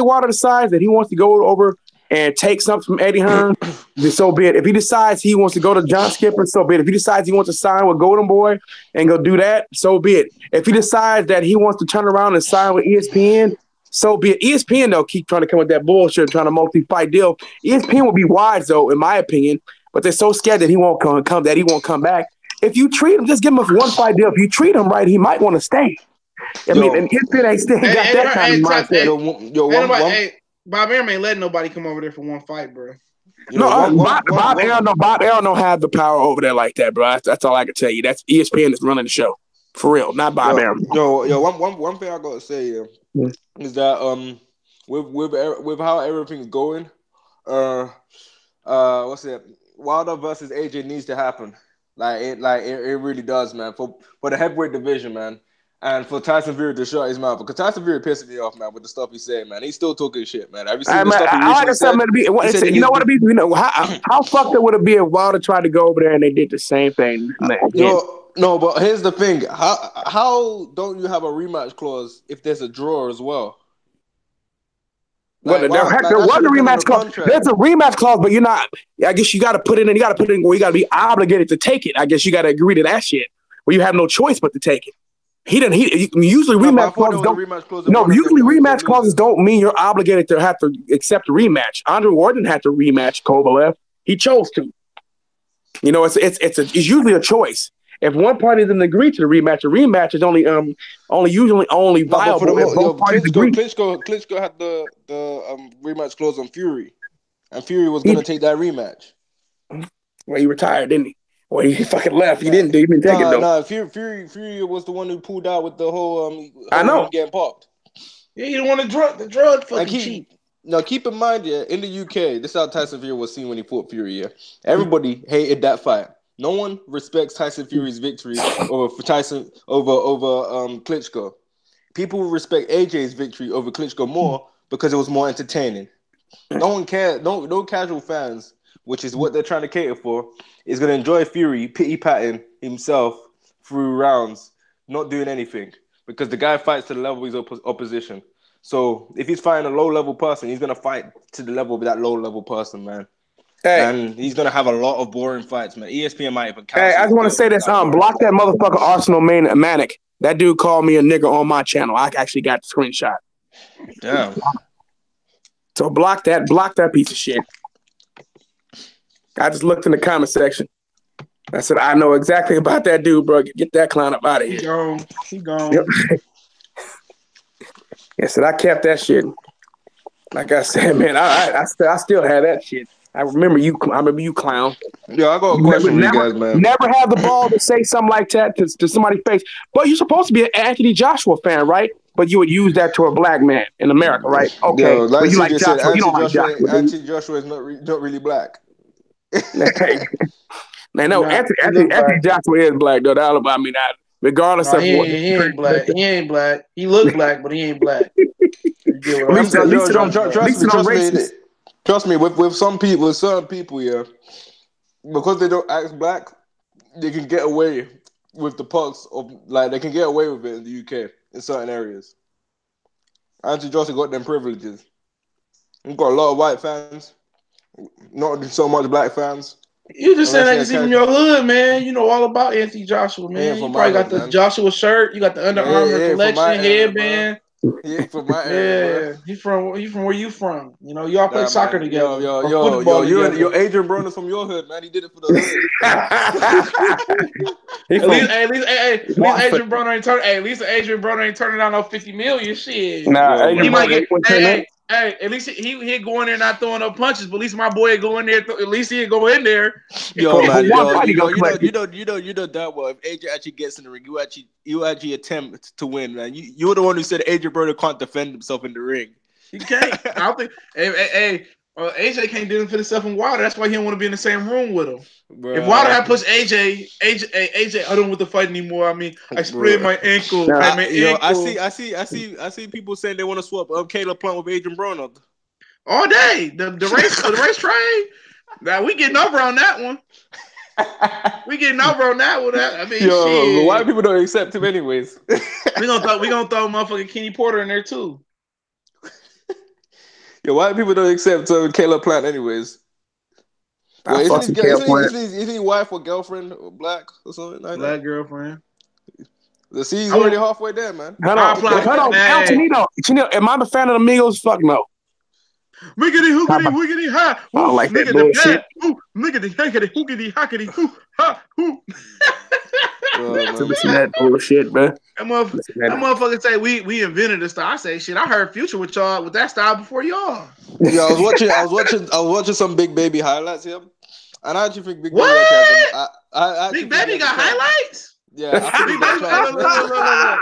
Wilder decides that he wants to go over and take something from Eddie Hearn, then so be it. If he decides he wants to go to John Skipper, so be it. If he decides he wants to sign with Golden Boy and go do that, so be it. If he decides that he wants to turn around and sign with ESPN, so be it. ESPN, though, keep trying to come with that bullshit, trying to multi-fight deal. ESPN will be wise, though, in my opinion, but they're so scared that he won't come back. If you treat him, just give him a one-fight deal. If you treat him right, he might want to stay. And ESPN ain't still got that kind of mindset. Bob Arum ain't letting nobody come over there for one fight, bro. Bob Arum don't have the power over there like that, bro. That's all I can tell you. That's ESPN that's running the show. For real, not Bob Arum. One thing I gotta say is that with how everything's going, Wilder versus AJ needs to happen. It really does, man. For the heavyweight division, man. And for Tyson Fury to shut his mouth, because Tyson Fury pissing me off, man, with the stuff he's saying, man. He's still talking shit, man. Have you seen the stuff he recently said? How fucked up would it be if Wilder tried to go over there and they did the same thing? No, but here's the thing. How don't you have a rematch clause if there's a draw as well? There was a rematch clause. There's a rematch clause, but you're not. I guess you got to put it in. You got to put it in where you got to be obligated to take it. I guess you got to agree to that shit where you have no choice but to take it. Usually rematch clauses don't. Usually rematch clauses don't mean you're obligated to have to accept a rematch. Andre Ward had to rematch Kovalev. He chose to. It's usually a choice. If one party doesn't agree to the rematch, a rematch is only viable if both parties agree. Klitschko had the rematch clause on Fury, and Fury was going to take that rematch. Well, he retired, didn't he? Well, he fucking left. He didn't take it though. No, Fury was the one who pulled out with the whole. I know. Getting popped. Yeah, he didn't want the drug fucking cheap. Now, keep in mind, in the UK, this is how Tyson Fury was seen when he fought Fury. Yeah, everybody hated that fight. No one respects Tyson Fury's victory over Klitschko. People respect AJ's victory over Klitschko more because it was more entertaining. No one cares. No casual fans, which is what they're trying to cater for, is going to enjoy Fury pity-patting himself through rounds, not doing anything, because the guy fights to the level of his opposition. So if he's fighting a low-level person, he's going to fight to the level of that low-level person, man. Hey. And he's going to have a lot of boring fights, man. ESPN might even cancel. Hey, I just want to say this. Block that motherfucker Arsenal Manic. That dude called me a nigger on my channel. I actually got the screenshot. Damn. So block that piece of shit. I just looked in the comment section. I said, I know exactly about that dude, bro. Get that clown up out of here. He gone. Yep. I said, I kept that shit. Like I said, man, I still have that shit. I remember you, clown. Yeah, I got a question for you guys, man. Never have the ball to say something like that to somebody's face. But you're supposed to be an Anthony Joshua fan, right? but you would use that to a black man in America, right? Okay, Yo, but like you like CJ said, Joshua. You don't like Joshua. Anthony Joshua is not really black. Hey, man, no, Nah, he look Anthony black. Joshua is black though. I mean, regardless No, of what. he ain't black. He ain't black. He look black, but he ain't black. You get what At I'm least, saying? at least, He's not black. Trust me. With certain people, yeah, because they don't act black, they can get away with the parts of like they can get away with it in the UK in certain areas. Anthony Joshua got them privileges. We've got a lot of white fans, not so much black fans. You just saying Unless that they're because he from your hood, man. You know all about Anthony Joshua, He ain't man. You from my probably got hood, the man. Joshua shirt. You got the Under Yeah, Armour he ain't from collection my area, bro. headband. He ain't from my area, bro. Yeah, he from where you from? You know, y'all play Nah, soccer man. together or Yo, football together. your Adrian Broner's from your hood, man. He did it for the hood. At least Adrian Watford. Broner ain't turning. Hey, at least Adrian Broner ain't turning down no 50 million shit. Nah, Yo, He Adrian might Broner, get. he wouldn't turn that. Hey. At least he go in there not throwing up punches. But at least my boy go in there. At least he go in there. Yo, For man, one fight, he gonna collect it. you know that well. If AJ actually gets in the ring, you actually attempt to win, man. You were the one who said Adrian Broner can't defend himself in the ring. He can't. I don't think. AJ can't do it for himself in Wilder. That's why he don't want to be in the same room with him. Bruh. If Wilder had pushed AJ, I don't want to fight anymore. I mean, I sprained my ankle. Nah. I see people saying they want to swap Caleb Plant with Adrian Broner all day. The race train. Now we getting over on that one. We getting over on that one. I mean, shit. Why people don't accept him anyways? we gonna throw motherfucking Kenny Porter in there too. Yo, why people don't accept Caleb Plant anyways? Wait, isn't he wife or girlfriend or black or something like black that? girlfriend. He's already halfway there, man. Hold on. El Chinito, am I the fan of the Migos? Fuck no. Wiggity hoogity wiggity ha. I don't like that Nigga bullshit. Niggity hackety hoogity hackety hoo ha hoo. Listen to that bullshit, bro. That motherfucker say we invented the style. I say shit. I heard Future with y'all with that style before y'all. Yeah, I was watching some Big Baby highlights here, and I actually think Big Baby. What? Big Baby got highlights. Yeah, I think look.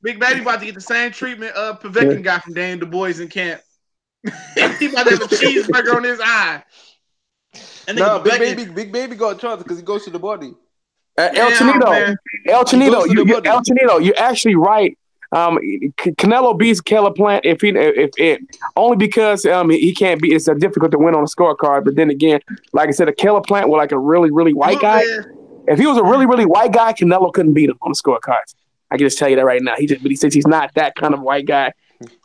Big Baby about to get the same treatment Povetkin got from Dame Du Bois in camp. He about to have a cheeseburger on his eye. And Big Baby got a chance because he goes to the body. El Chinito, you're actually right. Canelo beats Caleb Plant if only because he can't be. It's difficult to win on a scorecard. But then again, like I said, a Caleb Plant was like a really really white guy. If he was a really really white guy, Canelo couldn't beat him on the scorecards. I can just tell you that right now. But he says he's not that kind of white guy.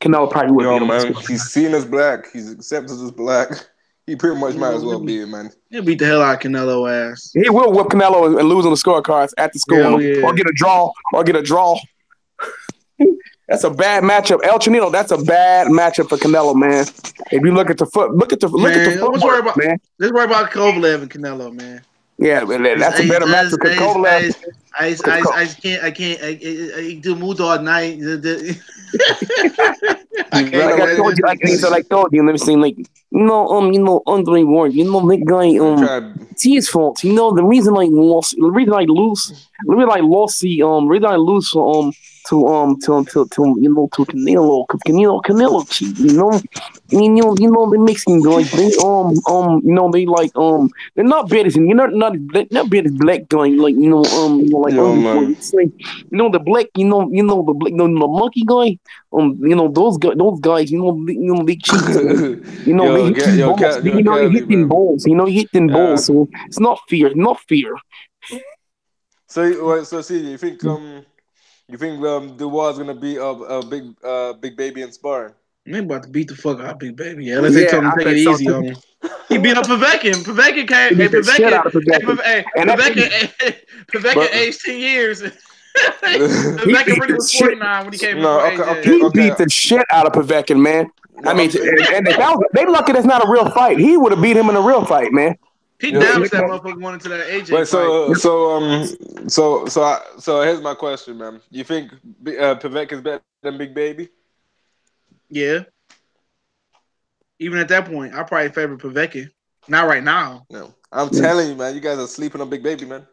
Canelo probably would beat him. Man, he's seen as black. He's accepted as black. He pretty much might as well be it, man. He'll beat the hell out of Canelo ass. He will whip Canelo and lose on the scorecards at the school, or get a draw. That's a bad matchup. El Chinito, that's a bad matchup for Canelo, man. If you look at the foot, let's worry about Kovalev and Canelo, man. Yeah, that's a better matchup for Kovalev. I can't do mood all night. Like I told you, let me say, Andre Ward, that guy, it's his fault. The reason I lost to Canelo, because Canelo cheat, the Mexican guys, they like they're not bad as not bad as black guy, the black, the monkey guy, those guys, they cheat. They hit in balls. He hit in balls. So it's not fear. So see, you think the war's gonna be a Big Baby in sparring? They about to beat the fuck out of Big Baby. Yeah, let's take it easy on him. He beat up Povetkin. Povetkin came. Povetkin aged 10 years. Povetkin really was 49 when he came. He beat the shit out of Povetkin, man. I mean, and they lucky that's not a real fight. He would have beat him in a real fight, man. He damaged that motherfucker going into that AJ fight. So here's my question, man. You think Povetkin's better than Big Baby? Yeah. Even at that point, I probably favor Povetkin. Not right now. No, I'm telling you, man. You guys are sleeping on Big Baby, man.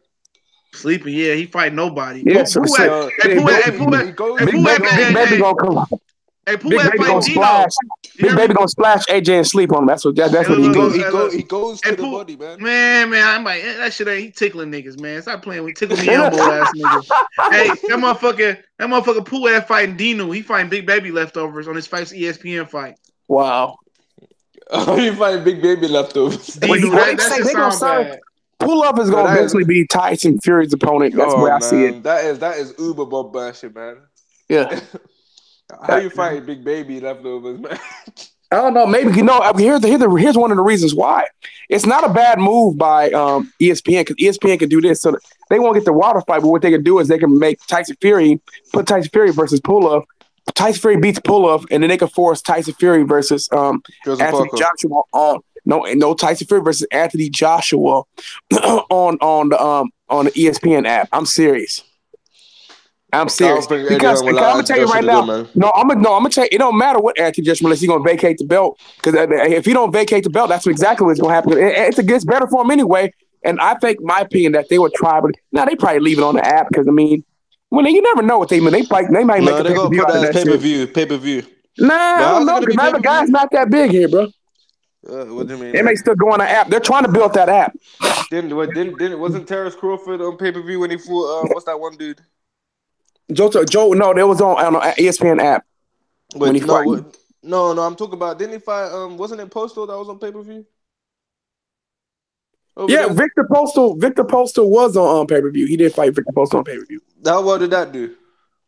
Sleeping, yeah, he fight nobody. Yeah, Pooh so at Big Baby gonna come. Hey, Pooh Big at Baby fight gonna Dino. splash. You Big hear Baby me? gonna splash AJ and sleep on him. That's what he needs. He goes Hey, to the Pooh, body, man. man, I'm like, that shit ain't he tickling niggas, man. Stop playing with tickle me elbow ass niggas. Hey, that motherfucker Pooh at fighting Dino. He fighting Big Baby leftovers on his Fights ESPN fight. Wow. You find Big Baby leftovers. Dino, that shit sound bad. Pull up is gonna eventually be Tyson Fury's opponent. That's the way I see it. That is uber bob bashing, man. Yeah. How you fight Big Baby leftovers, man? I don't know. Maybe here's one of the reasons why. It's not a bad move by ESPN because ESPN can do this. So they won't get the water fight, but what they can do is they can make put Tyson Fury versus Pull-Up. Tyson Fury beats Pull-Up, and then they can force Tyson Fury versus Anthony Joshua on. No Tyson Fury versus Anthony Joshua on the ESPN app. I'm serious. Because I'm gonna tell you right now. I'm gonna tell you, it don't matter what Anthony Joshua unless he's gonna vacate the belt. Because if he don't vacate the belt, that's exactly what's gonna happen. It's better for him anyway. And I think, my opinion, that they would try, but now they probably leave it on the app because you never know what they mean. They might make a pay-per-view out of that shit. Pay per view. Nah, I don't know because now the guy's not that big here, bro. What do you mean? They may still go on the app. They're trying to build that app. Wasn't Terrence Crawford on pay per view when he fought? What's that one dude? Joe. No, that was on ESPN app. No, I'm talking about. Didn't he fight? Wasn't it Postal that was on pay per view? Yeah, there? Victor Postal was on pay per view. He did fight Victor Postal on pay per view. What did that do?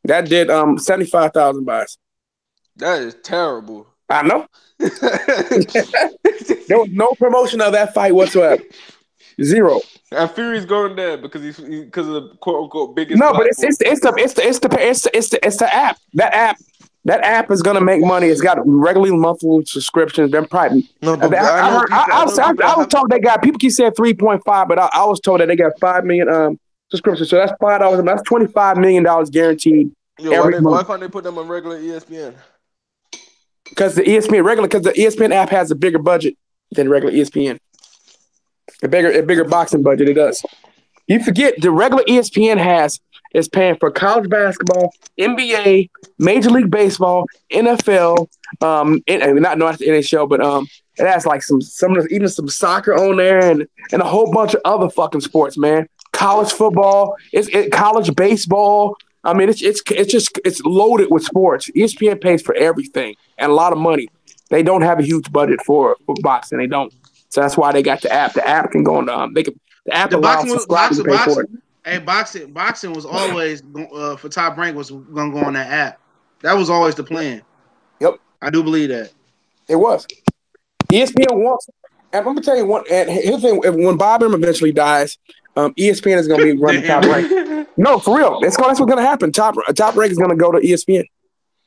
That did 75,000 buys. That is terrible. I know. There was no promotion of that fight whatsoever. Zero. And Fury's going there because of the quote unquote biggest. No, but it's the app. That app is gonna make money. It's got regularly monthly subscriptions. They're private. No, but I was told they got. People keep saying 3.5, but I was told that they got 5 million subscriptions. So that's $5. That's $25 million guaranteed. Why can't they put them on regular ESPN? Because the ESPN app has a bigger budget than regular ESPN. A bigger boxing budget it does. You forget the regular ESPN is paying for college basketball, NBA, Major League Baseball, NFL, not the NHL, but it has like some some soccer on there and a whole bunch of other fucking sports, man. College football, college baseball. I mean, it's loaded with sports. ESPN pays for everything and a lot of money. They don't have a huge budget for boxing. They don't. So that's why they got the app. The app can go on. The app allows subscribers to pay for it. Hey, boxing was always for Top Rank was gonna go on that app. That was always the plan. Yep, I do believe that. It was. ESPN wants. And I'm gonna tell you one. And here's the thing: when Bob Arum eventually dies, ESPN is gonna be running Top Rank. No, for real. That's what's gonna happen. Top Rank is gonna go to ESPN.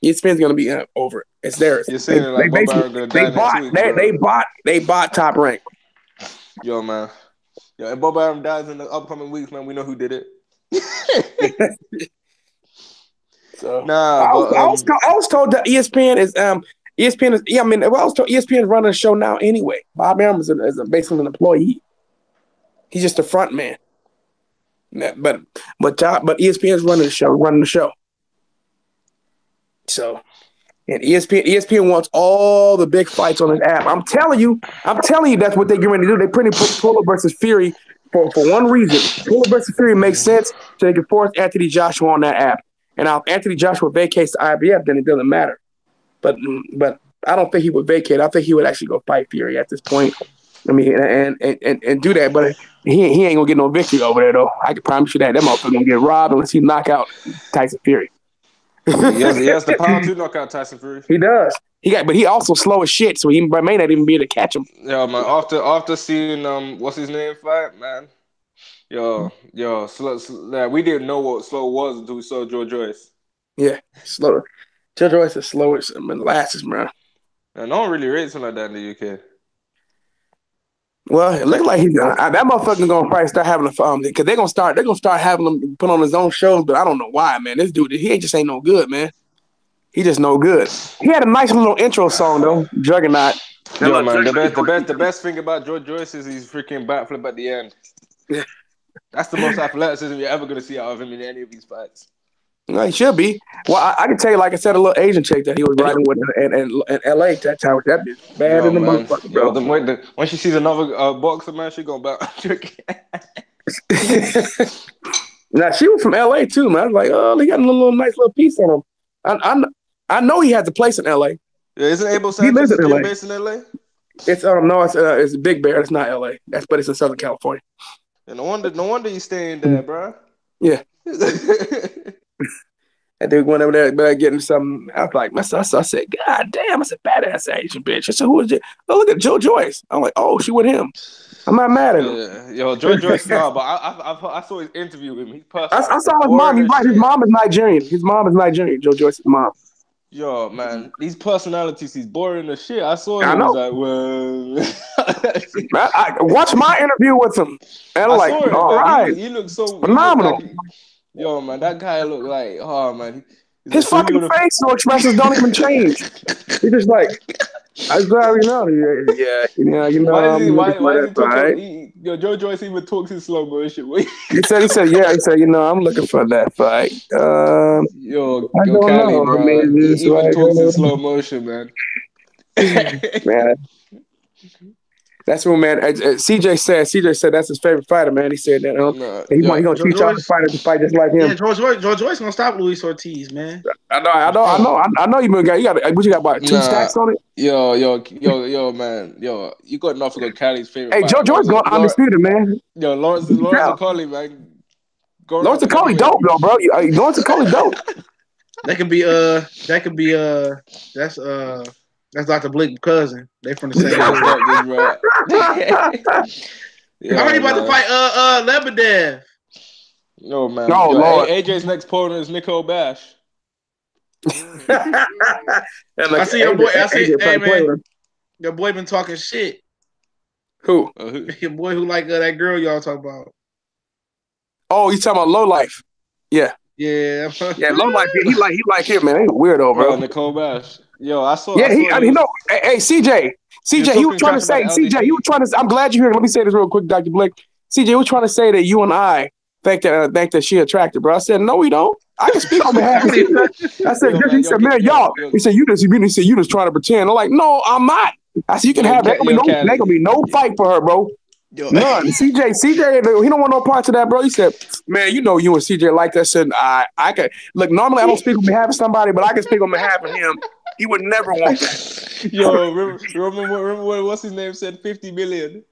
ESPN's gonna be over. It's theirs. You're saying they bought Top Rank. Yo, man. Yo, if Bob Arum dies in the upcoming weeks, man, we know who did it. So I was told that ESPN is I was told ESPN is running the show now anyway. Bob Arum is basically an employee. He's just a front man. But ESPN is running the show. So, and ESPN wants all the big fights on his app. I'm telling you, that's what they're going to do. They pretty put Puller versus Fury for one reason. Puller versus Fury makes sense, so they can force Anthony Joshua on that app. And now, if Anthony Joshua vacates the IBF, then it doesn't matter. But I don't think he would vacate. I think he would actually go fight Fury at this point. I mean, and do that, but he ain't gonna get no victory over there though. I can promise you that motherfucker gonna get robbed unless he knock out Tyson Fury. He has the power to knock out Tyson Fury. He does. But he also slow as shit, so he may not even be able to catch him. Yo, man. After seeing what's his name fight, man. Yo, we didn't know what slow was until we saw George Joyce. Yeah, slow. George Joyce is slow as molasses, man. And no one really rates him like that in the UK. Well, it looks like that motherfucker gonna probably start having a because they're gonna start having him put on his own shows, but I don't know why, man. This dude, he just ain't no good, man. He just no good. He had a nice little intro song though, Juggernaut. Yo, man, the best thing about George Joyce is he's freaking backflip at the end. That's the most athleticism you're ever gonna see out of him in any of these fights. No, he should be. Well, I can tell you, like I said, a little Asian chick that he was riding with in L.A. That time. That bitch bad in the Man, motherfucker, bro. when she sees another boxer, man, she gonna back. Now she was from L.A. too, man. I was like, oh, they got a little nice little piece on him. I know he has a place in L.A. Yeah, isn't Abel He lives Sanchez in LA. based in LA? It's Big Bear. It's not L.A. But it's in Southern California. Yeah, no wonder he's staying there, bro. Yeah. And they went over there getting something. I was like, I said, God damn, it's a badass Asian bitch. I said, who is it? Oh, look at Joe Joyce. I'm like, oh, she with him. I'm not mad at him. Yo, Joe Joyce, no, but I saw his interview with him. He's I saw his mom. He's right. His mom is Nigerian. Joe Joyce's mom. Yo, man, these personalities, he's boring as shit. I saw him. I was like, well, I watched my interview with him, and I'm like, him, all right, he looked so phenomenal. Yo, man, that guy looked like, oh man, his fucking facial expressions don't even change. He's just like, I already know. Yeah. Why is he talking? Yo, Joe Joyce even talks in slow motion. He said, I'm looking for that fight. Yo, Cali, bro. He even talks in slow motion, man. Man. That's what, man. CJ said that's his favorite fighter, man. He said that he's gonna teach all the fighters to fight just like him. Yeah, George Joyce gonna stop Luis Ortiz, man. I know. You got what you got about 2 stacks on it? Yo, man. Yo, you got nothing on Cali's favorite. Hey, Joe Joyce going undisputed, man. Yo, Lawrence Okolie, man. Lawrence Okolie dope, though, bro. Lawrence Okolie dope. That's Dr. Blake's cousin. They from the same hood. How many about to fight Lebedev? No, man. Oh, Lord. AJ's next opponent is Nicole Bash. I see your boy. Hey, man. Your boy been talking shit. Who? Your boy who like that girl y'all talk about. Oh, you talking about Low Life? Yeah. Yeah. Low Life. He like him, man. He's a weirdo, bro. Nicole Bash. Yo, I saw. Yeah, Hey, CJ, he was trying to say. I'm glad you're here. Let me say this real quick, Dr. Blake. CJ was trying to say that you and I think that she attractive, bro. I said, no, we don't. I can speak on behalf of you. I said, he said, man, y'all. He said, you just trying to pretend. I'm like, no, I'm not. I said, you can have that. There gonna be no fight for her, bro. None. CJ, he don't want no parts of that, bro. He said, man, you and CJ like that. I said, I can look. Normally, I don't speak on behalf of somebody, but I can speak on behalf of him. He would never want that. Yo, remember what's his name said 50 million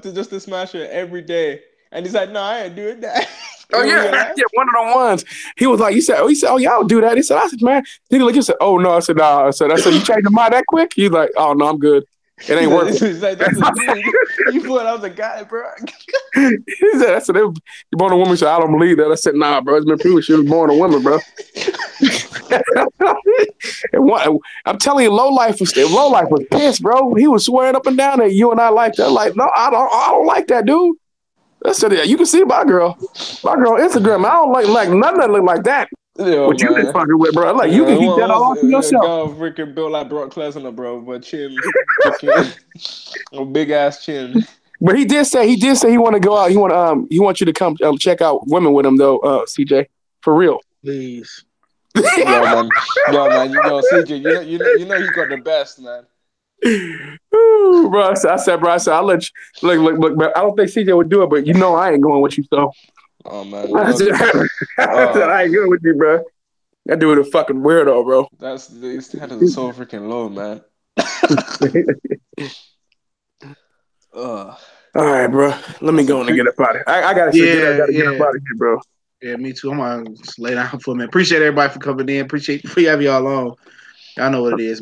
just to smash her every day, and he's like, no, I ain't doing that. Oh yeah, one of the ones. He was like, he said, oh y'all do that. He said, man. Then he said, oh no. I said, nah. I said, you changed your mind that quick? He's like, oh no, I'm good. It ain't working. He's like, you thought I was a guy, bro. He said, you born a woman. He said, I don't believe that. I said, nah, bro. It's been proven she was born a woman, bro. I'm telling you, Low Life was pissed, bro. He was swearing up and down that you and I like that. Like, no, I don't like that, dude. I said, yeah, you can see my girl Instagram. I don't like nothing that look like that. Yo, what you been fucking with, bro? Like you can keep that all for yourself. Girl freaking built like Brock Lesnar, bro, but chin, a big ass chin. But he did say he want to go out. He want you to come check out women with him though, CJ, for real. Please. Yo, man. CJ, you know he got the best, man. Ooh, bro, I said, I'll let you look, but I don't think CJ would do it, but I ain't going with you, so. Oh man. I said, I ain't going with you, bro. That dude a fucking weirdo, bro. His standards are so freaking low, man. All right, bro. Let me go and get up out of here. I gotta get up out of here, bro. Yeah, me too. I'm gonna just lay down for a minute. Appreciate everybody for coming in. Appreciate having y'all on. Y'all know what it is, man.